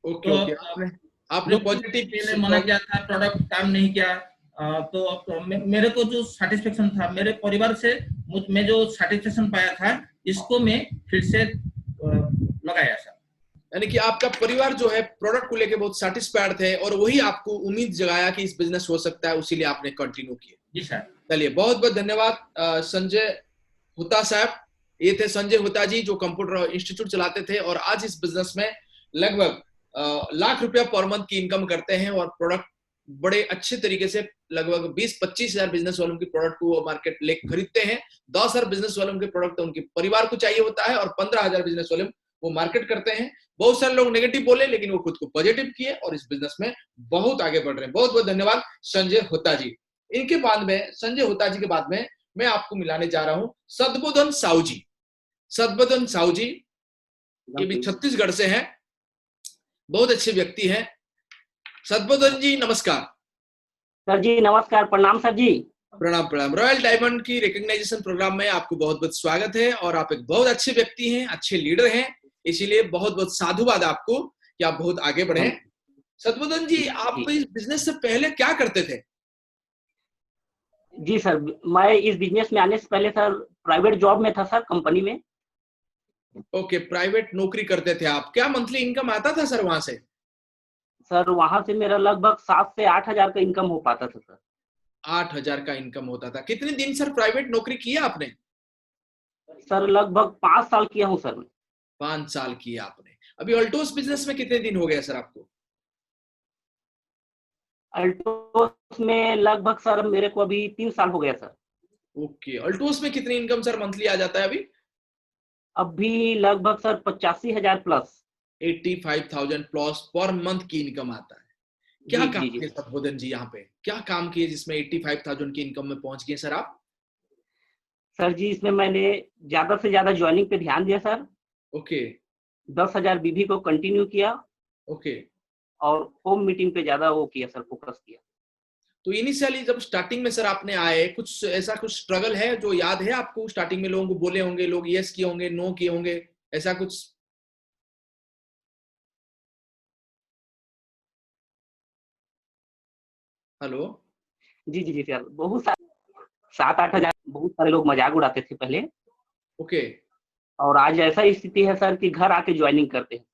Speaker 3: Okay, okay. आपने पॉजिटिव
Speaker 14: मना किया था, प्रोडक्ट काम नहीं किया, तो मेरे को जो सेटिस्फेक्शन था मेरे परिवार से, मैं जो सेटिस्फेक्शन पाया था, इसको मैं फिर से लगाया सर।
Speaker 3: यानी कि आपका परिवार जो है प्रोडक्ट को लेके बहुत सेटिस्फाइड थे और वही आपको उम्मीद जगाया कि इस बिजनेस हो सकता है, उसीलिए आपने कंटिन्यू किया।
Speaker 14: जी सर।1
Speaker 3: बहुत बहुत धन्यवाद संजय हुता साहब। ये थे संजय हुता जी जो कंप्यूटर इंस्टीट्यूट चलाते थे और आज इस बिजनेस में लगभग लाख रुपया पर मंथ की इनकम करते हैं और प्रोडक्ट बड़े अच्छे तरीके से लगभग 20-25 हजार बिजनेस वालों की प्रोडक्ट को वो मार्केट ले खरीदते हैं। 10,000 बिजनेस वालों के प्रोडक्ट तो उनके परिवार को चाहिए होता है और 15,000 बिजनेस वालों वो मार्केट करते हैं। बहुत सारे लोग नेगेटिव बोले लेकिन वो खुद को पॉजिटिव किए और इस बिजनेस में बहुत आगे बढ़ रहे हैं। बहुत बहुत धन्यवाद संजय हुता जी। इनके बाद में, संजय हुता जी के बाद में मैं आपको मिलाने जा रहा हूं सद्बोधन साहू जी। सद्बोधन साहू जी ये भी छत्तीसगढ़ से हैं, बहुत अच्छे व्यक्ति हैं। सद्बोधन जी नमस्कार।
Speaker 15: सर जी नमस्कार, प्रणाम सर जी।
Speaker 3: प्रणाम प्रणाम। रॉयल डायमंड की रिकॉग्नाइजेशन प्रोग्राम में आपको बहुत बहुत स्वागत है और आप एक बहुत अच्छे व्यक्ति हैं, अच्छे लीडर हैं, इसीलिए बहुत बहुत साधुवाद आपको कि आप बहुत आगे बढ़े। सद्बोधन जी, आप इस बिजनेस से पहले क्या करते थे?
Speaker 15: जी सर, मैं इस बिजनेस में आने से पहले सर प्राइवेट जॉब में था सर, कंपनी में।
Speaker 3: ओके, प्राइवेट नौकरी करते थे आप। क्या मंथली इनकम आता था सर वहां से?
Speaker 15: सर वहां से मेरा लगभग 7 से 8 हजार का इनकम हो पाता था सर।
Speaker 3: 8,000 का इनकम होता था। कितने दिन सर प्राइवेट नौकरी किया आपने?
Speaker 15: सर लगभग 5 साल किया हूँ सर।
Speaker 3: 5 साल किया आपने। अभी अल्टोस बिजनेस में कितने दिन हो गए सर आपको?
Speaker 15: अल्टोस में लगभग सर मेरे को अभी 3 साल हो गया सर।
Speaker 3: ओके, अल्टोस में कितनी इनकम सर मंथली आ जाता है अभी?
Speaker 15: अभी लगभग sir 85,000 plus,
Speaker 3: 85,000 plus per month की इनकम आता है। क्या काम किए सद्बोधन जी यहाँ पे? क्या काम किए जिसमें 85,000 की इनकम में पहुंच गए सर आप?
Speaker 15: सर जी इसमें मैंने ज्यादा से ज्यादा ज्वाइनिंग पे ध्यान दिया सर।
Speaker 3: ओके।
Speaker 15: 10,000 बीबी को कंटिन्यू किया।
Speaker 3: ओके।
Speaker 15: और होम मीटिंग पे ज्यादा वो किया सर, फोकस किया।
Speaker 3: तो इनिशियली जब स्टार्टिंग में सर आपने आए, कुछ ऐसा कुछ स्ट्रगल है जो याद है आपको? स्टार्टिंग में लोगों को बोले होंगे, लोग यस किए होंगे, नो किए होंगे, ऐसा कुछ? हेलो
Speaker 15: जी जी जी सर, बहुत सारे 7-8 हजार, बहुत सारे लोग मजाक उड़ाते थे पहले।
Speaker 3: ओके।
Speaker 15: और आज ऐसा स्थिति है सर कि घर आके ज्वाइनिंग करते हैं।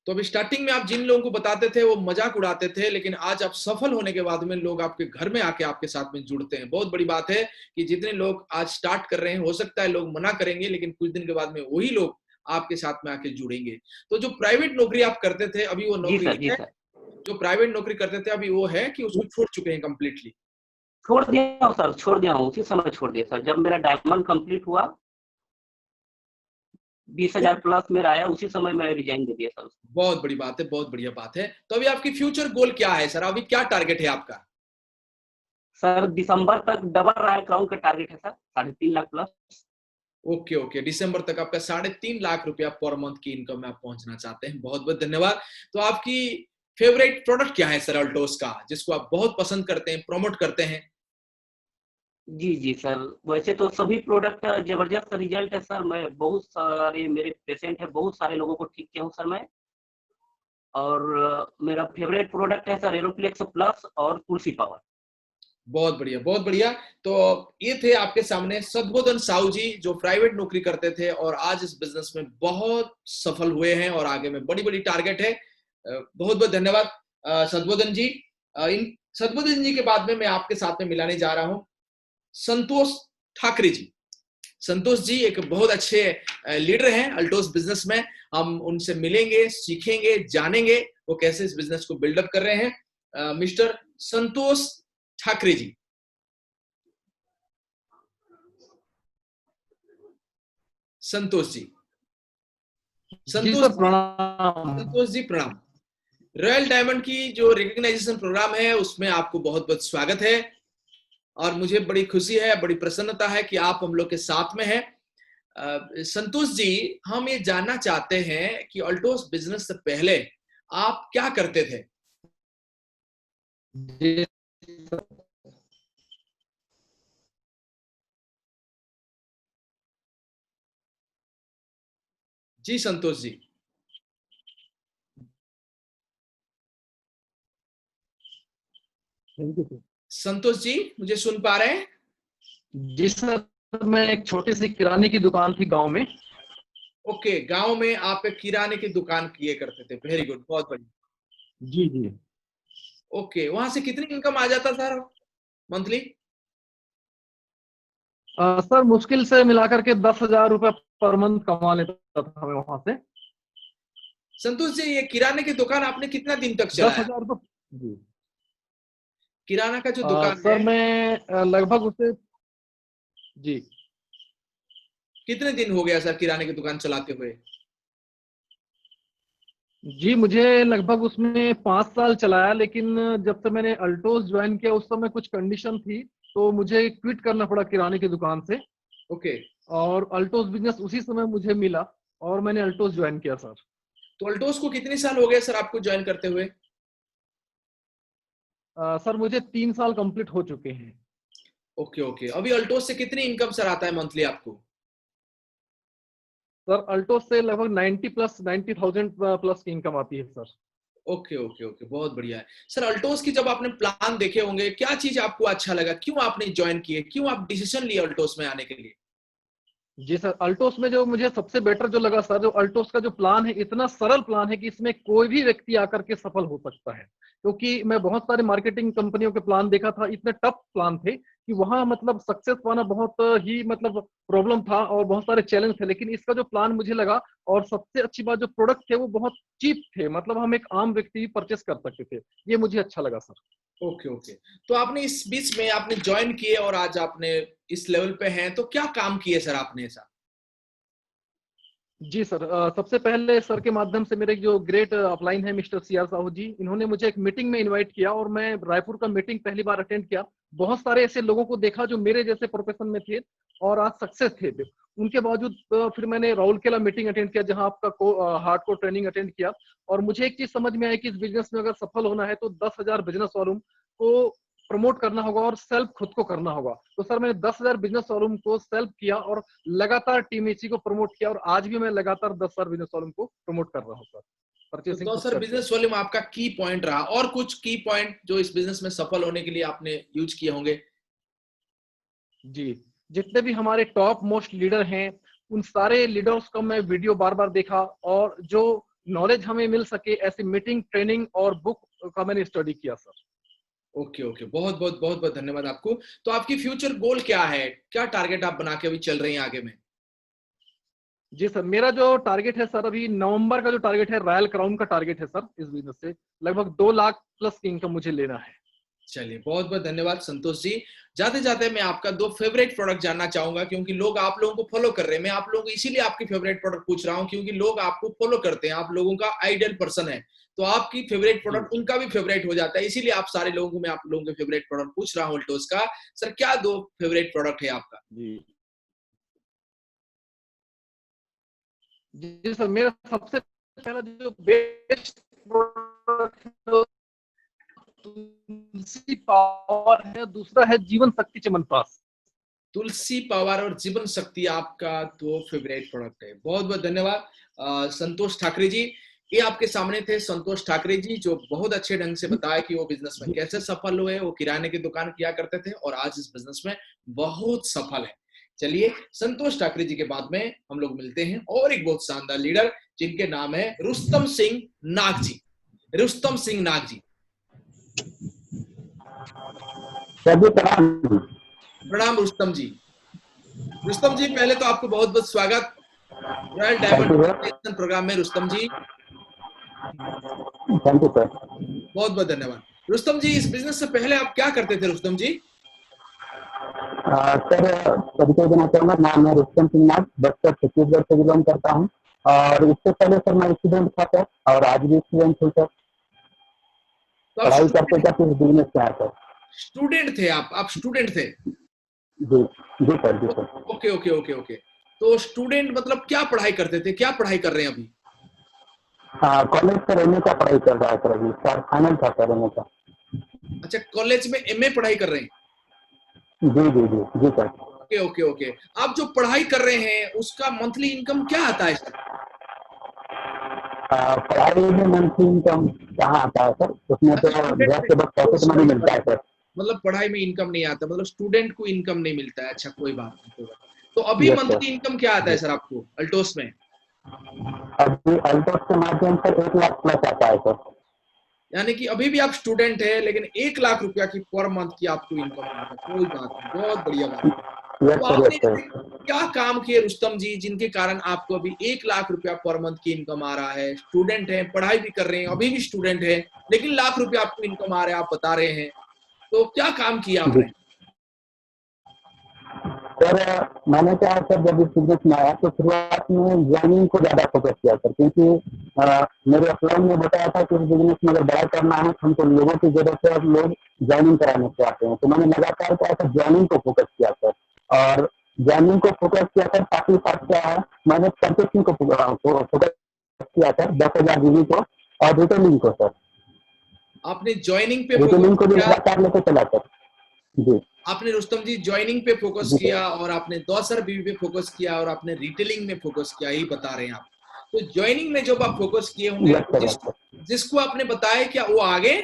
Speaker 3: तो अभी स्टार्टिंग में आप जिन लोगों को बताते थे वो मजाक उड़ाते थे, लेकिन आज आप सफल होने के बाद में लोग आपके घर में आके आपके साथ में जुड़ते हैं। बहुत बड़ी बात है कि जितने लोग आज स्टार्ट कर रहे हैं, हो सकता है लोग मना करेंगे लेकिन कुछ दिन के बाद में वही लोग आपके साथ में आके जुड़ेंगे। तो जो प्राइवेट नौकरी आप करते थे अभी वो नौकरी है? जो प्राइवेट नौकरी करते थे अभी वो है कि उसको छोड़ चुके हैं कंप्लीटली?
Speaker 15: छोड़ दिया सर, छोड़ दिया हूँ, उसी समय छोड़ दिया सर। जब मेरा डायमंड कंप्लीट हुआ, 20,000 प्लस मेरा आया, उसी समय मैं रिजाइन दे दिया सर।
Speaker 3: बहुत बड़ी बात है, बहुत बढ़िया बात है। तो अभी आपकी फ्यूचर गोल क्या है सर? अभी क्या टारगेट है आपका?
Speaker 15: सर दिसंबर तक डबल रॉयल क्राउन का टारगेट है sir, 3.5 lakh plus.
Speaker 3: Okay okay, दिसंबर तक आपका 3.5 लाख रुपया पर मंथ की इनकम में आप पहुंचना चाहते हैं। बहुत बहुत धन्यवाद। तो आपकी फेवरेट प्रोडक्ट क्या है सर अल्टोस का, जिसको आप बहुत पसंद करते हैं, प्रमोट करते हैं?
Speaker 15: जी जी सर, वैसे तो सभी प्रोडक्ट का जबरदस्त रिजल्ट है सर। मैं बहुत सारे, मेरे पेशेंट है, बहुत सारे लोगों को ठीक किया हूँ सर मैं। और मेरा फेवरेट प्रोडक्ट है सर एरोफ्लेक्स प्लस और तुलसी पावर।
Speaker 3: बहुत बढ़िया, बहुत बढ़िया। तो ये थे आपके सामने सद्बोधन साहू जी, जो प्राइवेट नौकरी करते थे और आज इस बिजनेस में बहुत सफल हुए हैं और आगे में बड़ी बड़ी टारगेट है। बहुत बहुत धन्यवाद सद्बोधन जी। इन सद्बोधन जी के बाद में मैं आपके साथ में मिलाने जा रहा हूं संतोष ठाकरे जी। संतोष जी एक बहुत अच्छे लीडर हैं अल्टोस बिजनेस में। हम उनसे मिलेंगे, सीखेंगे, जानेंगे वो कैसे इस बिजनेस को बिल्डअप कर रहे हैं। मिस्टर संतोष ठाकरे जी। संतोष जी, संतोष जी प्रणाम। रॉयल डायमंड की जो रिकॉग्नाइजेशन प्रोग्राम है उसमें आपको बहुत बहुत स्वागत है और मुझे बड़ी खुशी है, बड़ी प्रसन्नता है कि आप हम लोग के साथ में हैं। संतोष जी, हम ये जानना चाहते हैं कि अल्टोस बिजनेस से पहले आप क्या करते थे? जी संतोष जी। संतोष जी मुझे सुन पा रहे हैं?
Speaker 16: जी सर, मैं एक छोटी सी किराने की दुकान थी गांव में।
Speaker 3: ओके, गांव में आप एक किराने की दुकान किए करते थे। वेरी गुड, बहुत बढ़िया।
Speaker 16: जी जी।
Speaker 3: ओके, वहां से कितनी इनकम आ जाता सर मंथली?
Speaker 16: सर मुश्किल से मिलाकर के 10,000 रुपए पर मंथ कमा लेता था मैं वहां से।
Speaker 3: संतोष जी, ये किराने की दुकान आपने कितना दिन तक चलाया?
Speaker 16: 10,000 रुपए। जी।
Speaker 3: किराना का जो दुकान
Speaker 16: सर मैं लगभग उसे जी
Speaker 3: कितने दिन हो गया सर किराने की दुकान चलाते हुए?
Speaker 16: जी मुझे लगभग उसमें 5 साल चलाया, लेकिन जब से मैंने अल्टोस ज्वाइन किया उस समय कुछ कंडीशन थी तो मुझे क्विट करना पड़ा किराने की दुकान से।
Speaker 3: ओके।
Speaker 16: और अल्टोस बिजनेस उसी समय मुझे मिला और मैंने अल्टोस ज्वाइन किया सर।
Speaker 3: तो अल्टोस को कितने साल हो गए सर आपको ज्वाइन करते हुए?
Speaker 16: सर मुझे 3 साल कंप्लीट हो चुके हैं।
Speaker 3: Okay okay. अभी अल्टोस से कितनी इनकम सर आता है मंथली आपको?
Speaker 16: सर अल्टोस से लगभग 90,000 प्लस की इनकम आती है सर।
Speaker 3: ओके ओके ओके, बहुत बढ़िया है सर। अल्टोस की जब आपने प्लान देखे होंगे, क्या चीज आपको अच्छा लगा, क्यों आपने ज्वाइन किए, क्यों आप डिसीजन लिए अल्टोस में आने के लिए?
Speaker 16: जी सर, अल्टोस में जो मुझे सबसे बेटर जो लगा सर, जो अल्टोस का जो प्लान है इतना सरल प्लान है कि इसमें कोई भी व्यक्ति आकर के सफल हो सकता है। क्योंकि मैं बहुत सारे मार्केटिंग कंपनियों के प्लान देखा था, इतने टफ प्लान थे कि वहां मतलब सक्सेस पाना बहुत ही मतलब प्रॉब्लम था और बहुत सारे चैलेंज थे। लेकिन इसका जो प्लान मुझे लगा, और सबसे अच्छी बात जो प्रोडक्ट थे वो बहुत चीप थे, मतलब हम एक आम व्यक्ति भी परचेस कर सकते थे। ये मुझे अच्छा लगा सर।
Speaker 3: Okay okay. तो आपने इस बीच में आपने ज्वाइन किए और आज आपने इस लेवल पे हैं, तो क्या काम किए सर आपने ऐसा?
Speaker 16: जी सर, सबसे पहले सर के माध्यम से मेरे जो ग्रेट अपलाइन है मिस्टर सीआर साहू जी, इन्होंने मुझे एक मीटिंग में इनवाइट किया और मैं रायपुर का मीटिंग पहली बार अटेंड किया। बहुत सारे ऐसे लोगों को देखा जो मेरे जैसे प्रोफेशन में थे और आज सक्सेस थे। उनके बावजूद फिर मैंने राउरकेला मीटिंग अटेंड किया जहां आपका हार्डकोर ट्रेनिंग अटेंड किया। और मुझे एक चीज समझ में आई कि इस बिजनेस में अगर सफल होना है तो 10,000 बिजनेस वालों को प्रमोट करना होगा और सेल्फ खुद को करना होगा। तो सर मैंने 10,000 बिजनेस वालों को सेल्फ किया और लगातार टीम एसी को प्रमोट किया और आज भी मैं लगातार 10,000 बिजनेस वालों को प्रमोट कर रहा हूँ सर। परचेसिंग
Speaker 3: तो सर बिजनेस वॉल्यूम आपका की पॉइंट रहा, और कुछ की पॉइंट जो इस बिजनेस में सफल होने के लिए आपने यूज किए होंगे?
Speaker 16: जी, जितने भी हमारे टॉप मोस्ट लीडर हैं उन सारे लीडर्स का मैं वीडियो बार बार देखा और जो नॉलेज हमें मिल सके ऐसी मीटिंग, ट्रेनिंग और बुक का मैंने स्टडी किया सर।
Speaker 3: ओके ओके, बहुत बहुत बहुत बहुत धन्यवाद आपको। तो आपकी फ्यूचर गोल क्या है, क्या टारगेट आप बना के अभी चल रही हैं आगे में?
Speaker 16: जी सर, मेरा जो टारगेट है सर, अभी नवंबर का जो टारगेट है, रॉयल क्राउन का टारगेट है सर। इस बिजनेस से लगभग 2 लाख प्लस की इनकम मुझे लेना है।
Speaker 3: चलिए, बहुत बहुत धन्यवाद संतोष जी। जाते जाते मैं आपका 2 फेवरेट प्रोडक्ट जानना चाहूंगा, क्योंकि लोग आप लोगों को फॉलो कर रहे हैं। मैं आप लोगों को इसीलिए आपकी फेवरेट प्रोडक्ट पूछ रहा हूं क्योंकि लोग आपको फॉलो करते हैं, आप लोगों का आइडियल पर्सन है। तो आपकी फेवरेट प्रोडक्ट उनका भी फेवरेट हो जाता है, इसीलिए आप सारे लोगों को मैं आप लोगों के फेवरेट प्रोडक्ट पूछ रहा हूं अल्टोस का। सर क्या 2 फेवरेट प्रोडक्ट है आपका?
Speaker 16: जी सर, मेरा सबसे पहला जो बेस्ट प्रोडक्ट तुलसी पावर है, दूसरा है जीवन शक्ति च्यवनप्राश।
Speaker 3: तुलसी पावर और जीवन शक्ति आपका 2 फेवरेट प्रोडक्ट है। बहुत बहुत धन्यवाद संतोष ठाकरे जी। ये आपके सामने थे संतोष ठाकरे जी, जो बहुत अच्छे ढंग से बताया कि वो बिजनेस में कैसे सफल हुए। वो किराने की दुकान किया करते थे और आज इस बिजनेस में बहुत सफल है। चलिए, संतोष ठाकरे जी के बाद में हम लोग मिलते हैं और एक बहुत शानदार लीडर, जिनके नाम है रुस्तम सिंह नाग जी। रुस्तम सिंह नाग जी, प्रणाम रुस्तम जी। रुस्तम जी, पहले तो आपको बहुत बहुत स्वागत रॉयल डायमंड प्रोग्राम में। रुस्तम जी,
Speaker 17: थैंक यू सर।
Speaker 3: बहुत बहुत धन्यवाद। रुस्तम जी, इस बिजनेस से पहले आप क्या करते थे रुस्तम जी?
Speaker 17: सर, परिचय देना चाहूंगा। नाम है रुस्तम सिंह नाग, बस्तर छत्तीसगढ़ से बिलोंग करता हूँ। और इससे पहले सर मैं स्टूडेंट था सर, और आज भी स्टूडेंट हूँ सर। पढ़ाई करते करते बिजनेस में आया सर।
Speaker 3: स्टूडेंट थे आप स्टूडेंट थे?
Speaker 17: जी जी सर, जी sir.
Speaker 3: Okay okay okay okay. तो स्टूडेंट मतलब क्या पढ़ाई करते थे, क्या पढ़ाई कर रहे हैं अभी?
Speaker 17: कॉलेज सर एमए का पढ़ाई कर रहा है सर, अभी सर फाइनल था सर एमए का।
Speaker 3: अच्छा, कॉलेज में एमए पढ़ाई कर रहे हैं?
Speaker 17: जी जी जी जी सर।
Speaker 3: Okay okay okay. आप जो पढ़ाई कर रहे हैं उसका मंथली इनकम क्या आता है सर?
Speaker 17: पढ़ाई में मंथली इनकम कहाँ आता है सर? उसमें तो घर से बस पॉकेट मनी मिलता है सर।
Speaker 3: मतलब पढ़ाई में इनकम नहीं आता, मतलब स्टूडेंट को इनकम नहीं मिलता है। अच्छा, कोई बात नहीं, कोई बात नहीं। तो अभी मंथली इनकम क्या आता है सर आपको अल्टोस में?
Speaker 17: अभी अल्टोस के माध्यम से 1 लाख प्लस आता है सर।
Speaker 3: यानी कि अभी भी आप स्टूडेंट है, लेकिन 1 लाख रुपया की पर मंथ की आपको इनकम आता है। कोई बात नहीं, बहुत बढ़िया बात है। तो आपने क्या काम किए रुस्तम जी, जिनके कारण आपको अभी 1 लाख रुपया पर मंथ की इनकम आ रहा है? स्टूडेंट है, पढ़ाई भी कर रहे हैं, अभी भी स्टूडेंट है, लेकिन लाख रुपया आपको इनकम आ रहा है, आप बता रहे हैं। तो क्या काम किया आपने?
Speaker 17: सर, मैंने क्या सर, जब इस बिजनेस में आया तो शुरुआत में ज्वाइनिंग को ज्यादा फोकस किया सर, क्योंकि मेरे अपलाइन में बताया था कि इस बिजनेस में अगर बड़ा करना है तो हमको लोगों की जरूरत है और लोग ज्वाइनिंग कराने से आते हैं। तो मैंने लगातार क्या सर, ज्वाइनिंग को फोकस किया सर, और ज्वाइनिंग को फोकस किया सर। साथ ही साथ क्या है, मैंने परचेसिंग को फोकस किया सर, 10,000 बीवी को, और रिटेलिंग को सर।
Speaker 3: आपने ज्वाइनिंग पे
Speaker 17: रिटेलिंग को भी लगातार लेके चला सर। जी,
Speaker 3: आपने रुस्तम जी ज्वाइनिंग पे फोकस किया, और आपने 10,000 बीवी पे फोकस किया, और आपने रिटेलिंग में फोकस किया, यही बता रहे हैं आप। तो ज्वाइनिंग में जब आप फोकस किए होंगे, जिसको आपने बताया, क्या वो आगे?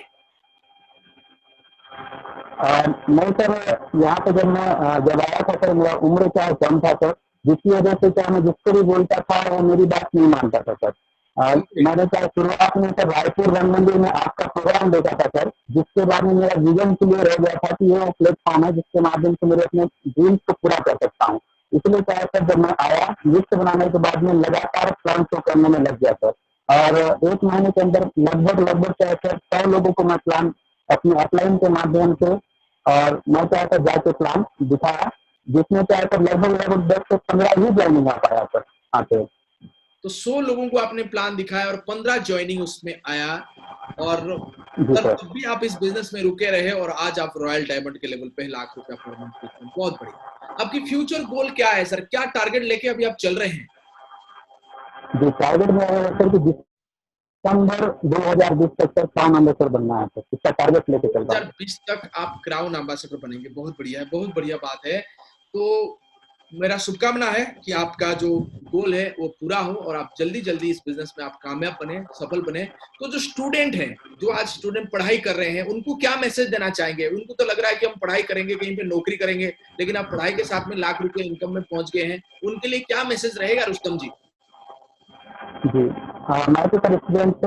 Speaker 17: नहीं सर, यहाँ पे जब आया था सर, मेरा उम्र क्या कम था सर, जिसकी वजह से क्या मैं जिसको भी बोलता था वो मेरी बात नहीं मानता था सर। मैंने क्या शुरुआत में सर रायपुर वन मंदिर में आपका प्रोग्राम देखा था सर, जिसके बाद में मेरा विजन क्लियर हो गया था कि ये प्लेटफॉर्म है जिसके माध्यम से मेरे अपने ड्रीम्स को पूरा कर सकता हूँ। इसलिए क्या सर, जब मैं आया लिस्ट बनाने के बाद में लगातार प्लान शो करने में लग गया सर, और 1 महीने के अंदर लगभग क्या सर 100 लोगों को मैं प्लान अपने अपलाइन के माध्यम से, और मैं क्या सर जाके प्लान दिखाया, जिसमें क्या सर लगभग 10 से 15 ही ज्वाइनिंग आ पाया सर आते।
Speaker 3: तो 100 लोगों को आपने प्लान दिखाया और 15 ज्वाइनिंग उसमें आया, और तब भी आप इस बिजनेस में रुके रहे, और आज आप रॉयल डायमंड के लेवल पे 1 लाख रुपया पर मंथ। बहुत बढ़िया। आपकी फ्यूचर गोल क्या है सर? क्या टारगेट लेके अभी आप चल रहे हैं?
Speaker 17: जो टारगेट में है सर कि दिसंबर 2020 तक सर क्राउन एम्बेसडर बनना है सर, इसका टारगेट लेके चल रहा है।
Speaker 3: 2020 तक आप क्राउन एम्बेसडर बनेंगे। बहुत बढ़िया है, बहुत बढ़िया बात है। तो मेरा शुभकामना है कि आपका जो गोल है वो पूरा हो, और आप जल्दी जल्दी इस बिजनेस में आप कामयाब बने, सफल बने। तो जो स्टूडेंट हैं, जो आज स्टूडेंट पढ़ाई कर रहे हैं, उनको क्या मैसेज देना चाहेंगे? उनको तो लग रहा है कि हम पढ़ाई करेंगे, कहीं पे नौकरी करेंगे, लेकिन आप पढ़ाई के साथ में लाख रुपए इनकम में पहुंच गए हैं। उनके लिए क्या मैसेज रहेगा रुस्तम जी?
Speaker 17: जी, मैं तो सर स्टूडेंट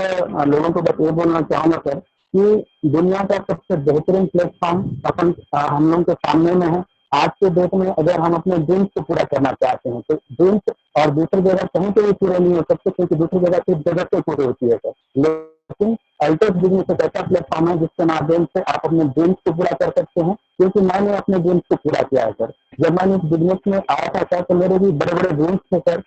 Speaker 17: लोगों को बस ये बोलना चाहूंगा सर कि दुनिया का सबसे बेहतरीन प्लेटफॉर्म अपन हम लोगों के सामने में है। आज के डेट में अगर हम अपने ड्रीम्स को पूरा करना चाहते हैं तो ड्रीम्स और दूसरी जगह कहीं पे भी पूरे नहीं हो सकते, क्योंकि दूसरी जगह सिर्फ जगह से पूरी होती है सर। लेकिन अल्टोस बिजनेस एक ऐसा प्लेटफॉर्म है जिसके माध्यम से आप अपने ड्रीम्स को पूरा कर सकते हैं, क्योंकि मैंने अपने ड्रीम्स को पूरा किया है सर। जब मैंने इस बिजनेस में आया था सर, तो मेरे भी बड़े बड़े ड्रीम्स थे सर,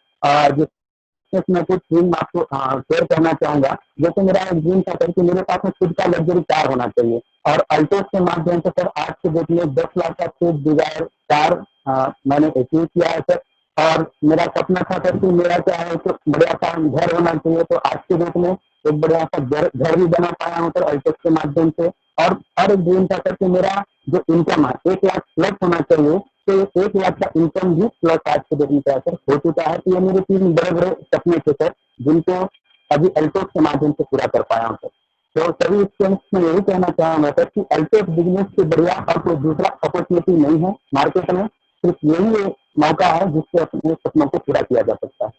Speaker 17: मैं कुछ ड्रीम आपको शेयर करना चाहूंगा। जैसे मेरा एक ड्रीम था सर कि मेरे पास में खुद का लग्जरी कार होना चाहिए, और अल्टोस के माध्यम से सर आज के डेट में 10 लाख का स्विफ्ट डिजायर कार मैंने अचीव किया है सर। और मेरा सपना था सर कि मेरा क्या है तो बढ़िया सा घर होना चाहिए, तो आज के डेट में एक बढ़िया सा घर भी बना पाया हूँ सर अल्टोस के माध्यम से। और एक ड्रीम था सर कि मेरा जो इनकम है 1 लाख प्लस होना चाहिए, तो 1 लाख का इनकम भी प्लस आज के डेट में क्या सर हो चुका है। तो ये मेरे 3 बड़े बड़े सपने थे सर, जिनको अभी एल्टोस के माध्यम से पूरा कर पाया हूँ सर। तो सभी स्टूडेंट्स में यही कहना चाहूंगा सर कि एल्टोस बिजनेस से बढ़िया और कोई दूसरा अपॉर्चुनिटी नहीं है मार्केट में, सिर्फ यही मौका है जिससे अपने सपनों को पूरा किया जा सकता है।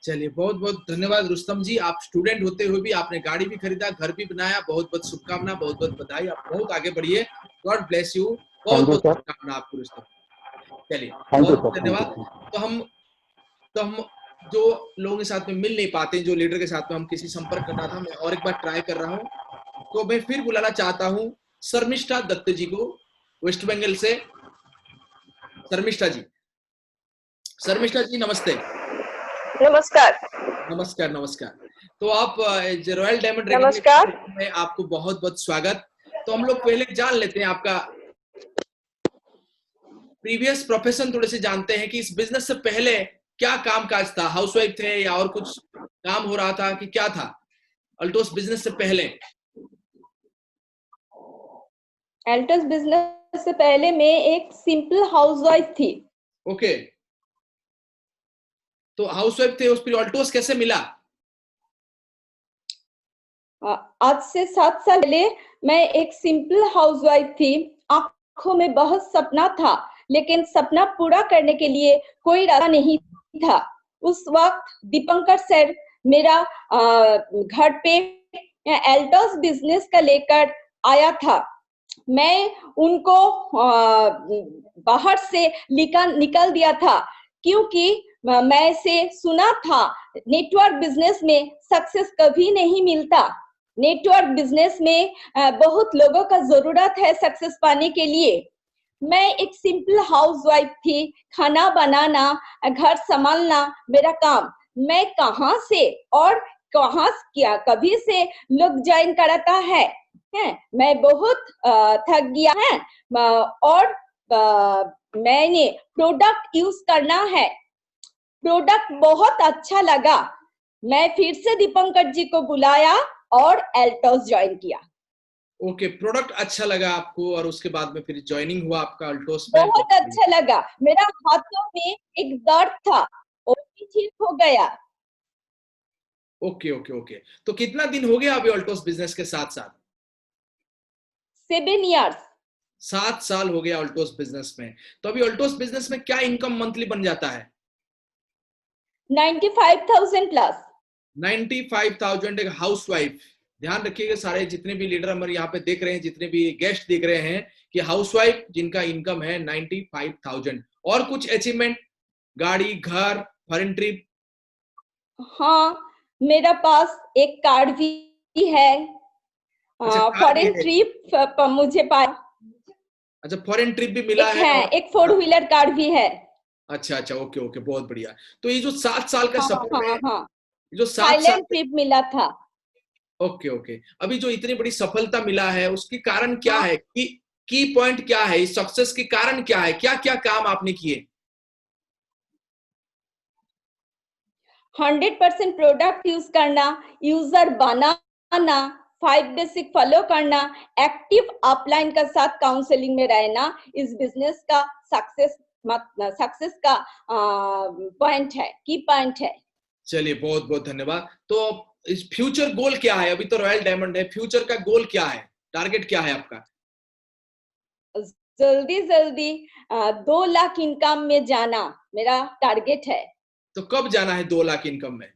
Speaker 3: चलिए, बहुत बहुत धन्यवाद रुस्तम जी। आप स्टूडेंट होते हुए भी आपने गाड़ी भी खरीदा, घर भी बनाया। बहुत बहुत शुभकामना, बहुत बहुत बधाई। आप बहुत आगे बढ़िए। God bless you. बहुत बहुत शुभकामना आपको रुस्तम। चलिए, बहुत धन्यवाद। तो हम जो लोगों के साथ में मिल नहीं पाते, जो लीडर के साथ में हम किसी संपर्क करना था, मैं और एक बार ट्राई कर रहा हूँ। तो मैं फिर बुलाना चाहता हूँ शर्मिष्ठा दत्त जी को, वेस्ट बंगाल से। शर्मिष्ठा जी, नमस्ते।
Speaker 18: नमस्कार।
Speaker 3: नमस्कार नमस्कार। तो आप रॉयल डायमंड
Speaker 18: नमस्कार
Speaker 3: में आपको बहुत बहुत स्वागत। तो हम लोग पहले जान लेते हैं आपका प्रीवियस प्रोफेशन, थोड़े से जानते हैं कि इस बिजनेस से पहले क्या काम काज था। हाउसवाइफ थे या और कुछ काम हो रहा था कि क्या था अल्टोस बिजनेस से पहले?
Speaker 18: एल्टोस बिजनेस से पहले मैं एक सिंपल हाउसवाइफ थी।
Speaker 3: ओके, तो हाउसवाइफ थे, उस पर अल्टोस कैसे मिला?
Speaker 18: आज से 7 साल पहले मैं एक सिंपल हाउसवाइफ थी। आंखों में बहुत सपना था, लेकिन सपना पूरा करने के लिए कोई रास्ता नहीं था। उस वक्त दीपंकर सर मेरा घर पे एल्टोस बिजनेस का लेकर आया था। मैं उनको बाहर से निकल दिया था, क्योंकि मैं से सुना था नेटवर्क बिजनेस में सक्सेस कभी नहीं मिलता। नेटवर्क बिजनेस में बहुत लोगों का जरूरत है सक्सेस पाने के लिए। मैं एक सिंपल हाउसवाइफ थी, खाना बनाना, घर संभालना मेरा काम। मैं कहाँ से और कहाँ क्या कभी से लोग ज्वाइन कराता है। मैं बहुत थक गया है और मैंने प्रोडक्ट यूज करना है। प्रोडक्ट बहुत अच्छा लगा। मैं फिर से दीपंकर जी को बुलाया और एल्टोस ज्वाइन किया।
Speaker 3: ओके, प्रोडक्ट अच्छा लगा आपको और उसके बाद में फिर ज्वाइनिंग हुआ आपका अल्टोस में।
Speaker 18: बहुत अच्छा लगा। मेरा हाथों में एक दर्द था, वो भी ठीक हो गया।
Speaker 3: Okay okay okay. तो कितना दिन हो गया अभी अल्टोस बिजनेस के साथ साथ?
Speaker 18: 7 इयर्स।
Speaker 3: 7 साल हो गया अल्टोस बिजनेस में। तो अभी अल्टोस बिजनेस में क्या इनकम मंथली बन जाता है?
Speaker 18: 95,000 प्लस।
Speaker 3: 95,000 एक हाउसवाइफ। ध्यान रखिएगा सारे जितने भी लीडर हमारे यहाँ पे देख रहे हैं, जितने भी गेस्ट देख रहे हैं, कि हाउसवाइफ जिनका इनकम है 95,000। और कुछ अचीवमेंट, गाड़ी, घर, फॉरेन ट्रिप?
Speaker 18: हाँ, मेरा पास एक कार्ड भी है। फॉरेन ट्रिप मुझे पाया।
Speaker 3: अच्छा, फॉरेन ट्रिप भी मिला है।
Speaker 18: एक 4 व्हीलर कार्ड भी है।
Speaker 3: अच्छा अच्छा, ओके ओके, बहुत बढ़िया। तो ये जो 7 साल का सफर है,
Speaker 18: हाँ,
Speaker 3: जो 7 साल
Speaker 18: ट्रिप मिला था।
Speaker 3: Okay okay. अभी जो इतनी बड़ी सफलता मिला है, उसकी कारण क्या है? की पॉइंट क्या है? इस सक्सेस के कारण क्या है? क्या क्या काम आपने किए?
Speaker 18: 100% प्रोडक्ट यूज करना, यूजर बनाना, 5 बेसिक फॉलो करना, एक्टिव अपलाइन का साथ काउंसलिंग में रहना, इस बिजनेस का सक्सेस का पॉइंट है, की पॉइंट है।
Speaker 3: चलिए, बहुत बहुत धन्यवाद। तो इस फ्यूचर गोल क्या है? अभी तो रॉयल डायमंड है, फ्यूचर का गोल क्या है? टारगेट क्या है आपका?
Speaker 18: जल्दी 2 लाख इनकम में जाना मेरा टारगेट है।
Speaker 3: तो कब जाना है 2 लाख इनकम में?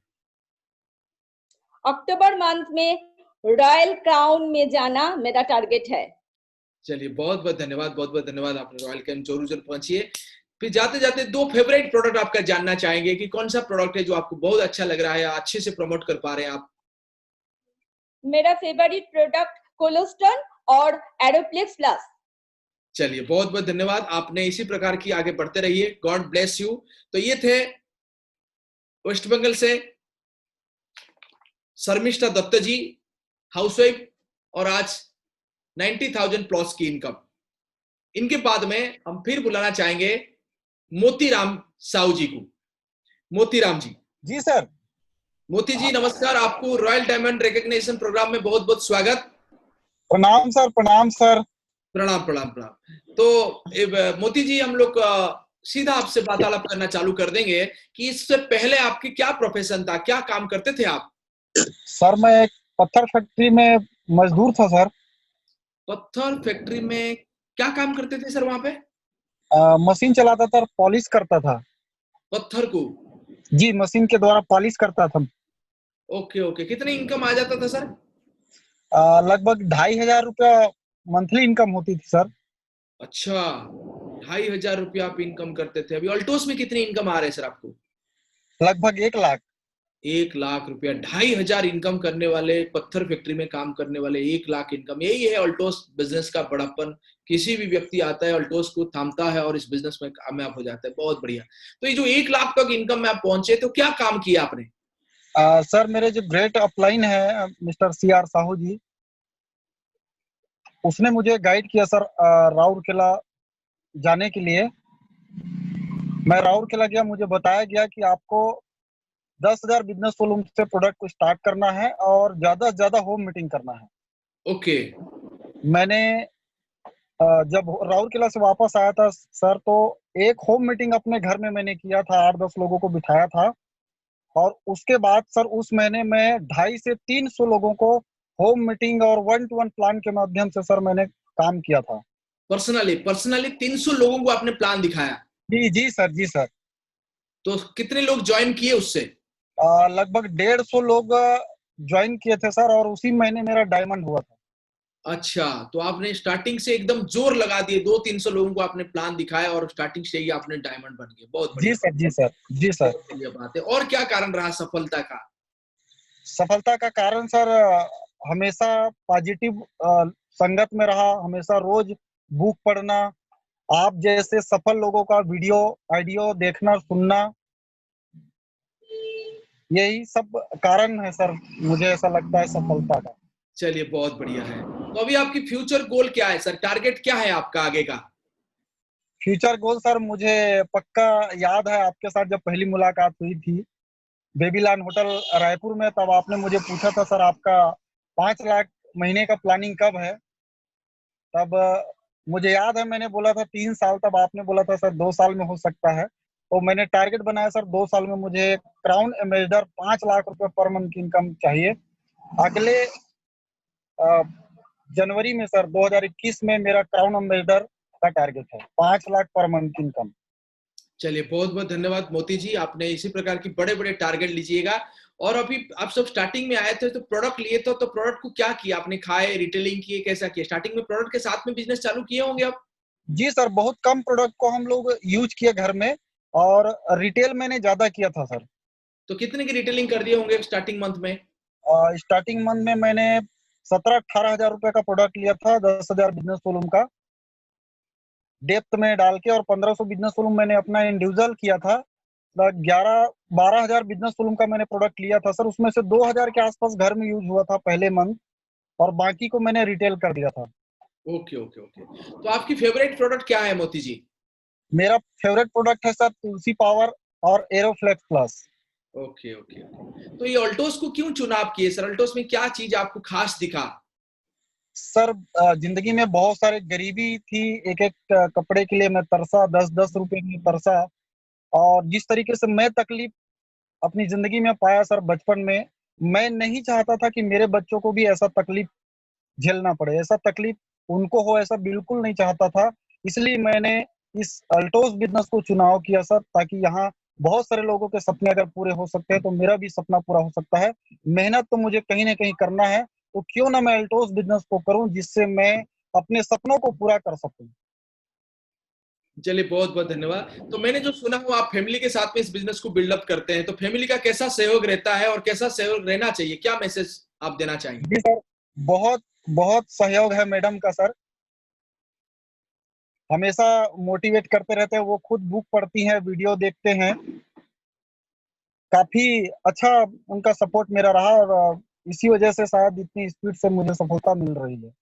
Speaker 18: अक्टूबर मंथ में रॉयल क्राउन में जाना मेरा टारगेट है।
Speaker 3: चलिए, बहुत बहुत धन्यवाद, बहुत बहुत धन्यवाद। आपने रॉयल क्राउन जरूर जरूर पहुंचिए। फिर जाते जाते 2 फेवरेट प्रोडक्ट आपका जानना चाहेंगे कि कौन सा प्रोडक्ट है जो आपको बहुत अच्छा लग रहा है, अच्छे से प्रमोट कर पा रहे हैं आप?
Speaker 18: मेरा फेवरेट प्रोडक्ट कोलोस्टोन और एरोप्लेक्स प्लस।
Speaker 3: चलिए, बहुत बहुत धन्यवाद। आपने इसी प्रकार की आगे बढ़ते रहिए। God bless you. तो ये थे वेस्ट बंगाल से शर्मिष्ठा दत्त जी, हाउसवाइफ और आज 90,000 प्लस की इनकम। इनके बाद में हम फिर बुलाना चाहेंगे मोतीराम साहू जी को। मोतीराम जी।
Speaker 19: जी सर।
Speaker 3: मोती जी नमस्कार, आपको रॉयल डायमंड रिकॉग्निशन प्रोग्राम में बहुत बहुत स्वागत।
Speaker 19: प्रणाम सर। प्रणाम सर।
Speaker 3: प्रणाम प्रणाम प्रणाम। तो मोती जी, हम लोग सीधा आपसे वार्तालाप करना चालू कर देंगे कि इससे पहले आपकी क्या प्रोफेशन था, क्या काम करते थे आप?
Speaker 19: सर मैं एक पत्थर फैक्ट्री में मजदूर था सर।
Speaker 3: पत्थर फैक्ट्री में क्या काम करते थे सर वहां पे?
Speaker 19: मशीन चलाता था और पॉलिश करता था।
Speaker 3: पत्थर को?
Speaker 19: जी, मशीन के द्वारा पॉलिश करता था।
Speaker 3: ओके ओके, कितनी इनकम आ जाता था सर?
Speaker 19: लगभग 2,500 रुपया मंथली इनकम होती थी सर।
Speaker 3: अच्छा, 2,500 रुपया आप इनकम करते थे। अभी अल्टोस में कितनी इनकम आ रहे हैं सर आपको?
Speaker 19: लगभग 1 लाख।
Speaker 3: 1 लाख रुपया, 2,500 इनकम करने वाले, पत्थर फैक्ट्री में काम करने वाले 1 लाख इनकम। यही है अल्टोस बिजनेस का बड़ापन। किसी भी व्यक्ति आता है अल्टोस को थामता है और इस बिजनेस में कामयाब हो जाता है। बहुत बढ़िया। तो ये जो 1 लाख तक इनकम में आप पहुंचे, तो क्या काम किया आपने?
Speaker 19: सर मेरे जो ग्रेट अपलाइन है मिस्टर CR साहू जी, उसने मुझे गाइड किया सर राउरकेला जाने के लिए। मैं राउरकेला गया, मुझे बताया गया कि आपको 10,000 बिजनेस वॉल्यूम से प्रोडक्ट को स्टार्ट करना है और ज्यादा से ज्यादा होम मीटिंग करना है।
Speaker 3: ओके।
Speaker 19: मैंने जब राउरकेला से वापस आया था सर, तो एक होम मीटिंग अपने घर में मैंने किया था, 8-10 लोगों को बिठाया था। और उसके बाद सर उस महीने में 250 से 300 लोगों को होम मीटिंग और 1-to-1 प्लान के माध्यम से सर मैंने काम किया था।
Speaker 3: पर्सनली 300 लोगों को आपने प्लान दिखाया?
Speaker 19: जी सर, जी सर।
Speaker 3: तो कितने लोग ज्वाइन किए उससे?
Speaker 19: लगभग 150 लोग ज्वाइन किए थे सर, और उसी महीने मेरा डायमंड हुआ था।
Speaker 3: अच्छा, तो आपने स्टार्टिंग से एकदम जोर लगा दिए, 200-300 लोगों को आपने प्लान दिखाया और स्टार्टिंग से ही आपने डायमंड बन गए। बहुत बढ़िया।
Speaker 19: जी सर, जी सर, जी सर।
Speaker 3: ये बात है। और क्या कारण रहा सफलता का?
Speaker 19: सफलता का कारण सर हमेशा पॉजिटिव संगत में रहा, हमेशा रोज बुक पढ़ना, आप जैसे सफल लोगों का वीडियो ऑडियो देखना सुनना, यही सब कारण है सर, मुझे ऐसा लगता है सफलता का।
Speaker 3: चलिए, बहुत बढ़िया है। तो अभी आपकी फ्यूचर गोल क्या है सर? टारगेट क्या है आपका आगे का?
Speaker 19: फ्यूचर गोल सर, मुझे पक्का याद है आपके साथ जब पहली मुलाकात हुई थी बेबीलैंड होटल रायपुर में, तब आपने मुझे पूछा था सर आपका 5 लाख महीने का प्लानिंग कब है। तब मुझे याद है मैंने बोला था 3 साल, तब आपने बोला था सर 2 साल में हो सकता है। तो मैंने टारगेट बनाया सर 2 साल में मुझे क्राउन एम्बेसडर 5 लाख रुपए पर मंथ की इनकम चाहिए। अगले जनवरी में सर 2021 में मेरा क्राउन एम्बेसडर का टारगेट है 5 लाख पर मंथ की इनकम।
Speaker 3: चलिए, बहुत बहुत धन्यवाद मोती जी। आपने इसी प्रकार की बड़े बड़े टारगेट लीजिएगा। और अभी आप सब स्टार्टिंग में आए थे तो प्रोडक्ट लिए तो प्रोडक्ट को क्या किया आपने? खाए, रिटेलिंग किए, कैसा किया? स्टार्टिंग में प्रोडक्ट के साथ में बिजनेस चालू किए होंगे आप?
Speaker 19: जी सर, बहुत कम प्रोडक्ट को हम लोग यूज किए घर में, और रिटेल मैंने ज्यादा किया था सर।
Speaker 3: तो कितने की रिटेलिंग कर दिए होंगे स्टार्टिंग मंथ में?
Speaker 19: स्टार्टिंग मंथ में मैंने 17-18 हजार रुपए का प्रोडक्ट लिया था, 10,000 बिजनेस वॉल्यूम का डेप्थ में डाल के, और 1500 बिजनेस वॉल्यूम मैंने अपना इंडिविजुअल किया था। 11-12 हजार बिजनेस वॉल्यूम का मैंने प्रोडक्ट लिया था सर, उसमें से 2,000 के आसपास घर में यूज हुआ था पहले मंथ, और बाकी को मैंने रिटेल कर दिया था।
Speaker 3: Okay okay okay. तो आपकी फेवरेट प्रोडक्ट क्या है मोती जी?
Speaker 19: मेरा फेवरेट प्रोडक्ट है सर तुलसी पावर और एरोफ्लेक्स प्लस।
Speaker 3: Okay okay okay. तो ये अल्टोस को क्यों चुना आप किए सर? अल्टोस में क्या चीज आपको खास दिखा?
Speaker 19: सर जिंदगी में बहुत सारे गरीबी थी, एक एक कपड़े के लिए मैं तरसा, 10-10 रुपए में तरसा, और जिस तरीके से मैं तकलीफ अपनी जिंदगी में पाया सर बचपन में, मैं नहीं चाहता था कि मेरे बच्चों को भी ऐसा तकलीफ झेलना पड़े, ऐसा तकलीफ उनको हो, ऐसा बिल्कुल नहीं चाहता था। इसलिए मैंने इस अल्टोस बिजनेस को चुनाव किया सर, ताकि यहाँ बहुत सारे लोगों के सपने अगर पूरे हो सकते हैं तो मेरा भी सपना पूरा हो सकता है। मेहनत तो मुझे कहीं ना कहीं करना है, तो क्यों ना मैं अल्टोस बिजनेस को करूं जिससे मैं अपने सपनों को पूरा कर सकूं।
Speaker 3: चलिए, बहुत बहुत धन्यवाद। तो मैंने जो सुना हूँ आप फैमिली के साथ में इस बिजनेस को बिल्डअप करते हैं, तो फैमिली का कैसा सहयोग रहता है और कैसा सहयोग रहना चाहिए? क्या मैसेज आप देना चाहेंगे?
Speaker 19: जी सर, बहुत बहुत सहयोग है मैडम का सर, हमेशा मोटिवेट करते रहते हैं। वो खुद बुक पढ़ती हैं, वीडियो देखते हैं, काफी अच्छा उनका सपोर्ट मेरा रहा, और इसी वजह से शायद इतनी स्पीड से मुझे सफलता मिल रही है।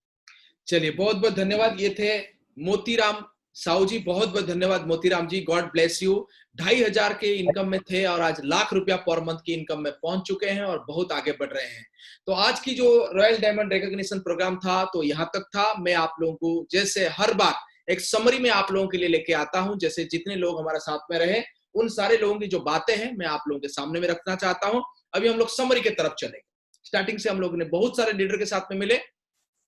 Speaker 3: चलिए, बहुत बहुत धन्यवाद। ये थे मोतीराम साहू जी। बहुत बहुत धन्यवाद मोतीराम जी, गॉड ब्लेस यू। 2,500 के इनकम में थे और आज लाख रुपया पर मंथ की इनकम में पहुंच चुके हैं और बहुत आगे बढ़ रहे हैं। तो आज की जो रॉयल डायमंड रिकॉग्निशन प्रोग्राम था तो यहाँ तक था। मैं आप लोगों को जैसे हर बार एक समरी में आप लोगों के लिए लेके आता हूं, जैसे जितने लोग हमारे साथ में रहे उन सारे लोगों की जो बातें हैं मैं आप लोगों के सामने में रखना चाहता हूं। अभी हम लोग समरी की तरफ चलेंगे। स्टार्टिंग से हम लोगों ने बहुत सारे लीडर के साथ में मिले।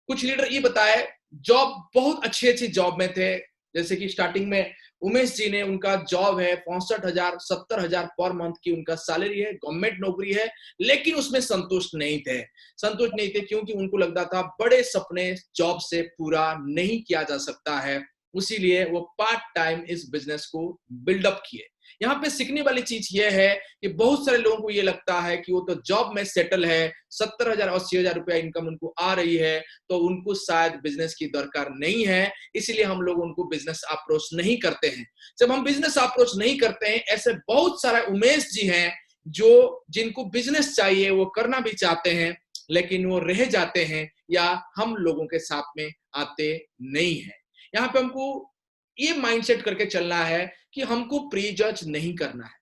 Speaker 3: कुछ लीडर ये बताए जॉब बहुत अच्छी जॉब में थे, जैसे कि स्टार्टिंग में उमेश जी ने, उनका जॉब है 65,000 70,000 पर मंथ की उनका सैलरी है, गवर्नमेंट नौकरी है, लेकिन उसमें संतुष्ट नहीं थे क्योंकि उनको लगता था बड़े सपने जॉब से पूरा नहीं किया जा सकता है, इसीलिए वो पार्ट टाइम इस बिजनेस को बिल्डअप किए। यहाँ पे सीखने वाली चीज ये है कि बहुत सारे लोगों को ये लगता है कि वो तो जॉब में सेटल है, 70,000 80,000 रुपया इनकम उनको आ रही है, तो उनको शायद बिजनेस की दरकार नहीं है, इसीलिए हम लोग उनको बिजनेस अप्रोच नहीं करते हैं। जब हम बिजनेस अप्रोच नहीं करते हैं, ऐसे बहुत सारे उमेश जी हैं जो जिनको बिजनेस चाहिए, वो करना भी चाहते हैं, लेकिन वो रह जाते हैं या हम लोगों के साथ में आते नहीं है। यहाँ पे हमको ये माइंडसेट करके चलना है कि हमको प्री जज नहीं करना है।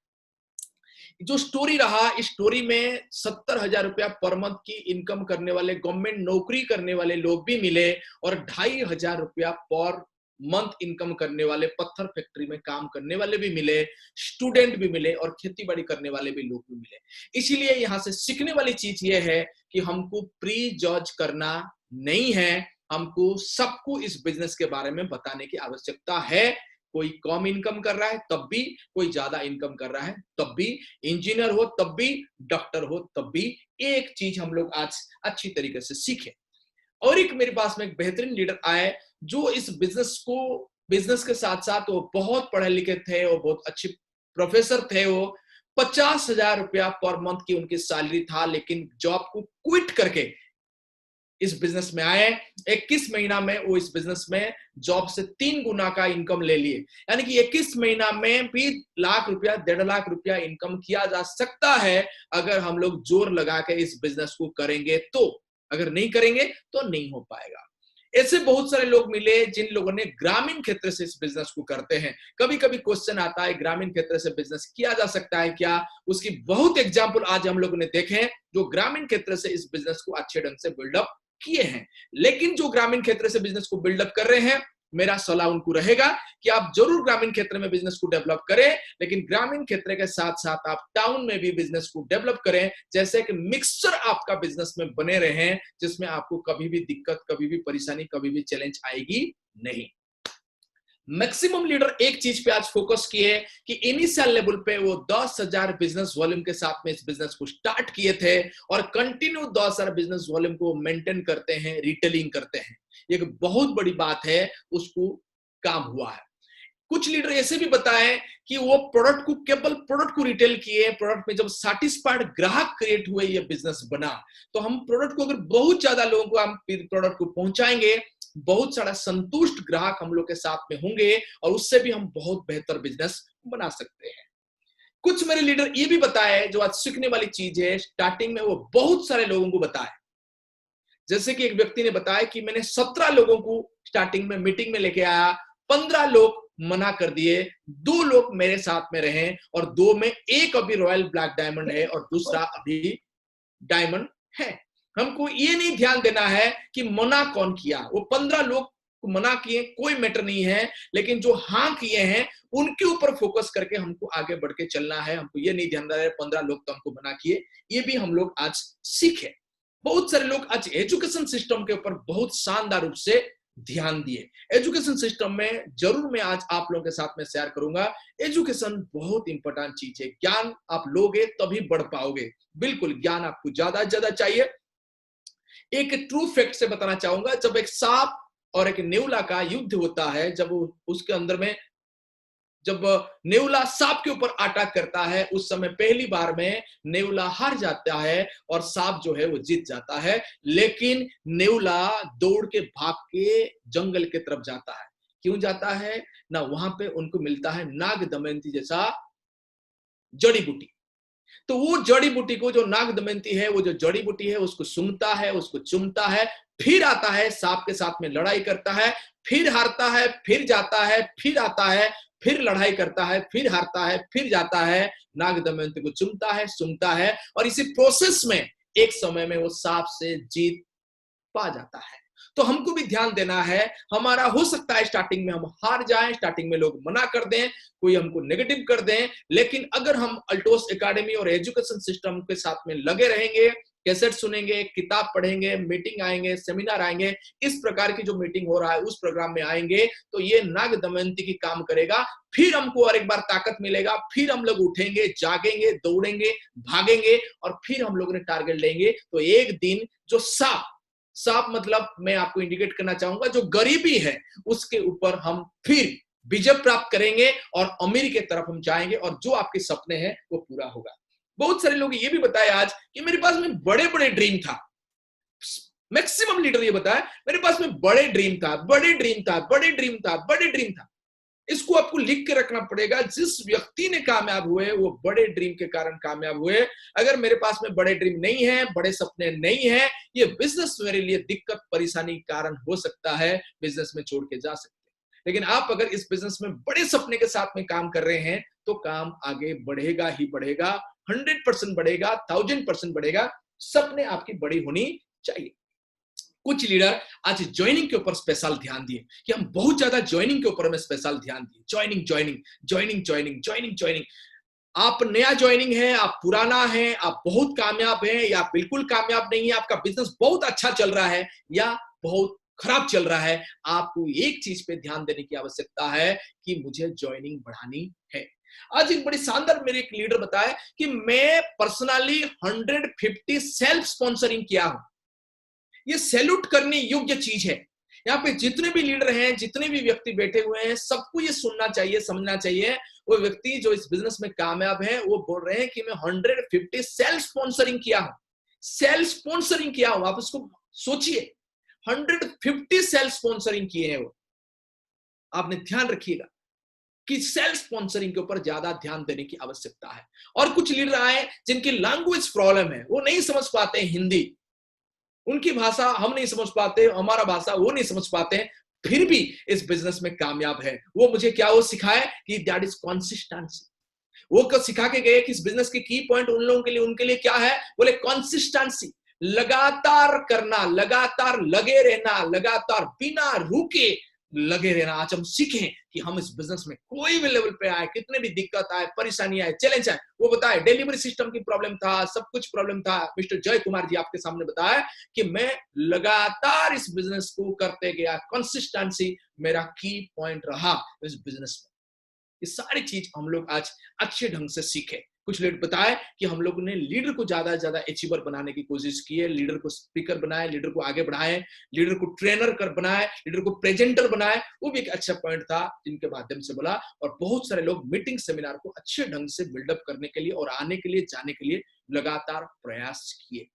Speaker 3: जो स्टोरी रहा, इस स्टोरी में 70,000 रुपया पर मंथ की इनकम करने वाले, गवर्नमेंट नौकरी करने वाले लोग भी मिले और 2,500 रुपया पर मंथ इनकम करने वाले, पत्थर फैक्ट्री में काम करने वाले भी मिले, स्टूडेंट भी मिले और खेती बाड़ी करने वाले भी लोग भी मिले। इसीलिए यहाँ से सीखने वाली चीज ये है कि हमको प्री जज करना नहीं है, हमको सबको इस बिजनेस के बारे में बताने की आवश्यकता है। कोई कम इनकम कर रहा है तब भी, कोई ज्यादा इनकम कर रहा है तब भी, इंजीनियर हो तब भी, डॉक्टर हो तब भी, एक चीज हम लोग आज अच्छी तरीके से सीखे। और एक मेरे पास में एक बेहतरीन लीडर आए जो इस बिजनेस के साथ साथ वो बहुत पढ़े लिखे थे, वो बहुत अच्छे प्रोफेसर थे, वो 50,000 रुपया पर मंथ की उनकी सैलरी था, लेकिन जॉब को क्विट करके इस बिजनेस में आए। 21 महीना में वो इस बिजनेस में जॉब से 3 गुना का इनकम ले लिए, यानी कि 21 महीना में भी लाख रुपया 1.5 लाख रुपया इनकम किया जा सकता है अगर हम लोग जोर लगा के इस बिजनेस को करेंगे तो। अगर नहीं करेंगे तो नहीं हो पाएगा। ऐसे बहुत सारे लोग मिले जिन लोगों ने ग्रामीण क्षेत्र से इस बिजनेस को करते हैं। कभी कभी क्वेश्चन आता है ग्रामीण क्षेत्र से बिजनेस किया जा सकता है क्या? उसकी बहुत एग्जाम्पल आज हम लोगों ने देखे हैं जो ग्रामीण क्षेत्र से इस बिजनेस को अच्छे ढंग से बिल्डअप किए हैं। लेकिन जो ग्रामीण क्षेत्र से बिजनेस को बिल्डअप कर रहे हैं, मेरा सलाह उनको रहेगा कि आप जरूर ग्रामीण क्षेत्र में बिजनेस को डेवलप करें, लेकिन ग्रामीण क्षेत्र के साथ साथ आप टाउन में भी बिजनेस को डेवलप करें, जैसे कि मिक्सचर आपका बिजनेस में बने रहे, जिसमें आपको कभी भी दिक्कत, कभी भी परेशानी, कभी भी चैलेंज आएगी नहीं। मैक्सिमम लीडर एक चीज पे आज फोकस किए कि इनिशियल लेवल पे वो 10,000 बिजनेस वॉल्यूम के साथ में इस बिजनेस को स्टार्ट किए थे और कंटिन्यू 10,000 बिजनेस वॉल्यूम को मेंटेन करते हैं, रिटेलिंग करते हैं। एक बहुत बड़ी बात है, उसको काम हुआ है। कुछ लीडर ऐसे भी बताए कि वो केवल प्रोडक्ट को रिटेल किए, प्रोडक्ट में जब सैटिस्फाइड ग्राहक क्रिएट हुए, ये बिजनेस बना। तो हम प्रोडक्ट को, अगर बहुत ज्यादा लोगों को हम प्रोडक्ट को पहुंचाएंगे, बहुत सारा संतुष्ट ग्राहक हम लोग के साथ में होंगे और उससे भी हम बहुत बेहतर बिजनेस बना सकते हैं। कुछ मेरे लीडर ये भी बताए, जो आज सीखने वाली चीज है, स्टार्टिंग में वो बहुत सारे लोगों को बताए। जैसे कि एक व्यक्ति ने बताया कि मैंने 17 लोगों को स्टार्टिंग में मीटिंग में लेके आया, 15 लोग मना कर दिए, 2 लोग मेरे साथ में रहे और 2 में एक अभी रॉयल ब्लैक डायमंड है और दूसरा अभी डायमंड है। हमको ये नहीं ध्यान देना है कि मना कौन किया, वो 15 लोग को मना किए, कोई मैटर नहीं है, लेकिन जो हाँ किए हैं उनके ऊपर फोकस करके हमको आगे बढ़ के चलना है। हमको ये नहीं ध्यान देना है 15 लोग तो हमको मना किए, ये भी हम लोग आज सीखे। बहुत सारे लोग आज एजुकेशन सिस्टम के ऊपर बहुत शानदार रूप से ध्यान दिए। एजुकेशन सिस्टम में जरूर मैं आज आप लोगों के साथ में शेयर करूंगा। एजुकेशन बहुत इंपॉर्टेंट चीज है, ज्ञान आप लोगे तभी बढ़ पाओगे। बिल्कुल ज्ञान आपको ज्यादा से ज्यादा चाहिए। एक ट्रू फैक्ट से बताना चाहूंगा, जब एक सांप और एक नेवला का युद्ध होता है, जब उसके अंदर में जब नेवला सांप के ऊपर अटैक करता है, उस समय पहली बार में नेवला हार जाता है और सांप जो है वो जीत जाता है। लेकिन नेवला दौड़ के भाग के जंगल के तरफ जाता है। क्यों जाता है ना? वहां पे उनको मिलता है नाग दमयंती जैसा जड़ी बूटी। तो वो जड़ी बूटी को, जो नाग दमयंती है, वो जो जड़ी बूटी है उसको सूंघता है, उसको चूमता है, फिर आता है सांप के साथ में लड़ाई करता है, फिर हारता है, फिर जाता है, फिर आता है, फिर लड़ाई करता है, फिर हारता है, फिर जाता है, नाग दमयंती को चूमता है, सूंघता है और इसी प्रोसेस में एक समय में वो सांप से जीत पा जाता है। तो हमको भी ध्यान देना है। हमारा हो सकता है स्टार्टिंग में हम हार जाएं, स्टार्टिंग में लोग मना कर दें, कोई हमको नेगेटिव कर दें, लेकिन अगर हम अल्टोस एकेडमी और एजुकेशन सिस्टम के साथ में लगे रहेंगे, कैसेट सुनेंगे, किताब पढ़ेंगे, मीटिंग आएंगे, सेमिनार आएंगे, इस प्रकार की जो मीटिंग हो रहा है उस प्रोग्राम में आएंगे, तो ये नाग दमयंती की काम करेगा। फिर हमको और एक बार ताकत मिलेगा, फिर हम लोग उठेंगे, जागेंगे, दौड़ेंगे, भागेंगे और फिर हम लोग ने टारगेट लेंगे। तो एक दिन जो सांप मतलब मैं आपको इंडिकेट करना चाहूंगा, जो गरीबी है उसके ऊपर हम फिर विजय प्राप्त करेंगे और अमीरी की तरफ हम जाएंगे और जो आपके सपने हैं वो पूरा होगा। बहुत सारे लोग ये भी बताए आज कि मेरे पास में बड़े बड़े ड्रीम था। मैक्सिमम लीडर ये बताया मेरे पास में बड़े ड्रीम था, बड़े ड्रीम था, बड़े ड्रीम था, बड़े ड्रीम था। इसको आपको लिख के रखना पड़ेगा। जिस व्यक्ति ने कामयाब हुए वो बड़े ड्रीम के कारण कामयाब हुए। अगर मेरे पास में बड़े ड्रीम नहीं है, बड़े सपने नहीं है, ये बिजनेस मेरे लिए दिक्कत परेशानी कारण हो सकता है, बिजनेस में छोड़ के जा सकते हैं। लेकिन आप अगर इस बिजनेस में बड़े सपने के साथ में काम कर रहे हैं तो काम आगे बढ़ेगा ही बढ़ेगा, 100% बढ़ेगा, 1000% बढ़ेगा। सपने आपकी बड़ी होनी चाहिए। कुछ लीडर आज ज्वाइनिंग के ऊपर स्पेशल ध्यान दिए कि हम बहुत ज्यादा ज्वाइनिंग के ऊपर में स्पेशल ध्यान दिए। Joining joining joining joining joining joining. आप नया ज्वाइनिंग है, आप पुराना है, आप बहुत कामयाब है या बिल्कुल कामयाब नहीं है, आपका बिजनेस बहुत अच्छा चल रहा है या बहुत खराब चल रहा है, आपको एक चीज पे ध्यान देने की आवश्यकता है कि मुझे ज्वाइनिंग बढ़ानी है। आज एक बड़ी शानदार मेरे एक लीडर बताया कि मैं पर्सनली 150 सेल्फ स्पॉन्सरिंग किया हूं। ये सैल्यूट करने योग्य चीज है। यहाँ पे जितने भी लीडर हैं, जितने भी व्यक्ति बैठे हुए हैं, सबको ये सुनना चाहिए, समझना चाहिए। वो व्यक्ति जो इस बिजनेस में कामयाब है वो बोल रहे हैं कि मैं 150 सेल्फ स्पॉन्सरिंग किया हूं। सेल्फ स्पॉन्सरिंग किया हूं, आप उसको सोचिए, 150 सेल्फ स्पॉन्सरिंग किए हैं वो। आपने ध्यान रखिएगा कि सेल्फ स्पॉन्सरिंग के ऊपर ज्यादा ध्यान देने की आवश्यकता है। और कुछ लीडर आए जिनकी लैंग्वेज प्रॉब्लम है, वो नहीं समझ पाते हिंदी, उनकी भाषा हम नहीं समझ पाते, हमारा भाषा वो नहीं समझ पाते, फिर भी इस बिजनेस में कामयाब है। वो मुझे क्या वो सिखाए कि दैट इज कंसिस्टेंसी। वो सिखा के गए कि इस बिजनेस के की पॉइंट उन लोगों के लिए, उनके लिए क्या है, बोले कंसिस्टेंसी, लगातार करना, लगातार लगे रहना, लगातार बिना रुके लगे रहना। आज हम सीखें कि हम इस बिजनेस में कोई भी लेवल पे आए, कितने भी दिक्कत आए, परेशानी आए, चैलेंज आए, वो बताए। डिलीवरी सिस्टम की प्रॉब्लम था, सब कुछ प्रॉब्लम था, मिस्टर जय कुमार जी आपके सामने बताया कि मैं लगातार इस बिजनेस को करते गया। कंसिस्टेंसी मेरा की पॉइंट रहा इस बिजनेस में। ये सारी चीज हम लोग आज अच्छे ढंग से सीखे। कुछ लीडर बताए कि हम लोगों ने लीडर को ज्यादा से ज्यादा अचीवर बनाने की कोशिश की है, लीडर को स्पीकर बनाए, लीडर को आगे बढ़ाए, लीडर को ट्रेनर कर बनाए, लीडर को प्रेजेंटर बनाए। वो भी एक अच्छा पॉइंट था जिनके माध्यम से बोला। और बहुत सारे लोग मीटिंग सेमिनार को अच्छे ढंग से बिल्डअप करने के लिए और आने के लिए, जाने के लिए लगातार प्रयास किए।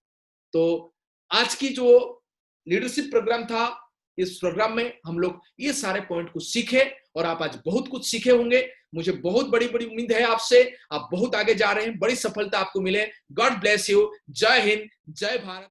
Speaker 3: तो आज की जो लीडरशिप प्रोग्राम था, इस प्रोग्राम में हम लोग ये सारे पॉइंट को सीखे और आप आज बहुत कुछ सीखे होंगे। मुझे बहुत बड़ी बड़ी उम्मीद है आपसे, आप बहुत आगे जा रहे हैं, बड़ी सफलता आपको मिले। God bless you. जय हिंद, जय भारत।